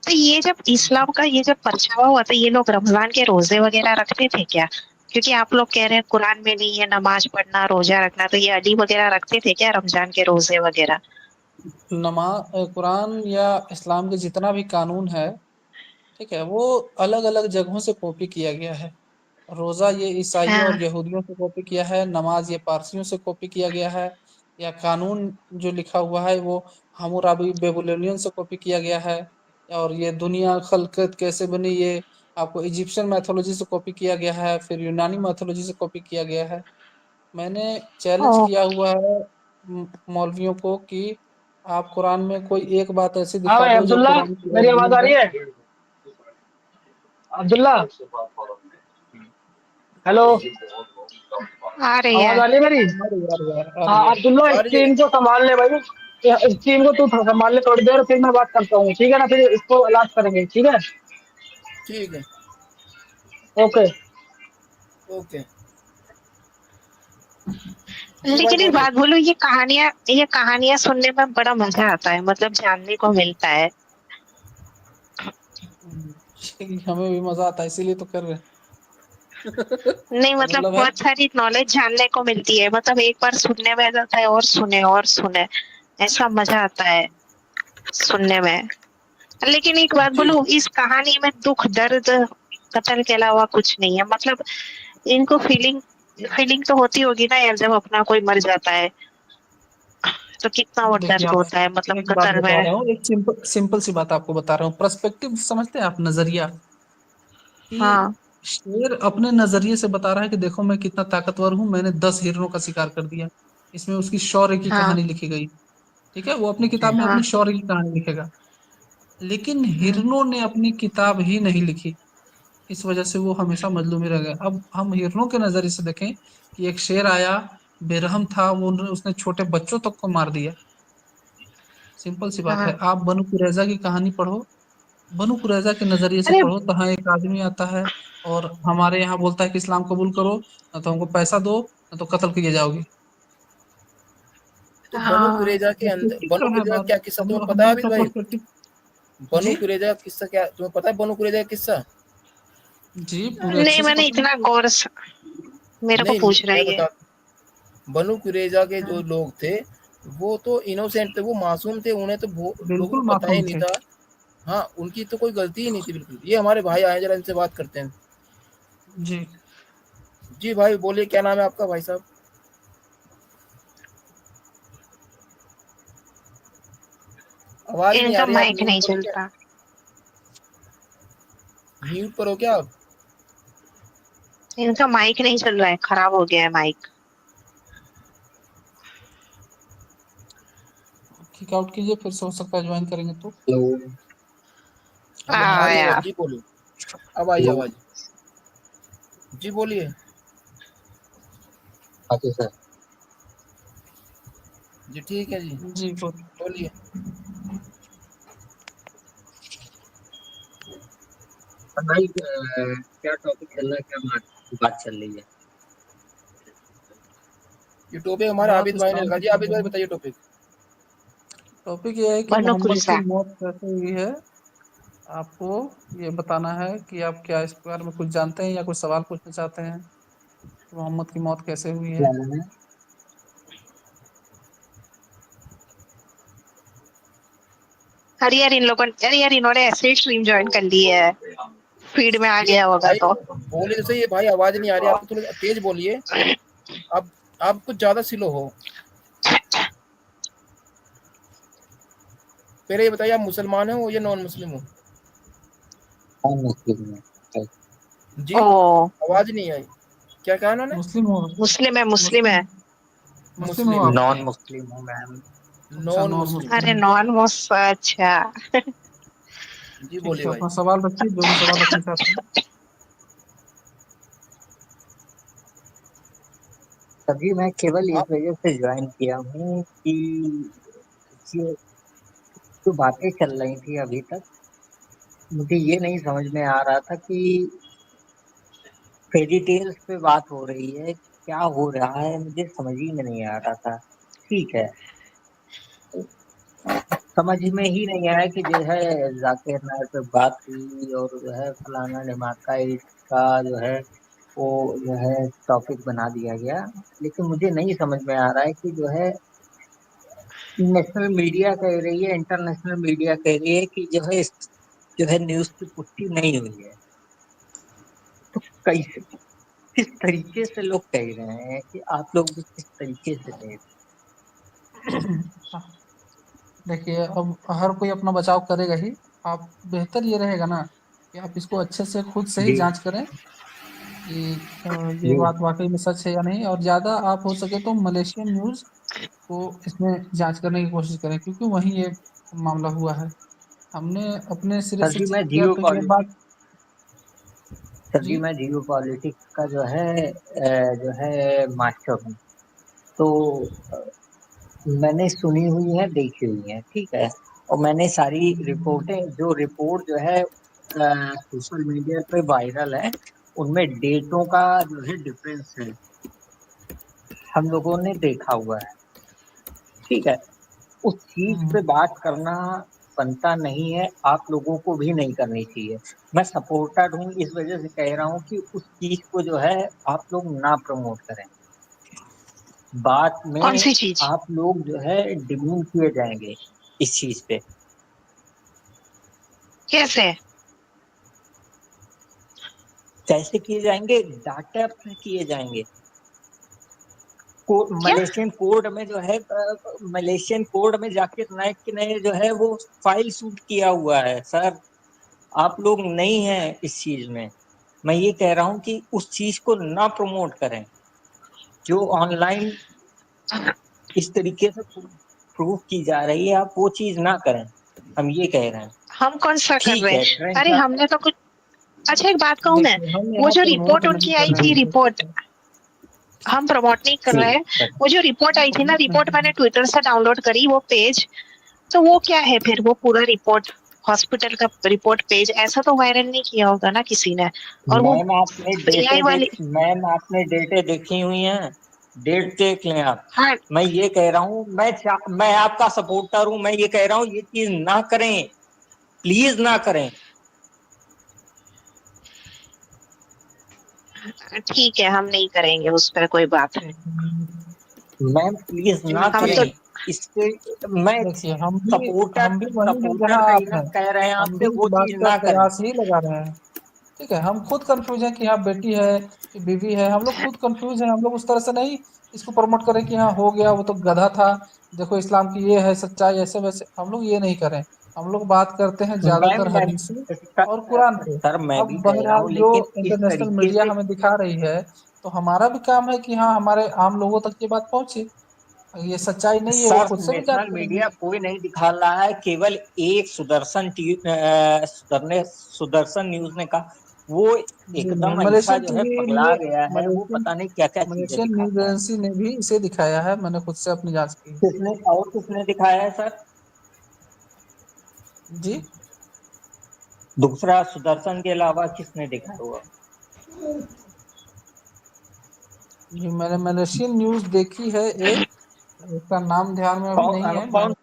तो ये जब इस्लाम का ये जब परछावा हुआ था, ये लोग रमजान के रोजे वगैरह रखते थे क्या? क्योंकि आप लोग कह रहे हैं कुरान में नहीं है नमाज पढ़ना रोजा रखना, तो ये अली वगैरह रखते थे क्या रमजान के रोजे वगैरह? कुरान या इस्लाम के जितना भी कानून है, ठीक है, वो अलग अलग जगहों से कॉपी किया गया है। रोजा ये ईसाइयों हाँ। और यहूदियों से कॉपी किया है, नमाज ये पारसियों से कॉपी किया गया है। या कानून जो लिखा हुआ है वो हम्मुराबी बेबीलोनियन से कॉपी किया गया है। और ये दुनिया खलकत कैसे बनी, ये आपको इजिप्शियन मैथोलॉजी से कॉपी किया गया है, फिर यूनानी मैथोलॉजी से कॉपी किया गया है। मैंने चैलेंज ओ, किया हुआ है मौलवियों को कि आप कुरान में कोई एक बात ऐसी हाँ दिखा भाई दो जो अब्दुल्ला, कुरान की मेरी आवाज ओरिजिनल आ है। रही है? अब्दुल्ला, हेलो, आ रही आवाज है। आ रही है मेरी? आ रही है, आ रही है, आ रही हाँ है। अब्दुल्ला, आ रही है। स्क्रीन को संभाल ले भाई। स्क्रीन को तू संभाल ले थोड़ी देर, फिर मैं बात करता हूँ, ठीक है ना? फिर इसको लास्ट करेंगे, ठीक है? ठीक है। ओके। ओके। जी भाई लेकिन एक बोलिए। बात बोलो, ये कहानियां सुनने में बड़ा मजा आता है, मतलब जानने को मिलता है। हमें भी मजा आता है, इसीलिए तो कर रहे हैं। नहीं तो मतलब मतलब है। बहुत सारी नॉलेज जानने को मिलती है, मतलब एक बार सुनने में आ जाता है और सुने, ऐसा मजा आता है सुनने में। लेकिन एक बात जी बोलूं, इस कहानी में दुख दर्द कत्ल के अलावा कुछ नहीं है, मतलब इनको फीलिंग फीलिंग तो होती होगी ना यार, जब अपना कोई मर जाता है तो कितना वो देखिए, दर्द आप होता है, मतलब एक बात कत्ल बता में। रहा हूँ, एक सिंपल सिंपल सी बात आपको बता रहा हूँ। पर्सपेक्टिव समझते हैं आप, नजरिया कि हाँ शेर अपने नजरिए से बता रहा है कि देखो मैं कितना ताकतवर हूँ, मैंने 10 हिरणों का शिकार कर दिया। इसमें उसकी शौर्य की हाँ कहानी लिखी गई। ठीक है, वो अपनी जी किताब में हाँ। अपनी शौर्य की कहानी लिखेगा। लेकिन हम्म, हिरनों ने अपनी किताब ही नहीं लिखी, इस वजह से वो हमेशा मजलूम ही रह गए। अब हम हिरनों के नजरिए से देखें कि एक शेर आया, बेरहम था, वो उसने छोटे बच्चों तक को मार दिया। सिंपल सी बात है। हाँ। आप बनु कुरैजा की कहानी पढ़ो, बनु कुरैजा के नजरिए से अरे पढ़ो, तो हाँ, एक आदमी आता है और हमारे यहाँ बोलता है कि इस्लाम कबूल करो, ना तो हमको पैसा दो, ना तो कत्ल किए जाओगे। तो बनु हाँ। कुरेजा के अंदर, पर्सपेक्टिव बनु का है कुरेजा का बात। क्या किस्सा हम तुम्हें लोग हम पता है लोग अभी का भाई? पर्सपेक्टिव। बनु जी। कुरेजा का किस्सा क्या तुम्हें पता है? बनु कुरेजा का किस्सा? जी, पूरे नहीं अच्छे से मैंने पता है। इतना गौर से, मेरे को नहीं, पूछ मैं रही है। बता, बनु कुरेजा के जो हाँ, लोग थे वो तो इनोसेंट थे, वो मासूम थे, उन्हें तो लोगों को बिल्कुल पता ही मासूम नहीं थे। था। हाँ, उनकी तो कोई गलती ही नहीं थी बिल्कुल। ये हमारे भाई आए, जरा इनसे बात करते हैं। जी। जी भाई बोलिए, क्या नाम है आपका भाई साहब? आवाज नहीं आ इनका रही, आप माइक म्यूट नहीं पर हो क्या? चलता। म्यूट पर हो क्या आप? इनका माइक नहीं चल रहा है, खराब हो गया है माइक। किक आउट कीजिए, फिर से हो सकता है ज्वाइन करेंगे तो। हेलो। अब आ रही है आवाज, यार। जी बोलिए। अब आई हेलो। आवाज, जी बोलिए। अच्छा सर। जी ठीक है जी, जी, बोल। बोलिए। भाई क्या टॉपिक चल रहा है, क्या बात चल रही है? ये टॉपिक हमारे बहुत आबिद भाई ने इस्लाम लिखा के जी। आबिद भाई बताइए टॉपिक। टॉपिक ये है कि बनो मोहम्मद की कुलसा। मौत कैसे हुई है। आपको ये बताना है कि आप क्या इस बारे में कुछ जानते हैं या कुछ सवाल पूछना चाहते हैं कि मोहम्मद की मौत कैसे हुई है। अरे यार इन लोगों अरे यार इन्होंने ऐसे ही स्ट्रीम ज्वाइन कर ली है, फीड में आ गया होगा भाई तो। बोले तो सही है भाई, आवाज नहीं आ रही आपको, थोड़ा तेज बोलिए। आप कुछ ज्यादा स्लो हो। पहले ये बताइए, आप मुसलमान हो या नॉन मुस्लिम हो? जी ओ आवाज नहीं आई, क्या कहा उन्होंने? मुस्लिम हो। मुस्लिम है, मुस्लिम मुस्लिम है। मुस्लिम हो मुस्लिम आप। नॉन मुस्लिम हूँ मैम। अच्छा नॉन नॉन मुस्लिम। अरे मुस्लिम। नॉन मुस अच्छा। जी ठीक बोलिए है, भाई। अपना सवाल रखिए, जो भी सवाल रखना चाहते हैं। तभी मैं केवल इस आप वजह से ज्वाइन किया हूँ कि ये जो बातें चल रही थी अभी तक, मुझे ये नहीं समझ में आ रहा था कि फेरी टेल्स पे बात हो रही है, क्या हो रहा है मुझे समझ ही में नहीं आ रहा था। ठीक है, समझ में ही नहीं आया कि जो है जाकिर नायक पे बात हुई और जो है फलाना ढिमाका इसका जो है वो जो है टॉपिक बना दिया गया। लेकिन मुझे नहीं समझ में आ रहा है कि जो है नेशनल मीडिया कह रही है, इंटरनेशनल मीडिया कह रही है कि जो है जो है न्यूज की पुष्टि नहीं हुई है। तो कैसे, किस तरीके से लोग कह रहे हैं कि आप लोग भी किस तरीके से कह रहे हाँ, देखिए अब हर कोई अपना बचाव करेगा ही। आप बेहतर ये रहेगा ना कि आप इसको अच्छे से खुद से हैं? ही जी जांच करें कि ये जी। बात वाकई में सच है या नहीं। और ज़्यादा आप हो सके तो मलेशियन न्यूज़ को इसमें जांच करने की कोशिश करें, क्योंकि वहीं ये मामला हुआ है। हमने अपने सिरे सर से जी मैं चेक किया जियो तो ये पॉलिटिक्स बात। सर जी जी मैं जियो पॉलिटिक्स का जो है मास्टर हूँ। तो मैंने सुनी हुई है, देखी हुई है, ठीक है। और मैंने सारी रिपोर्टें, जो रिपोर्ट जो है सोशल मीडिया पे वायरल है, उनमें डेटों का जो है डिफरेंस है, हम लोगों ने देखा हुआ है। ठीक है, उस चीज पे हम्म, बात करना बनता नहीं है, आप लोगों को भी नहीं करनी चाहिए। मैं सपोर्टर हूँ, इस वजह से कह रहा हूँ कि उस चीज को जो है आप लोग ना प्रमोट करें। बाद कौन में सी चीज? आप लोग जो है डिमोन किए जाएंगे इस चीज पे। कैसे? कैसे किए जाएंगे? डाटा पे किए जाएंगे। क्या? मलेशियन कोर्ट में जो है मलेशियन कोर्ट में जाकिर नाइक ने जो है वो फाइल शूट किया हुआ है सर। आप लोग नहीं हैं इस चीज में। मैं ये कह रहा हूँ कि उस चीज को ना प्रमोट करें, जो ऑनलाइन इस तरीके से प्रूव की जा रही है, आप वो चीज ना करें, हम ये कह रहे हैं। हम कौन सा कर ठीक रहे है, हैं? ट्रेंड अरे हमने तो कुछ। अच्छा एक बात कहूँ मैं, देखिए हम वो यहाँ जो प्रमोट रिपोर्ट नहीं उनकी कर आई रहे थी, हैं रिपोर्ट सर। हम प्रमोट नहीं कर रहे ठीक हैं। है। वो जो रिपोर्ट आई थी ना, प्रमोट नहीं रिपोर्ट कर मैंने रहे ट्विटर से डाउनलोड करी, वो पेज। तो वो क्या है फिर? वो पूरा रिपोर्ट, हॉस्पिटल का रिपोर्ट पेज, ऐसा तो वायरल नहीं किया होगा ना किसी ने। और वो एआई वाली। मैम आपने डेटे देखी हुई हैं, डेट देख लें आप। हाँ मैं ये कह रहा हूँ, मैं आपका सपोर्टर हूँ, मैं ये कह रहा हूँ ये चीज ना करें, प्लीज ना करें। ठीक है, हम नहीं करेंगे उस पर कोई बात। हैं। मैम प्लीज ना ठीक हम है, तो करें इससे। मैं देखिए सपोर्टर हम भी वही हैं सपोर्टर जहाँ का आप हैं। इधर कह रहे हैं हम भी आपसे, इस वो बात चीज का ना करें। प्रयास ही लगा रहे हैं। ठीक है, हम खुद कंफ्यूज हैं कि हाँ बेटी है कि बीवी है। हम लोग खुद कंफ्यूज हैं। हम लोग उस तरह से नहीं इसको प्रमोट करें कि हाँ हो गया, वो तो गधा था, देखो इस्लाम की ये है सच्चाई, ऐसे वैसे हम लोग ये नहीं करें। हम लोग बात करते हैं मैम ज्यादातर हदीसें और कुरान पे। सर मैं भी अब कह रहा बहरहाल हूँ, जो लेकिन इस इंटरनेशनल तरीके मीडिया से हमें दिखा रही है, तो हमारा भी काम है कि हाँ हमारे आम लोगों तक ये बात पहुंचे। ये सच्चाई नहीं है, वो सर खुद से भी जांच नेशनल करेंगे। मीडिया कोई नहीं दिखा रहा है, केवल एक सुदर्शन न्यूज ने कहा, वो जी नहीं, एकदम ऐसा मलेशियन जो है टीवी पगला ने, गया है, वो मलेशियन पता नहीं क्या क्या चीजें मलेशियन न्यूज दिखाता है। एजेंसी ने भी इसे दिखाया है। मैंने खुद से अपनी जांच की। किसने दिखाया है सर? जी दूसरा, सुदर्शन के अलावा किसने दिखाया हुआ? जी मैंने रशियन न्यूज देखी है एक, उसका नाम ध्यान में अभी नहीं है। कौन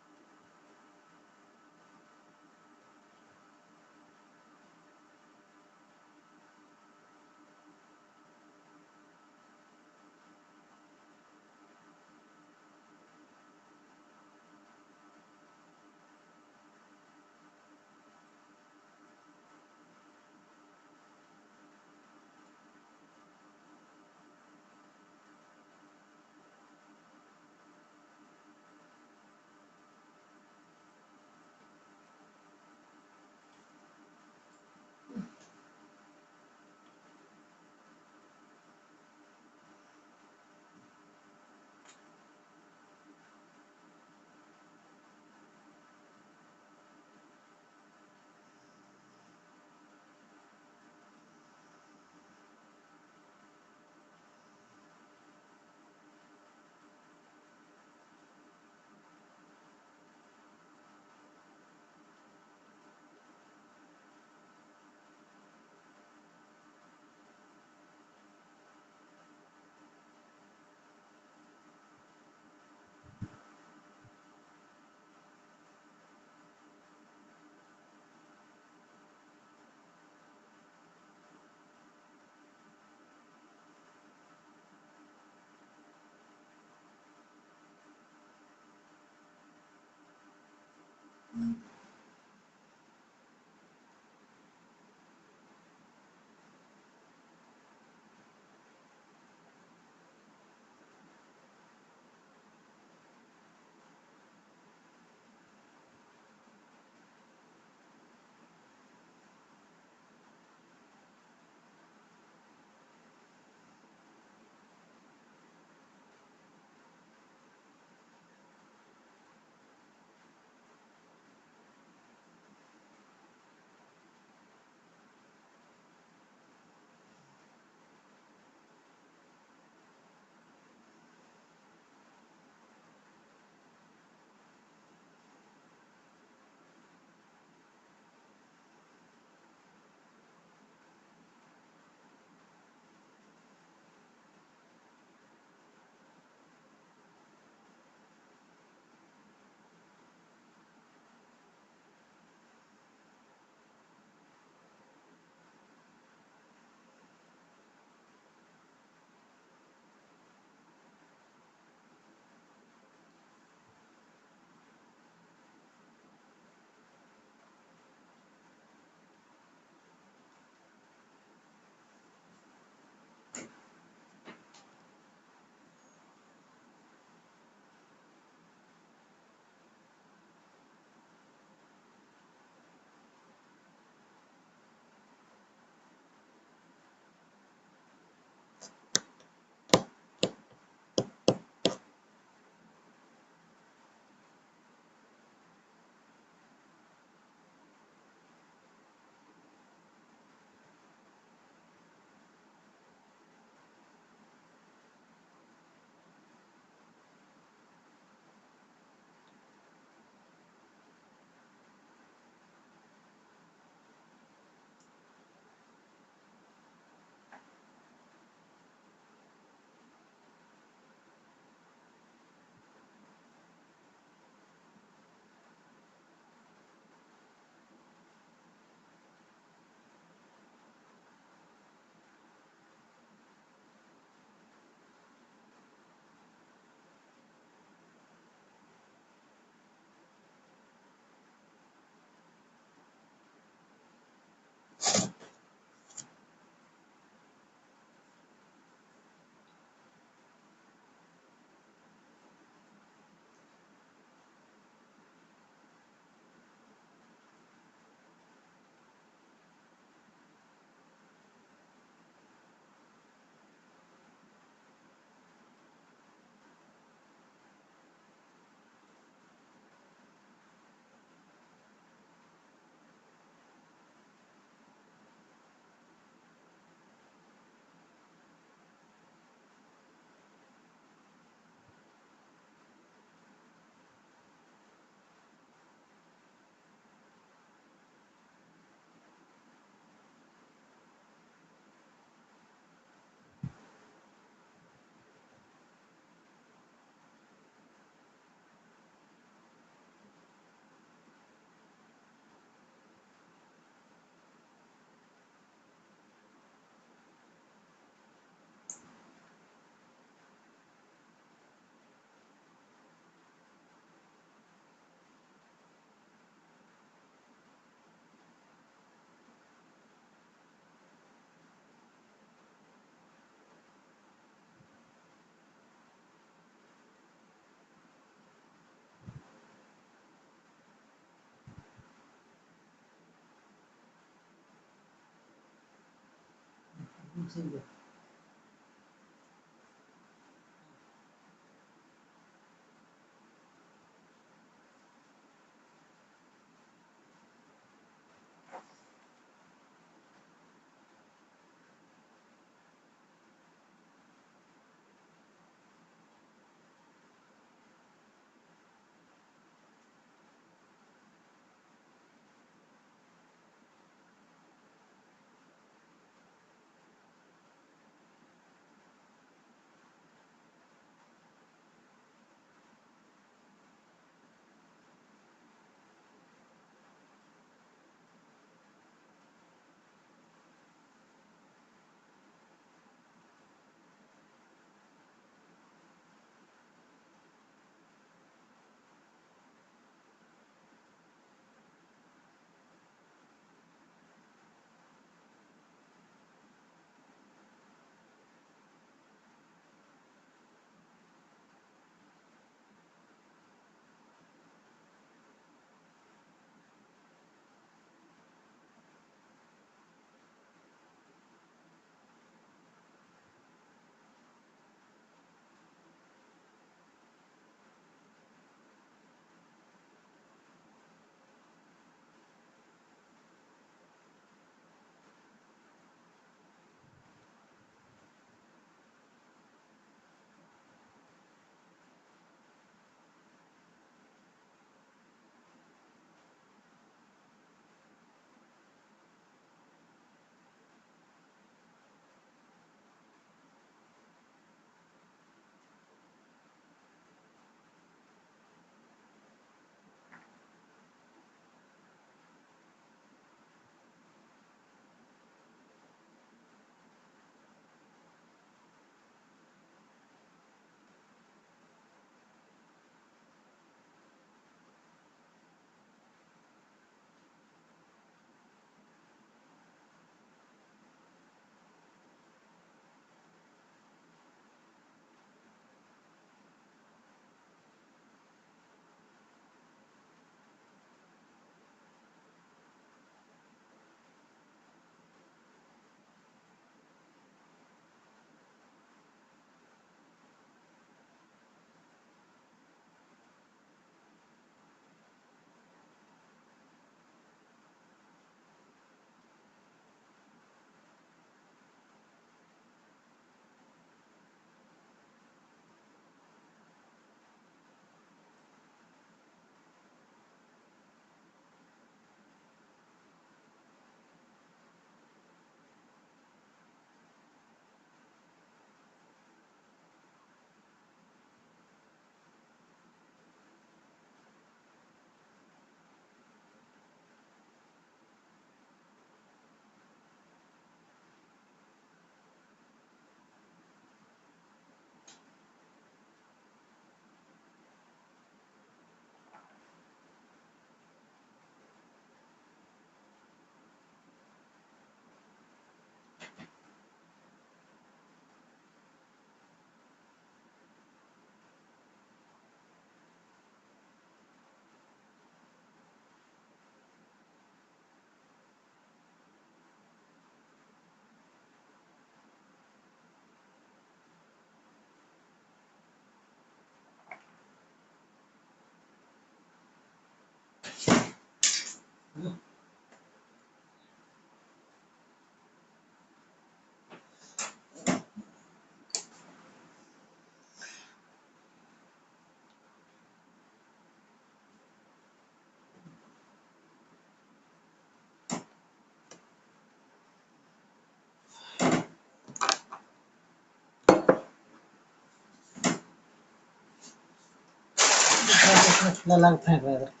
लगता है